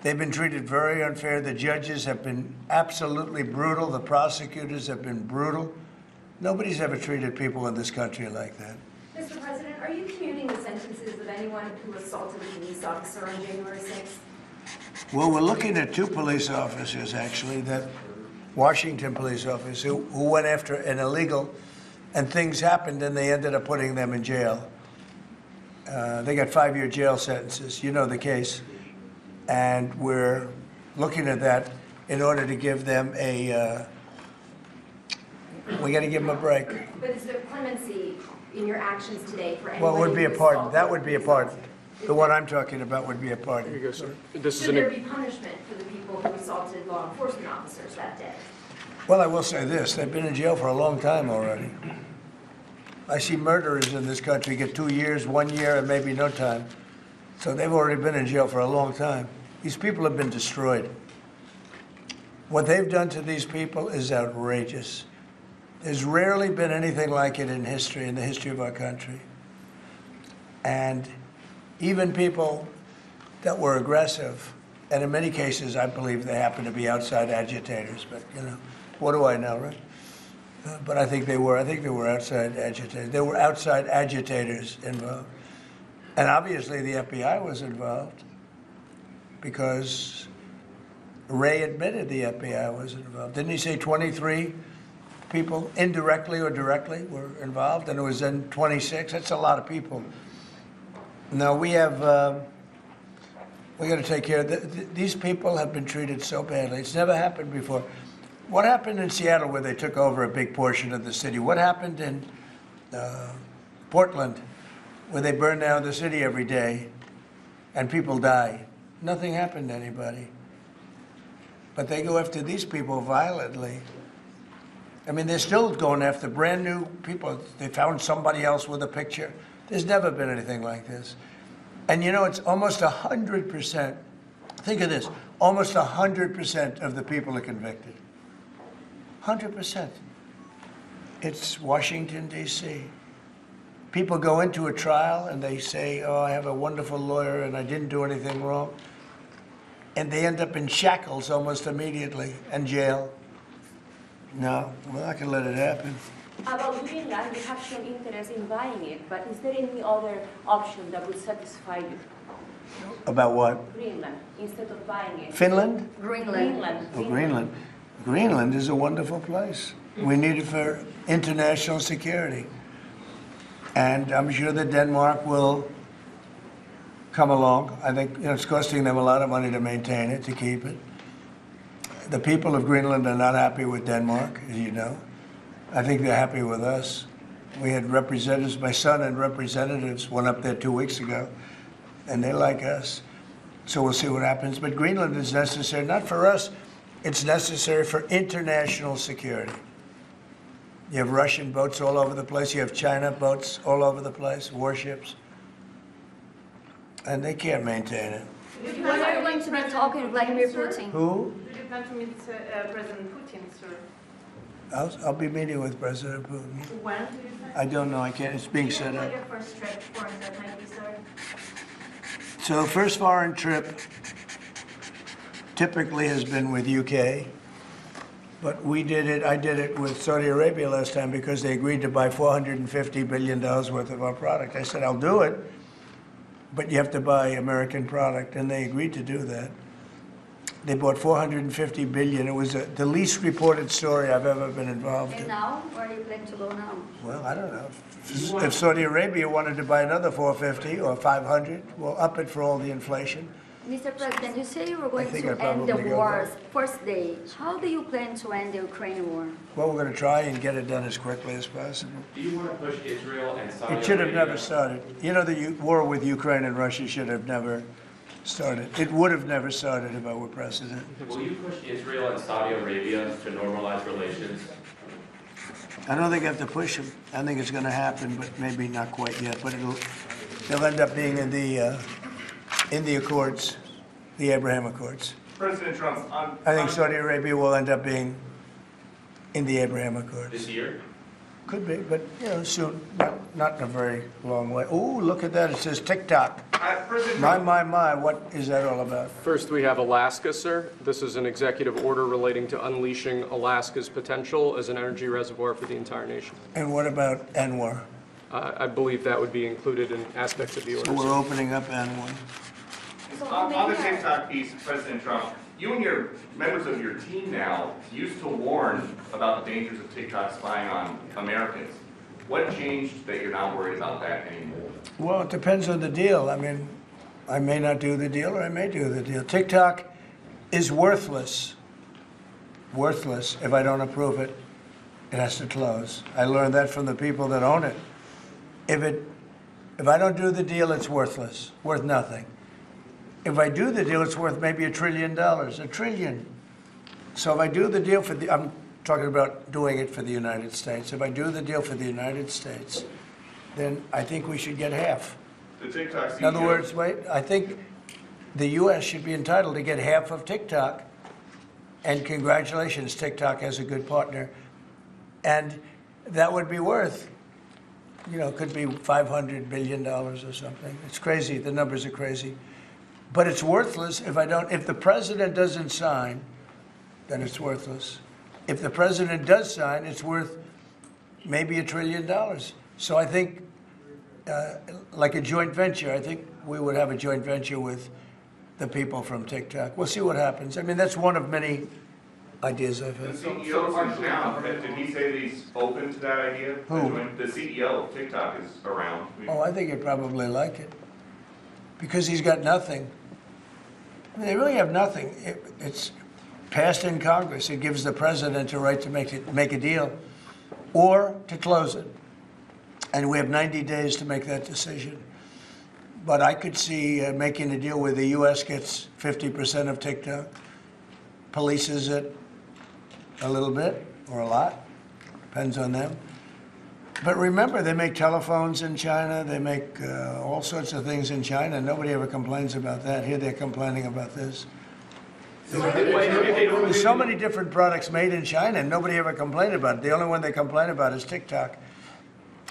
They've been treated very unfair. The judges have been absolutely brutal. The prosecutors have been brutal. Nobody's ever treated people in this country like that. Mr. President, are you commuting the sentences of anyone who assaulted a police officer on January 6th? Well, we're looking at 2 police officers, actually, that Washington police officers who went after an illegal, and things happened, and they ended up putting them in jail. They got 5-year jail sentences. You know the case. And we're looking at that in order to give them we got to give them a break. But is there clemency in your actions today for anyone? Well, it would be a pardon. That would be a pardon. The one I'm talking about would be a pardon. Here you go, sir. This is Should there an be punishment for the people who assaulted law enforcement officers that day? Well, I will say this. They've been in jail for a long time already. I see murderers in this country get 2 years, 1 year, and maybe no time. So they've already been in jail for a long time. These people have been destroyed. What they've done to these people is outrageous. There's rarely been anything like it in history, in the history of our country. And even people that were aggressive, and in many cases, I believe they happen to be outside agitators, but, you know, what do I know, right? But I think they were outside agitators. There were outside agitators involved. And obviously the FBI was involved because Ray admitted the FBI was involved. Didn't he say 23 people, indirectly or directly, were involved? And it was then 26. That's a lot of people. Now we got to take care of these people have been treated so badly. It's never happened before. What happened in Seattle where they took over a big portion of the city? What happened in Portland where they burn down the city every day and people die? Nothing happened to anybody. But they go after these people violently. I mean, they're still going after brand new people. They found somebody else with a picture. There's never been anything like this. And you know, it's almost 100% Think of this, almost 100% of the people are convicted. 100%. It's Washington, D.C. People go into a trial and they say, oh, I have a wonderful lawyer and I didn't do anything wrong. And they end up in shackles almost immediately and jail. No, we're not going to let it happen. About Greenland, you have shown interest in buying it, but is there any other option that would satisfy you? About what? Greenland, instead of buying it. Finland? Greenland. Oh, Greenland. Greenland is a wonderful place. We need it for international security. And I'm sure that Denmark will come along. I think it's costing them a lot of money to maintain it, to keep it. The people of Greenland are not happy with Denmark, as you know. I think they're happy with us. We had representatives, my son and representatives went up there 2 weeks ago, and they like us. So we'll see what happens. But Greenland is necessary, not for us, it's necessary for international security. You have Russian boats all over the place. You have China boats all over the place, warships. And they can't maintain it. When are you going to be talking to Vladimir Putin? Who? Do you plan to meet President Putin, sir? I'll be meeting with President Putin. When do you plan? I don't know. I can't. It's being set up. Your first trip foreign that might be, sir? So first foreign trip typically has been with UK. But I did it with Saudi Arabia last time because they agreed to buy $450 billion worth of our product. I said, I'll do it, but you have to buy American product, and they agreed to do that. They bought $450 billion. It was the least reported story I've ever been involved And in. now, where are you planning to go now? Well, I don't know. If Saudi Arabia wanted to buy another 450 or 500, we'll up it for all the inflation. Mr. President, you say you were going think to I'd end the probably go war's there. first day. How do you plan to end the Ukrainian war? Well, we're going to try and get it done as quickly as possible. Do you want to push Israel and Saudi It should have Arabia? never started. You know, the war with Ukraine and Russia should have never started. It would have never started if I were president. Will you push Israel and Saudi Arabia to normalize relations? I don't think I have to push them. I think it's going to happen, but maybe not quite yet. But they'll end up being in the Accords, the Abraham Accords. President Trump, I think Saudi Arabia will end up being in the Abraham Accords. This year? Could be, but soon. Not in a very long way. Oh, look at that! It says TikTok. My! What is that all about? First, we have Alaska, sir. This is an executive order relating to unleashing Alaska's potential as an energy reservoir for the entire nation. And what about Anwar? I believe that would be included in aspects of the order. So we're opening up Anwar. On the TikTok piece, President Trump, you and your members of your team now used to warn about the dangers of TikTok spying on Americans. What changed that you're not worried about that anymore? Well, it depends on the deal. I mean, I may not do the deal or I may do the deal. TikTok is worthless. Worthless if I don't approve it. It has to close. I learned that from the people that own it. If I don't do the deal, it's worthless, worth nothing. If I do the deal, it's worth maybe $1 trillion, $1 trillion. So if I do the deal I'm talking about doing it for the United States. If I do the deal for the United States, then I think we should get half. The TikTok CEO. In other words, I think the U.S. should be entitled to get half of TikTok. And congratulations, TikTok has a good partner. And that would be worth, could be $500 billion or something. It's crazy. The numbers are crazy. But it's worthless if the president doesn't sign, then it's worthless. If the president does sign, it's worth maybe $1 trillion. So I think, like a joint venture, I think we would have a joint venture with the people from TikTok. We'll see what happens. I mean, that's one of many ideas I've had. The CEO is now. Did he say that he's open to that idea? Who? The CEO of TikTok is around. Oh, I think he'd probably like it. Because he's got nothing. I mean, they really have nothing. It's passed in Congress. It gives the president a right to make a deal or to close it. And we have 90 days to make that decision. But I could see making a deal where the U.S. gets 50% of TikTok, polices it a little bit or a lot, depends on them. But remember, they make telephones in China. They make all sorts of things in China. Nobody ever complains about that. Here they're complaining about this. There's so many different products made in China, and nobody ever complained about it. The only one they complain about is TikTok.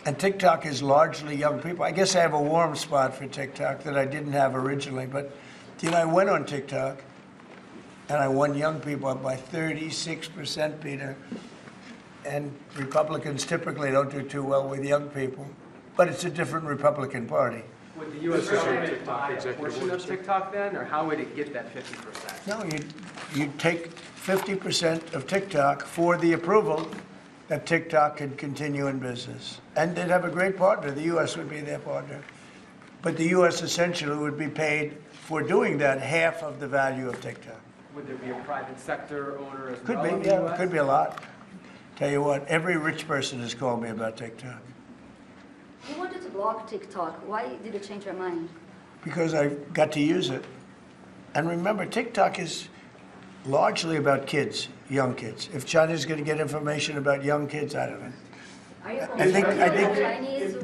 And TikTok is largely young people. I guess I have a warm spot for TikTok that I didn't have originally. But, I went on TikTok, and I won young people up by 36%, Peter. And Republicans typically don't do too well with young people. But it's a different Republican Party. Would the U.S. government buy a portion of TikTok then, or how would it get that 50%? No, you'd take 50% of TikTok for the approval that TikTok could continue in business. And they'd have a great partner. The U.S. would be their partner. But the U.S. essentially would be paid for doing that half of the value of TikTok. Would there be a private sector owner as Could well in be, the yeah, US? could be a lot. Tell you what, every rich person has called me about TikTok You wanted to block TikTok. Why did you change your mind? because I got to use it. And remember, TikTok is largely about kids, young kids. If China's going to get information about young kids, I don't know. I think,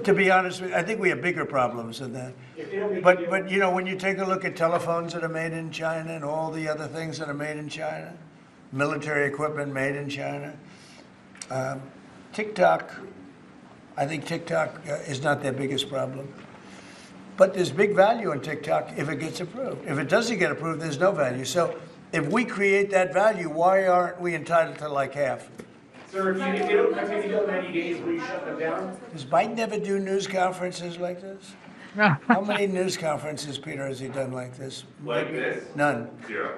to be honest with you, I think we have bigger problems than that. But when you take a look at telephones that are made in China and all the other things that are made in China, military equipment made in China, TikTok, I think TikTok is not their biggest problem. But there's big value in TikTok if it gets approved. If it doesn't get approved, there's no value. So if we create that value, why aren't we entitled to like half? Sir, if they don't continue till 90 days, will you shut them down? Does Biden ever do news conferences like this? How many news conferences, Peter, has he done like this? Like this? None. 0.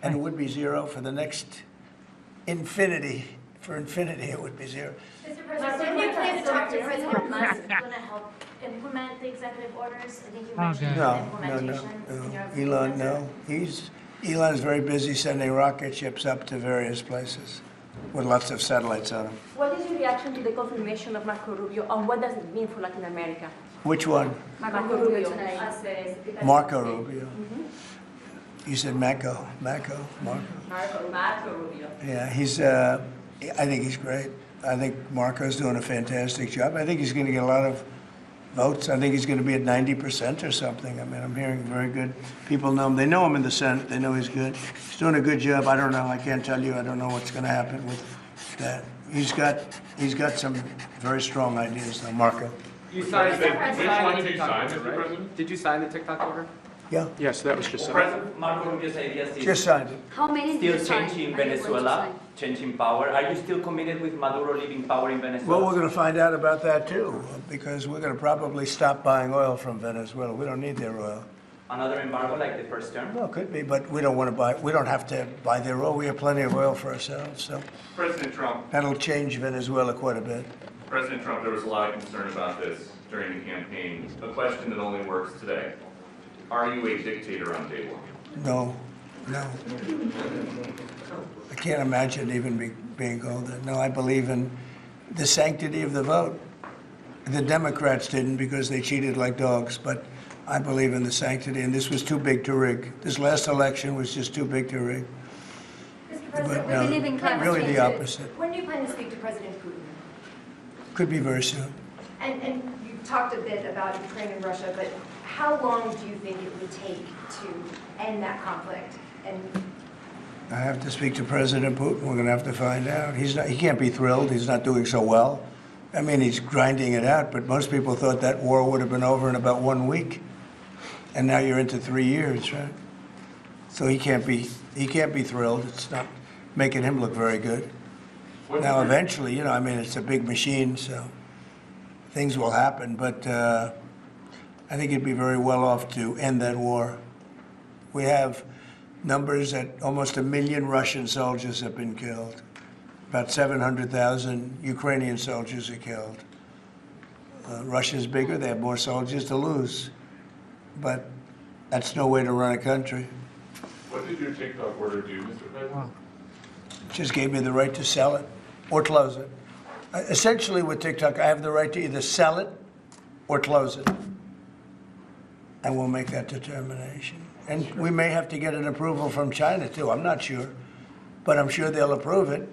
And it would be 0 for the next infinity. For infinity, it would be 0. Mr. President, when you plan to talk to President Musk, is going to help implement the executive orders? I think you mentioned implementations in your Elon, no. Elon's very busy sending rocket ships up to various places with lots of satellites on them. What is your reaction to the confirmation of Marco Rubio, and what does it mean for Latin America? Which one? Marco Rubio. Marco Rubio. You said Marco. Marco Rubio. Yeah, I think he's great. I think Marco's doing a fantastic job. I think he's going to get a lot of votes. I think he's going to be at 90% or something. I mean, I'm hearing very good. People know him. They know him in the Senate. They know he's good. He's doing a good job. I don't know. I can't tell you. I don't know what's going to happen with that. He's got some very strong ideas, though, Marco. You signed the Did you TikTok sign, order, Mr. right? President? Did you sign the TikTok order? Yeah. Yes, that was just signed. President Marco Rubio's ideas is Just signed it. How many did still you sign? changing Are you going to Venezuela, sign? changing power. Are you still committed with Maduro leaving power in Venezuela? Well, we're going to find out about that, too, because we're going to probably stop buying oil from Venezuela. We don't need their oil. Another embargo like the first term? Well, it could be, but we don't want to buy. We don't have to buy their oil. We have plenty of oil for ourselves, so President Trump, that'll change Venezuela quite a bit. President Trump, there was a lot of concern about this during the campaign. A question that only works today. Are you a dictator on day one? No. I can't imagine even being called that. No, I believe in the sanctity of the vote. The Democrats didn't because they cheated like dogs, but I believe in the sanctity, and this was too big to rig. This last election was just too big to rig. Mr. But President, no, believe in climate really change. the opposite. when do you plan to speak to President Putin? Could be very soon. And you talked a bit about Ukraine and Russia, but how long do you think it would take to end that conflict? And I have to speak to President Putin. We're going to have to find out. He can't be thrilled. He's not doing so well. I mean, he's grinding it out, but most people thought that war would have been over in about 1 week. And now you're into 3 years, right? So he can't be thrilled. It's not making him look very good. Now, eventually, it's a big machine, so things will happen. But I think he'd be very well off to end that war. We have numbers that almost 1 million Russian soldiers have been killed. About 700,000 Ukrainian soldiers are killed. Russia's bigger. They have more soldiers to lose. But that's no way to run a country. What did your TikTok order do, Mr. President? It just gave me the right to sell it or close it. Essentially, with TikTok, I have the right to either sell it or close it. And we'll make that determination. And we may have to get an approval from China, too. I'm not sure. But I'm sure they'll approve it.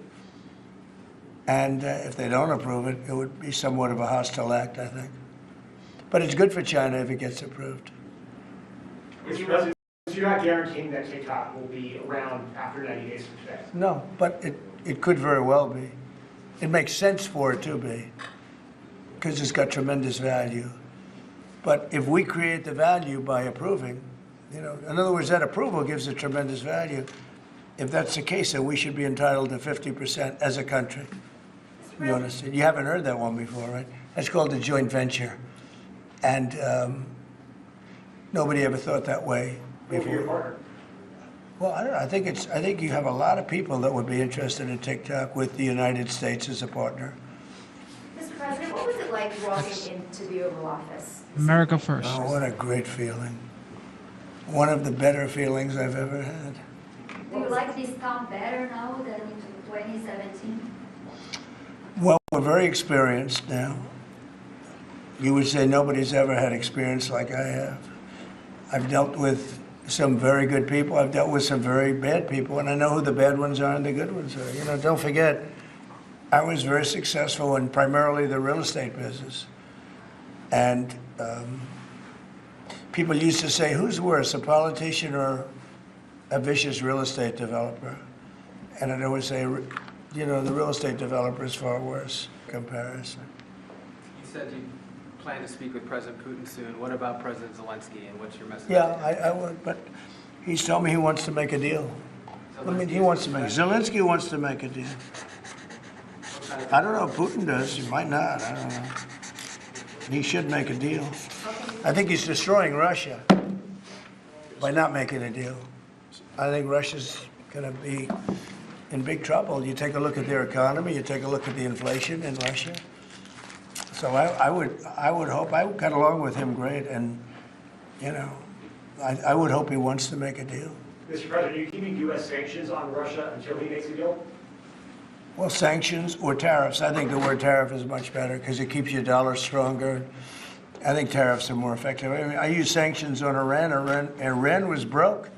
And if they don't approve it, it would be somewhat of a hostile act, I think. But it's good for China if it gets approved. Mr. President, so you're not guaranteeing that TikTok will be around after 90 days from today? No, but it could very well be. It makes sense for it to be, because it's got tremendous value. But if we create the value by approving, in other words, that approval gives it tremendous value. If that's the case, then we should be entitled to 50% as a country. You understand? You haven't heard that one before, right? That's called a joint venture. And nobody ever thought that way before. Well, I don't know. I think you have a lot of people that would be interested in TikTok with the United States as a partner. Mr. President, what was it like walking into the Oval Office? America first. Oh, what a great feeling. One of the better feelings I've ever had. Do you like this town better now than in 2017? Well, we're very experienced now. You would say nobody's ever had experience like I have. I've dealt with some very good people. I've dealt with some very bad people, and I know who the bad ones are and the good ones are. Don't forget, I was very successful in primarily the real estate business. And people used to say, who's worse, a politician or a vicious real estate developer? And I'd always say, the real estate developer is far worse in comparison. You said you plan to speak with President Putin soon. What about President Zelensky, and what's your message? Yeah, I would, but he's told me he wants to make a deal. Zelensky wants to make a deal. I don't know if Putin does. He might not. I don't know. He should make a deal. I think he's destroying Russia by not making a deal. I think Russia's going to be in big trouble. You take a look at their economy. You take a look at the inflation in Russia. So I would hope. I got along with him great, and I would hope he wants to make a deal. Mr. President, are you keeping U.S. sanctions on Russia until he makes a deal? Well, sanctions or tariffs. I think the word tariff is much better because it keeps your dollar stronger. I think tariffs are more effective. I mean, I use sanctions on Iran. Iran was broke.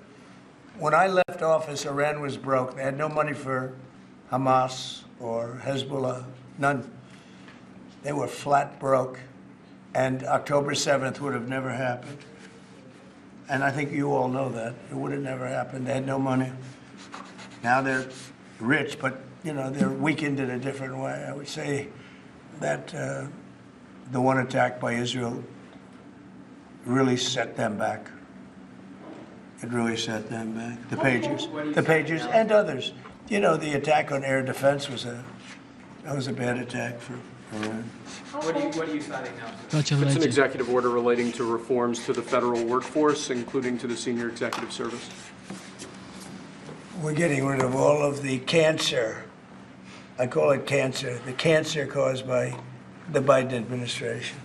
When I left office, Iran was broke. They had no money for Hamas or Hezbollah, none. They were flat broke. And October 7th would have never happened. And I think you all know that. It would have never happened. They had no money. Now they're rich, but they're weakened in a different way. I would say that the one attack by Israel really set them back. It really set them back. The Pagers, and others. The attack on air defense was a bad attack for Iran. What are you signing now? It's an executive order relating to reforms to the federal workforce, including to the senior executive service. We're getting rid of all of the cancer. I call it cancer. The cancer caused by the Biden administration.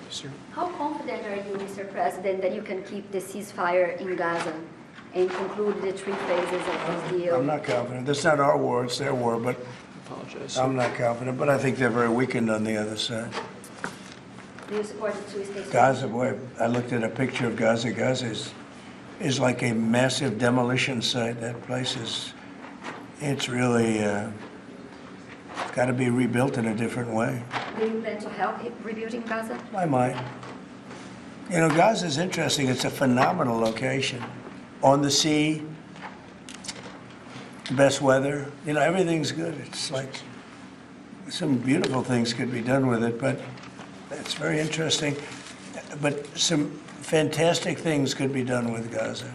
Sir. How confident are you, Mr. President, that you can keep the ceasefire in Gaza and conclude the 3 phases of this deal? I'm not confident. That's not our war, it's their war, but I'm not confident. But I think they're very weakened on the other side. Do you support the 2-state solution? Gaza, boy, I looked at a picture of Gaza. Gaza is like a massive demolition site. That place it's really got to be rebuilt in a different way. Do you plan to help rebuilding Gaza? I might. Gaza is interesting. It's a phenomenal location. On the sea, best weather. Everything's good. It's like some beautiful things could be done with it, but it's very interesting. But some fantastic things could be done with Gaza.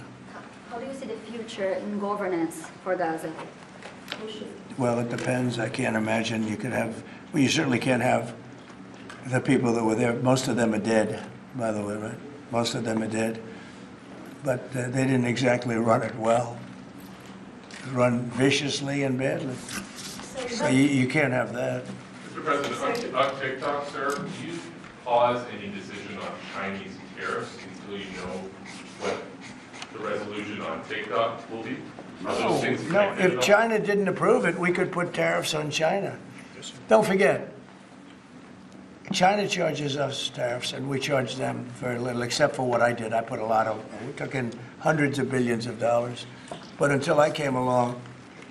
How do you see the future in governance for Gaza? Well, it depends. I can't imagine you could have, well, you certainly can't have the people that were there. Most of them are dead, by the way, right? Most of them are dead. But they didn't exactly run it well. Run viciously and badly. So you can't have that. Mr. President, on TikTok, sir, do you pause any decision on Chinese tariffs until you know what the resolution on TikTok will be? No, if China didn't approve it, we could put tariffs on China. Don't forget, China charges us tariffs, and we charge them very little, except for what I did. I put a lot of, we took in hundreds of billions of dollars. But until I came along,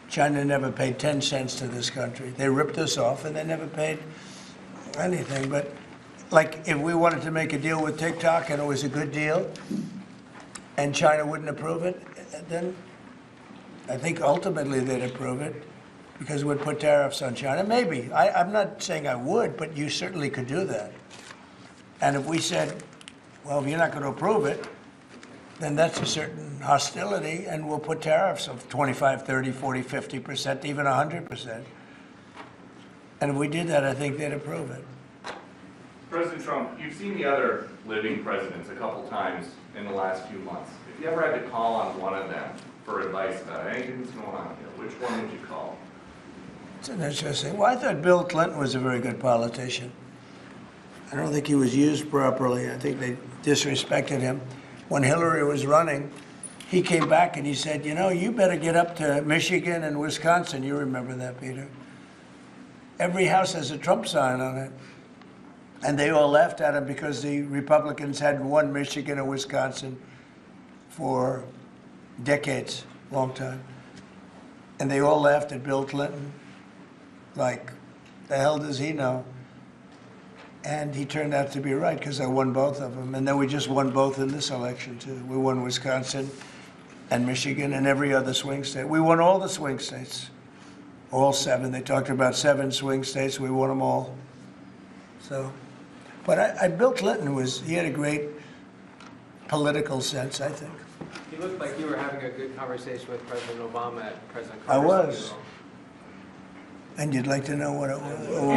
China never paid 10 cents to this country. They ripped us off, and they never paid anything. But like, if we wanted to make a deal with TikTok and it was a good deal, and China wouldn't approve it, then I think ultimately they'd approve it because we'd put tariffs on China. Maybe. I'm not saying I would, but you certainly could do that. And if we said, well, if you're not going to approve it, then that's a certain hostility, and we'll put tariffs of 25, 30, 40, 50%, even 100%. And if we did that, I think they'd approve it. President Trump, you've seen the other living presidents a couple times in the last few months. If you ever had to call on one of them for advice about anything that's going on here, which one would you call? It's an interesting. Well, I thought Bill Clinton was a very good politician. I don't think he was used properly. I think they disrespected him. When Hillary was running, he came back and he said, you know, you better get up to Michigan and Wisconsin. You remember that, Peter? Every house has a Trump sign on it. And they all laughed at him because the Republicans hadn't won Michigan or Wisconsin for decades, long time. And they all laughed at Bill Clinton. Like, the hell does he know? And he turned out to be right because I won both of them. And then we just won both in this election, too. We won Wisconsin and Michigan and every other swing state. We won all the swing states, all 7. They talked about 7 swing states. We won them all. So, but Bill Clinton he had a great political sense, I think. You looked like you were having a good conversation with President Obama at President I Carter's was. funeral. And you'd like to know what it was? Oh.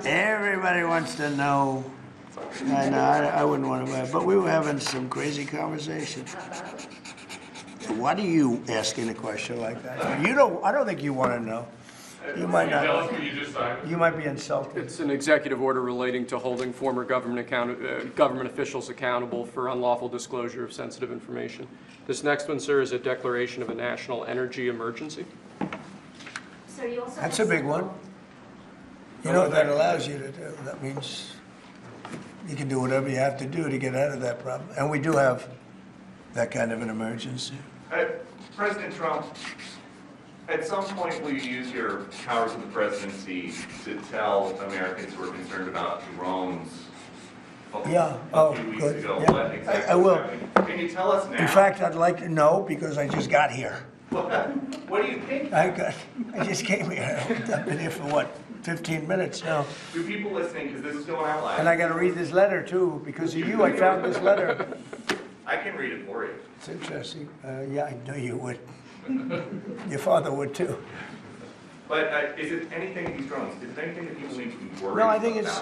Everybody wants to know. I know, I wouldn't want to, but we were having some crazy conversations. Why do you asking a question like that? I don't think you want to know. You might not. You might be insulted. It's an executive order relating to holding former government officials accountable for unlawful disclosure of sensitive information. This next one, sir, is a declaration of a national energy emergency. Sir, you also That's a big one. You know what that allows you to do? That means you can do whatever you have to do to get out of that problem. And we do have that kind of an emergency. President Trump, at some point will you use your powers of the presidency to tell Americans who are concerned about drones? Yeah. A few weeks Good. ago, Yeah. what exactly I will. was happening? Can you tell us now? In fact, I'd like to know because I just got here. What do you think? I just came here. I've been here for what, 15 minutes now. Do people listening, because this is going out live. And I got to read this letter too. Because of you, I found this letter. I can read it for you. It's interesting. Yeah, I knew you would. Your father would too. But is it anything, these drones, is it anything that people need to be worried No, about?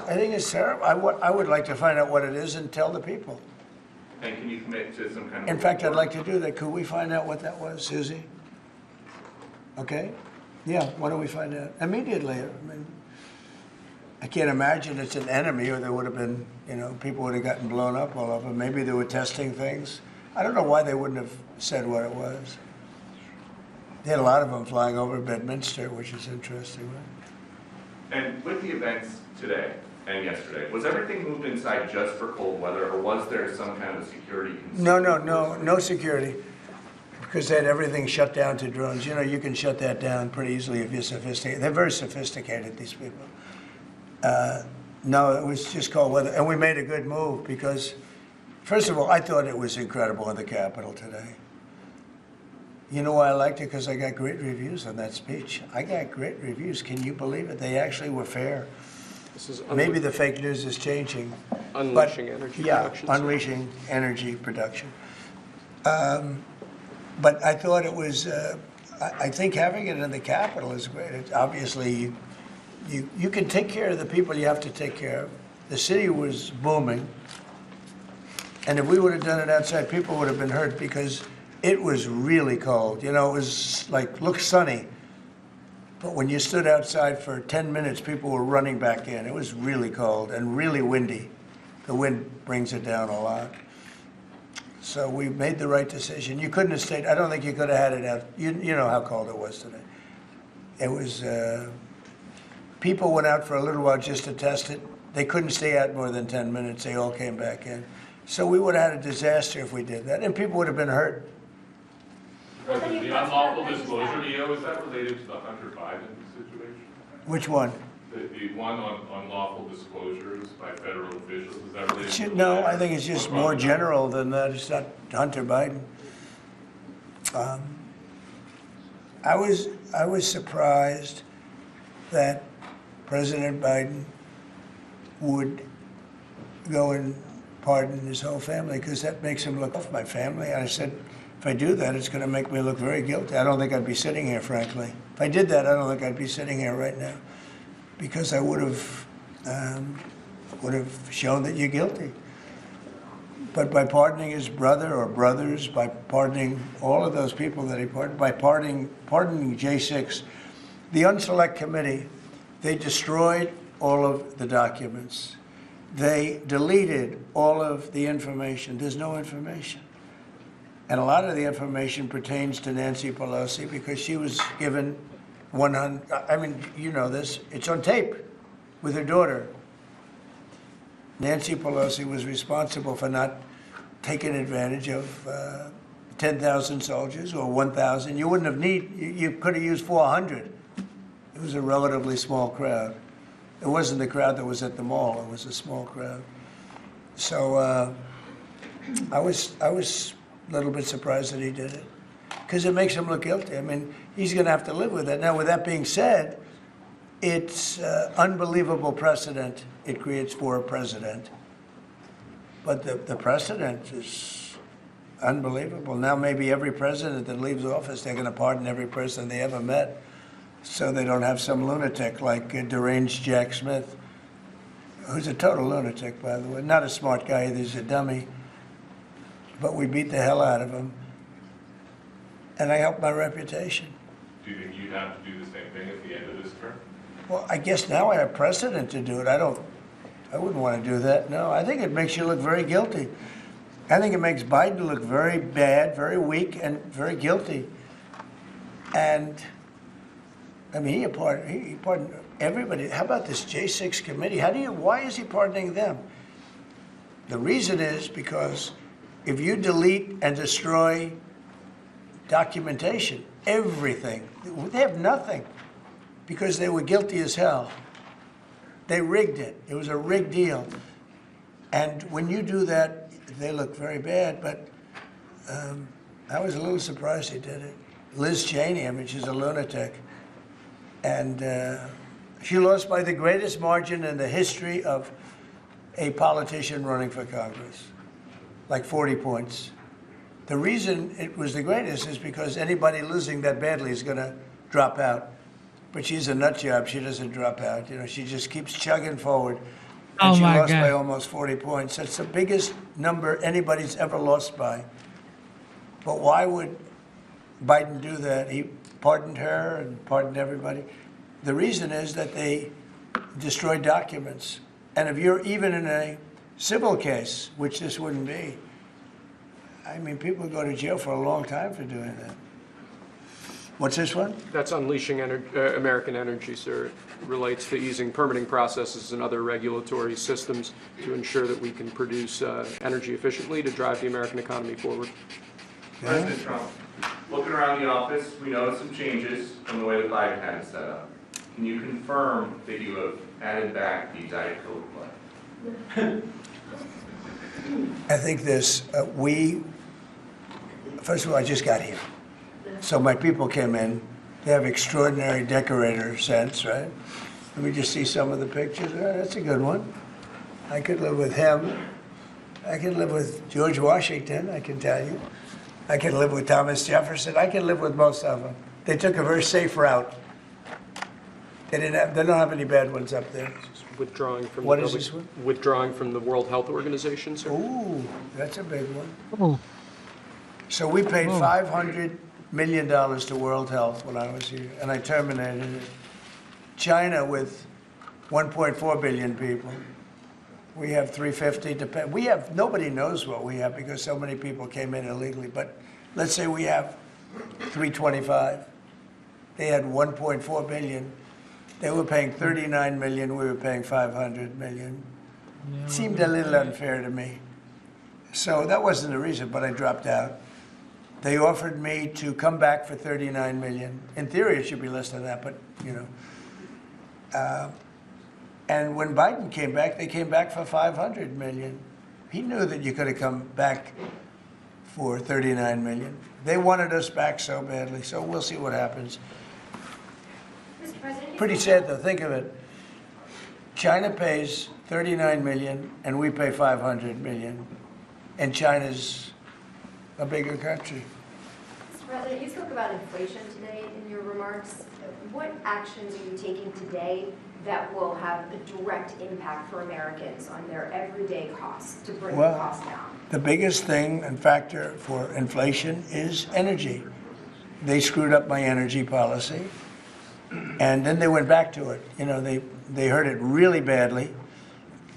I think it's terrible. I would like to find out what it is and tell the people. And can you commit to some kind of... In fact, I'd like to do that. Could we find out what that was, Susie? Okay? Yeah, why don't we find out? Immediately. I mean, I can't imagine it's an enemy or there would have been, people would have gotten blown up all over. Maybe they were testing things. I don't know why they wouldn't have said what it was. They had a lot of them flying over Bedminster, which is interesting, right? And with the events today and yesterday, was everything moved inside just for cold weather, or was there some kind of security concern? No security. Because they had everything shut down to drones. You can shut that down pretty easily if you're sophisticated. They're very sophisticated, these people. No, it was just cold weather. And we made a good move because, first of all, I thought it was incredible in the Capitol today. You know why I liked it? Because I got great reviews on that speech. I got great reviews. Can you believe it? They actually were fair. This is Maybe the fake news is changing. Unleashing energy production. Yeah, unleashing energy production. But I thought it was, I think having it in the Capitol is great. Obviously, you can take care of the people you have to take care of. The city was booming. And if we would have done it outside, people would have been hurt because it was really cold. It was looked sunny. But when you stood outside for 10 minutes, people were running back in. It was really cold and really windy. The wind brings it down a lot. So we made the right decision. You couldn't have stayed. I don't think you could have had it out. You know how cold it was today. It was, people went out for a little while just to test it. They couldn't stay out more than 10 minutes. They all came back in. So we would have had a disaster if we did that, and people would have been hurt. The unlawful disclosure, EO, is that related to the Hunter Biden situation? Which one? The one on unlawful disclosures by federal officials, is that related to the No, letter? I think it's just more general than that. It's not Hunter Biden. I was surprised that President Biden would go and pardon his whole family, because that makes him look off my family. I said, if I do that, it's going to make me look very guilty. I don't think I'd be sitting here, frankly. If I did that, I don't think I'd be sitting here right now, because I would have shown that you're guilty. But by pardoning his brother or brothers, by pardoning all of those people that he pardoned, by pardoning J6, the Unselect Committee, they destroyed all of the documents. They deleted all of the information. There's no information. And a lot of the information pertains to Nancy Pelosi, because she was given 100, I mean, you know this, it's on tape with her daughter. Nancy Pelosi was responsible for not taking advantage of 10,000 soldiers or 1,000. You wouldn't have you could have used 400. It was a relatively small crowd. It wasn't the crowd that was at the mall. It was a small crowd. So I was a little bit surprised that he did it, because it makes him look guilty. I mean, he's going to have to live with it. Now, with that being said, it's unbelievable precedent it creates for a president. But the precedent is unbelievable. Now maybe every president that leaves office, they're going to pardon every person they ever met, so they don't have some lunatic like deranged Jack Smith, who's a total lunatic, by the way. Not a smart guy either, he's a dummy. But we beat the hell out of him. And I helped my reputation. Do you think you'd have to do the same thing at the end of this term? Well, I guess now I have precedent to do it. I wouldn't want to do that. No, I think it makes you look very guilty. I think it makes Biden look very bad, very weak, and very guilty. And I mean, he pardoned everybody. How about this J6 committee? Why is he pardoning them? The reason is because if you delete and destroy documentation, everything, they have nothing, because they were guilty as hell. They rigged it. It was a rigged deal. And when you do that, they look very bad. But I was a little surprised he did it. Liz Cheney, I mean, she's a lunatic. And she lost by the greatest margin in the history of a politician running for Congress, like 40 points. The reason it was the greatest is because anybody losing that badly is going to drop out. But she's a nut job. She doesn't drop out. You know, she just keeps chugging forward. And she lost by almost 40 points. That's the biggest number anybody's ever lost by. But why would Biden do that? He pardoned her and pardoned everybody. The reason is that they destroyed documents. And if you're even in a civil case, which this wouldn't be, I mean, people go to jail for a long time for doing that. What's this one? That's unleashing American energy, sir. It relates to easing permitting processes and other regulatory systems to ensure that we can produce energy efficiently to drive the American economy forward. President Trump, looking around the office, we noticed some changes from the way the Biden had it set up. Can you confirm that you have added back the Diet Coke play? I think this, first of all, I just got here. So my people came in. They have extraordinary decorator sense, right? Let me just see some of the pictures. That's a good one. I could live with him. I could live with George Washington, I can tell you. I could live with Thomas Jefferson. I could live with most of them. They took a very safe route. They don't have any bad ones up there. Withdrawing from What is this one? Withdrawing from the World Health Organization, sir. Ooh, that's a big one. Oh. So we paid $500 million to World Health when I was here, and I terminated it. China, with 1.4 billion people, we have 350 to pay. We have, nobody knows what we have because so many people came in illegally, but let's say we have 325. They had 1.4 billion. They were paying 39 million, we were paying 500 million. It seemed a little unfair to me. So that wasn't the reason, but I dropped out. They offered me to come back for $39 million. In theory, it should be less than that, but you know. And when Biden came back, they came back for $500 million. He knew that you could have come back for $39 million. They wanted us back so badly, so we'll see what happens. Mr. President, Pretty sad though, think of it. China pays $39 million and we pay $500 million. And China's a bigger country. Mr. President, you spoke about inflation today in your remarks. What actions are you taking today that will have a direct impact for Americans on their everyday costs to bring the cost down? The biggest thing and factor for inflation is energy. They screwed up my energy policy, and then they went back to it. You know, they hurt it really badly,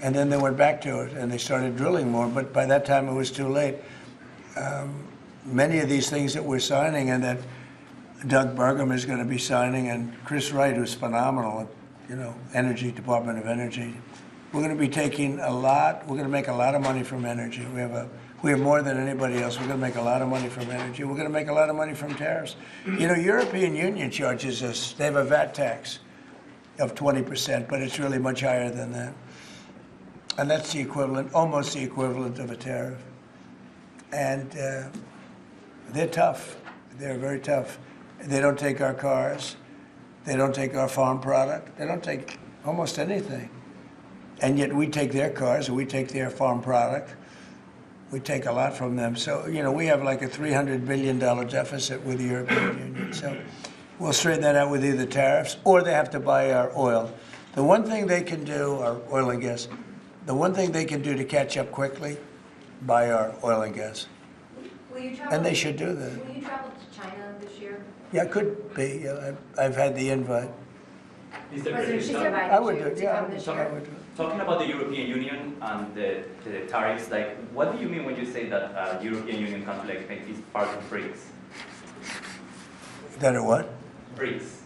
and then they went back to it, and they started drilling more, but by that time it was too late. Many of these things that we're signing and that Doug Burgum is going to be signing, and Chris Wright, who's phenomenal at, you know, Energy, Department of Energy, we're going to be taking a lot, we're going to make a lot of money from energy. We have more than anybody else. We're going to make a lot of money from energy. We're going to make a lot of money from tariffs. You know, European Union charges us, they have a VAT tax of 20%, but it's really much higher than that. And that's the equivalent, almost the equivalent of a tariff. And they're tough. They're very tough. They don't take our cars. They don't take our farm product. They don't take almost anything. And yet we take their cars, and we take their farm product. We take a lot from them. So, you know, we have like a $300 billion deficit with the European Union. So we'll straighten that out with either tariffs or they have to buy our oil. The one thing they can do, our oil and gas, the one thing they can do to catch up quickly, buy our oil and gas. Will you travel, And they should do that. Will you travel to China this year? Yeah, could be. Yeah, I've had the invite. Mr. President, I would do it. Yeah, I would do it. Talking about the European Union and the tariffs, like, what do you mean when you say that European Union country like Spain is part of BRICS? That are what? BRICS.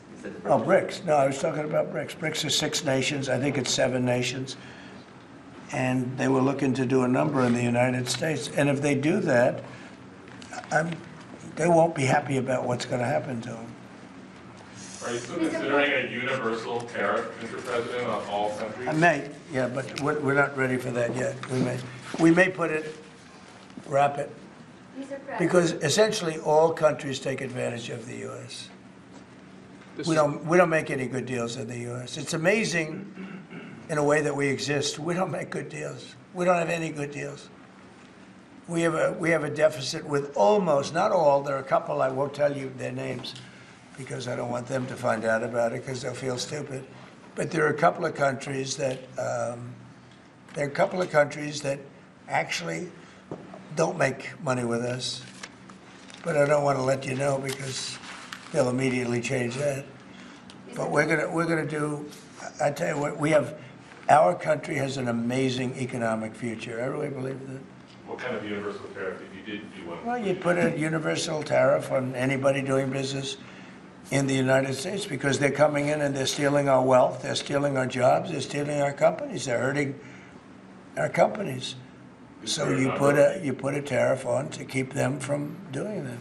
Oh, BRICS. No, I was talking about BRICS. BRICS are 6 nations. I think it's 7 nations. And they were looking to do a number in the United States. And if they do that, they won't be happy about what's going to happen to them. Are you still considering a universal tariff, Mr. President, on all countries? I may, yeah, but we're not ready for that yet. We may wrap it, because essentially all countries take advantage of the U.S. We don't make any good deals in the U.S. It's amazing in a way that we exist. We don't make good deals. We don't have any good deals. We have a deficit with almost, not all, there are a couple, I won't tell you their names, because I don't want them to find out about it because they'll feel stupid. But there are a couple of countries that actually don't make money with us. But I don't want to let you know because they'll immediately change that. But we're gonna do. I tell you what, our country has an amazing economic future. I really believe that. What kind of universal tariff if you did do one? Well, you'd put a universal tariff on anybody doing business in the United States, because they're coming in and they're stealing our wealth, they're stealing our jobs, they're stealing our companies, they're hurting our companies. So you put a tariff on to keep them from doing that.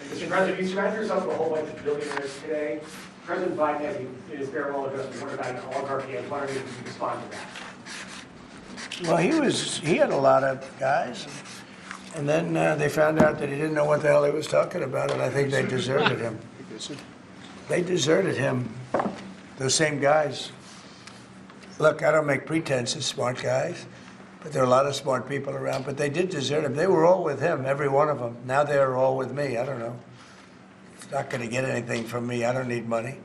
Mr. President, you surrounded yourself with a whole bunch of billionaires today. President Biden, as in his farewell address, warned about an oligarchy. I was wondering if you could respond to that. Well, he had a lot of guys, and then they found out that he didn't know what the hell he was talking about, and I think they deserted him. They deserted him, those same guys. Look, I don't make pretenses, smart guys, but there are a lot of smart people around, but they did desert him. They were all with him, every one of them. Now they're all with me, I don't know. It's not going to get anything from me, I don't need money.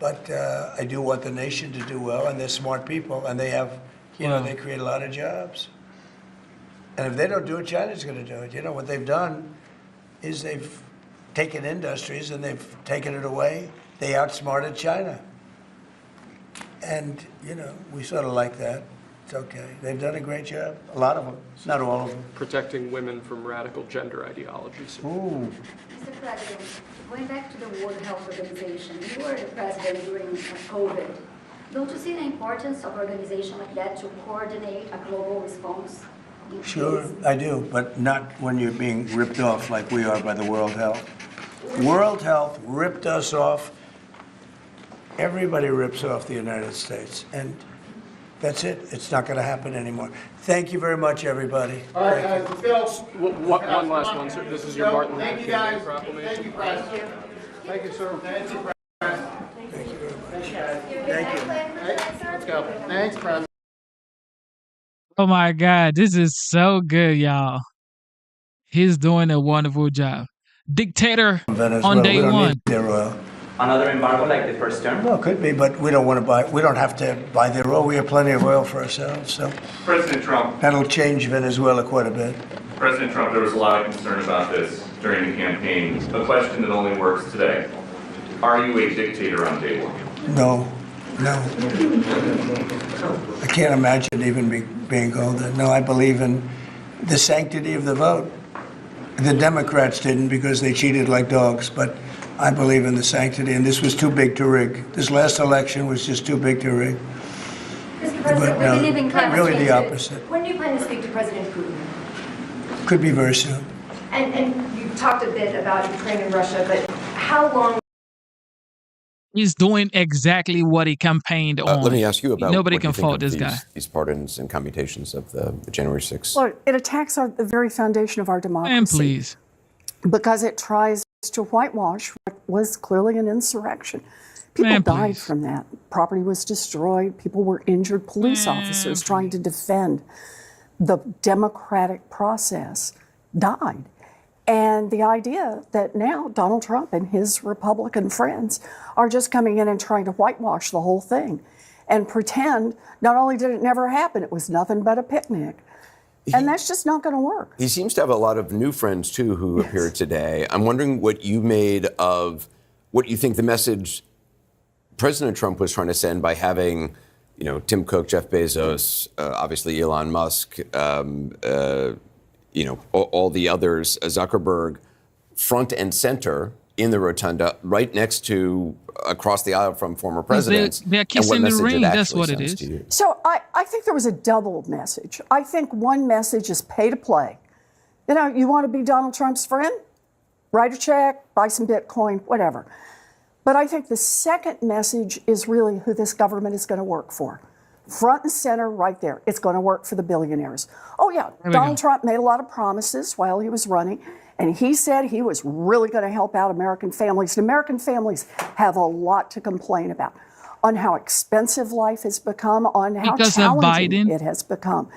But I do want the nation to do well, and they're smart people, and they have, they create a lot of jobs. And if they don't do it, China's going to do it. You know, what they've done is they've taken industries and they've taken it away. They outsmarted China. And, we sort of like that. It's okay. They've done a great job. A lot of them, not all of them. Protecting women from radical gender ideologies. Ooh. Mr. President, going back to the World Health Organization, you were the president during COVID. Don't you see the importance of an organization like that to coordinate a global response? Sure, I do, but not when you're being ripped off like we are by the World Health. World Health ripped us off. Everybody rips off the United States, and that's it. It's not going to happen anymore. Thank you very much, everybody. All right, guys, let's go. One last one, sir. This is your Martin Luther Thank you, King Day guys. proclamation. Thank you, President. Thank you, sir. Thank you, President. Thank you very much. Thank you. Let's go. Thanks, President. Oh my God, this is so good, y'all. He's doing a wonderful job. Dictator Venezuela, on day we don't one. need their oil. Another embargo like the first term? Well, it could be, but we don't want to buy. We don't have to buy their oil. We have plenty of oil for ourselves, so President Trump, that'll change Venezuela quite a bit. President Trump, there was a lot of concern about this during the campaign. A question that only works today. Are you a dictator on day one? No. I can't imagine even being called that. No, I believe in the sanctity of the vote. The Democrats didn't because they cheated like dogs, but I believe in the sanctity, and this was too big to rig. This last election was just too big to rig. Mr. President, But, we believe in climate really change. the opposite. When do you plan to speak to President Putin? Could be very soon. And you talked a bit about Ukraine and Russia, but how long? He's doing exactly what he campaigned on. Let me ask you about Nobody what can you think fault of this guy. these pardons and commutations of the January 6th. Well, it attacks the very foundation of our democracy. And please. Because it tries to whitewash what was clearly an insurrection. People died from that. Property was destroyed. People were injured. Police officers trying to defend the democratic process died. And the idea that now Donald Trump and his Republican friends are just coming in and trying to whitewash the whole thing and pretend not only did it never happen, it was nothing but a picnic. And that's just not going to work. He seems to have a lot of new friends, too, who appeared today. I'm wondering what you made of what you think the message President Trump was trying to send by having, Tim Cook, Jeff Bezos, obviously Elon Musk, all the others, Zuckerberg, front and center in the rotunda, right next to, across the aisle from former presidents. They're kissing the ring, that's what it is. So I think there was a double message. I think one message is pay to play. You want to be Donald Trump's friend? Write a check, buy some Bitcoin, whatever. But I think the second message is really who this government is going to work for. Front and center right there. It's going to work for the billionaires. Oh, yeah, Donald Trump made a lot of promises while he was running, and he said he was really going to help out American families. And American families have a lot to complain about on how expensive life has become, on how challenging it has become.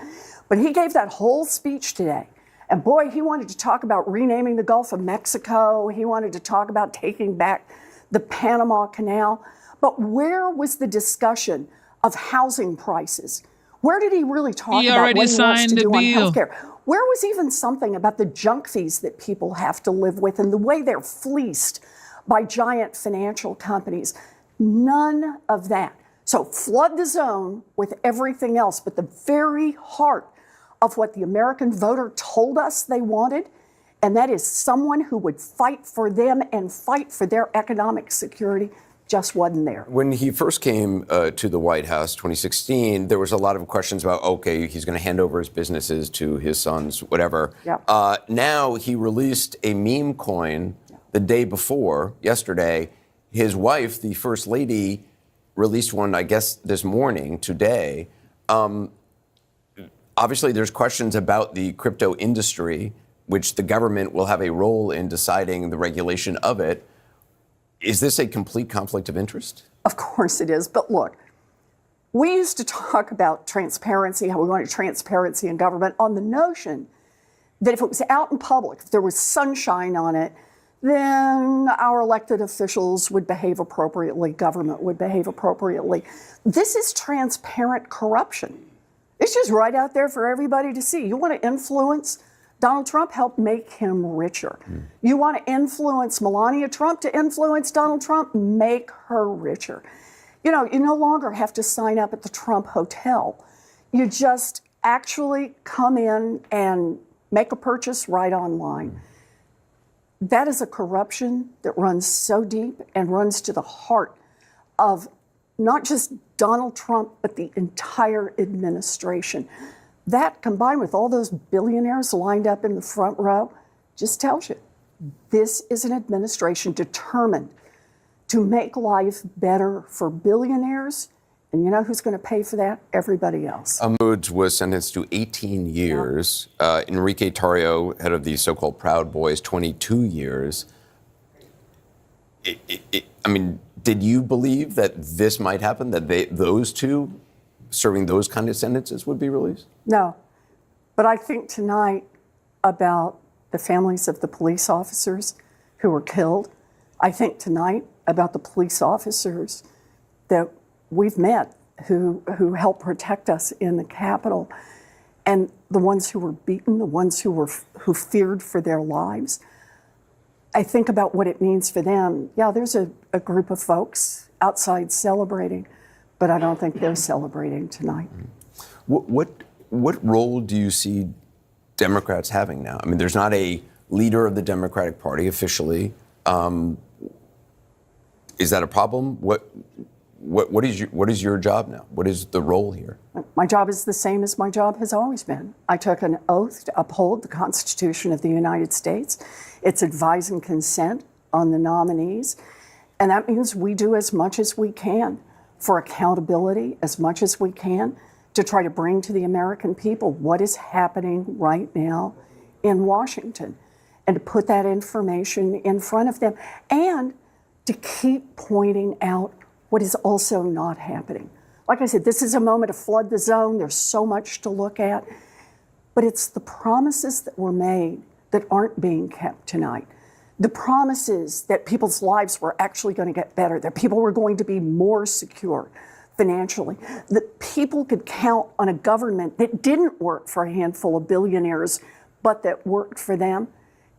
But he gave that whole speech today. And boy, he wanted to talk about renaming the Gulf of Mexico. He wanted to talk about taking back the Panama Canal. But where was the discussion of housing prices? Where did he really talk about what he wants to do on healthcare? Where was even something about the junk fees that people have to live with and the way they're fleeced by giant financial companies? None of that. So flood the zone with everything else, but the very heart of what the American voter told us they wanted, and that is someone who would fight for them and fight for their economic security, just wasn't there. When he first came to the White House, 2016, there was a lot of questions about, okay, he's going to hand over his businesses to his sons, whatever. Yep. Now he released a meme coin the day before, yesterday. His wife, the First Lady, released one, I guess, this morning, today. Obviously, there's questions about the crypto industry, which the government will have a role in deciding the regulation of it. Is this a complete conflict of interest? Of course it is. But look, we used to talk about transparency, how we wanted transparency in government on the notion that if it was out in public, if there was sunshine on it, then our elected officials would behave appropriately, government would behave appropriately. This is transparent corruption. It's just right out there for everybody to see. You want to influence Donald Trump, help make him richer. You want to influence Melania Trump to influence Donald Trump, make her richer. You no longer have to sign up at the Trump Hotel. You just actually come in and make a purchase right online. That is a corruption that runs so deep and runs to the heart of not just Donald Trump, but the entire administration. That combined with all those billionaires lined up in the front row just tells you this is an administration determined to make life better for billionaires. And you know who's going to pay for that? Everybody else. Woods was sentenced to 18 years. Enrique Tarrio, head of the so-called Proud Boys, 22 years. I mean, did you believe that this might happen, that those two serving those kind of sentences would be released? No. But I think tonight about the families of the police officers who were killed. I think tonight about the police officers that we've met who helped protect us in the Capitol, and the ones who were beaten, the ones who feared for their lives. I think about what it means for them. Yeah, there's a group of folks outside celebrating, but I don't think they're celebrating tonight. What role do you see Democrats having now? I mean, there's not a leader of the Democratic Party officially. Is that a problem? What is your job now? What is the role here? My job is the same as my job has always been. I took an oath to uphold the Constitution of the United States. It's advise and consent on the nominees. And that means we do as much as we can for accountability, as much as we can to try to bring to the American people what is happening right now in Washington and to put that information in front of them and to keep pointing out what is also not happening. Like I said, this is a moment to flood the zone. There's so much to look at. But it's the promises that were made that aren't being kept tonight. The promises that people's lives were actually going to get better, that people were going to be more secure financially, that people could count on a government that didn't work for a handful of billionaires, but that worked for them.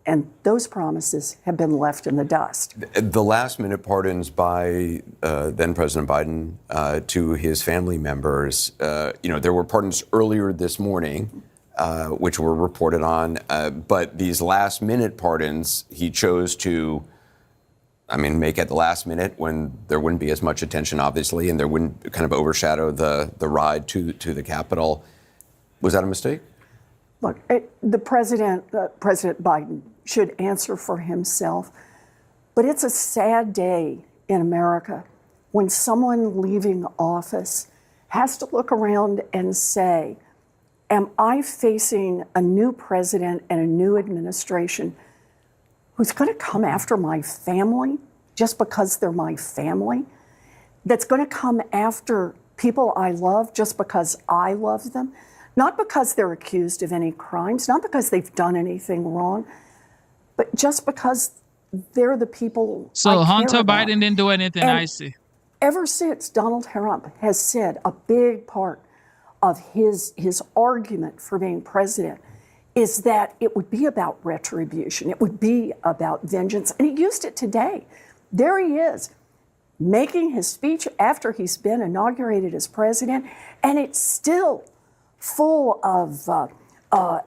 And those promises have been left in the dust. The last-minute pardons by then President Biden to his family members, there were pardons earlier this morning, which were reported on, but these last-minute pardons, he chose to, make at the last minute when there wouldn't be as much attention, obviously, and there wouldn't kind of overshadow the ride to the Capitol. Was that a mistake? Look, President Biden should answer for himself, but it's a sad day in America when someone leaving office has to look around and say, am I facing a new president and a new administration who's going to come after my family just because they're my family? That's going to come after people I love just because I love them? Not because they're accused of any crimes, not because they've done anything wrong, but just because they're the people So I care Hunter about. Biden didn't do anything, And I see. Ever since Donald Trump has said a big part of his argument for being president is that it would be about retribution, it would be about vengeance, and he used it today. There he is, making his speech after he's been inaugurated as president, and it's still full of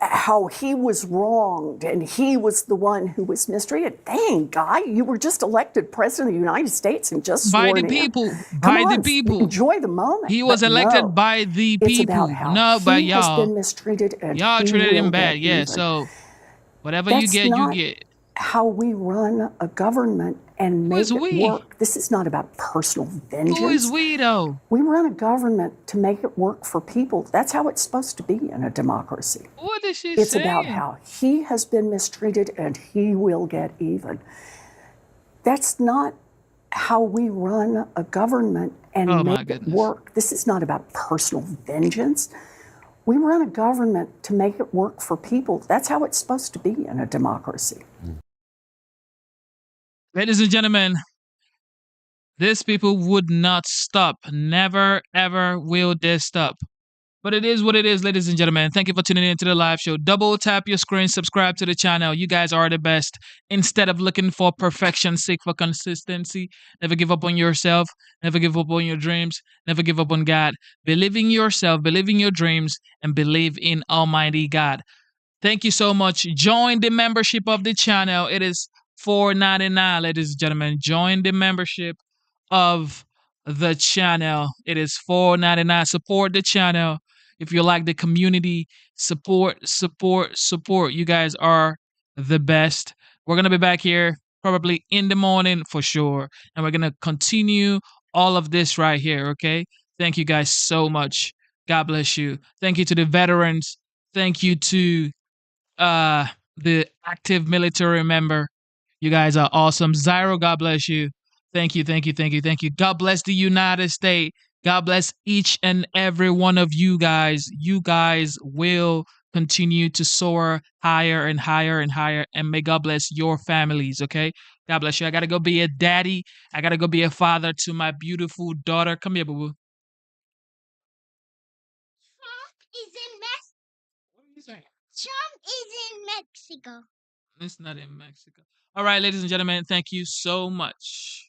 how he was wronged and he was the one who was mistreated. Dang, guy, you were just elected president of the United States and just By sworn the in. people. Come By the on, people. enjoy the moment. He was But elected no, by the it's people, about how not by he has y'all. been mistreated and Y'all he treated him will bad, get yeah. even. So whatever you That's get, you not get. how we run a government and make is it we? work. This is not about personal vengeance. Who is we though? We run a government to make it work for people. That's how it's supposed to be in a democracy. What is she It's saying? about how he has been mistreated and he will get even. That's not how we run a government and Oh, my make it goodness. work. This is not about personal vengeance. We run a government to make it work for people. That's how it's supposed to be in a democracy. Ladies and gentlemen, these people would not stop. Never, ever will they stop. But it is what it is, ladies and gentlemen. Thank you for tuning in to the live show. Double tap your screen, subscribe to the channel. You guys are the best. Instead of looking for perfection, seek for consistency. Never give up on yourself. Never give up on your dreams. Never give up on God. Believe in yourself, believe in your dreams, and believe in Almighty God. Thank you so much. Join the membership of the channel. It is $4.99, ladies and gentlemen. Join the membership of the channel. It is $4.99. Support the channel. If you like the community, support. You guys are the best. We're going to be back here probably in the morning for sure. And we're going to continue all of this right here, okay? Thank you guys so much. God bless you. Thank you to the veterans. Thank you to the active military member. You guys are awesome. Zyro, God bless you. Thank you. God bless the United States. God bless each and every one of you guys. You guys will continue to soar higher and higher and higher. And may God bless your families, okay? God bless you. I got to go be a daddy. I got to go be a father to my beautiful daughter. Come here, boo boo. Trump is in Mexico. What are you saying? Trump is in Mexico. It's not in Mexico. All right, ladies and gentlemen, thank you so much.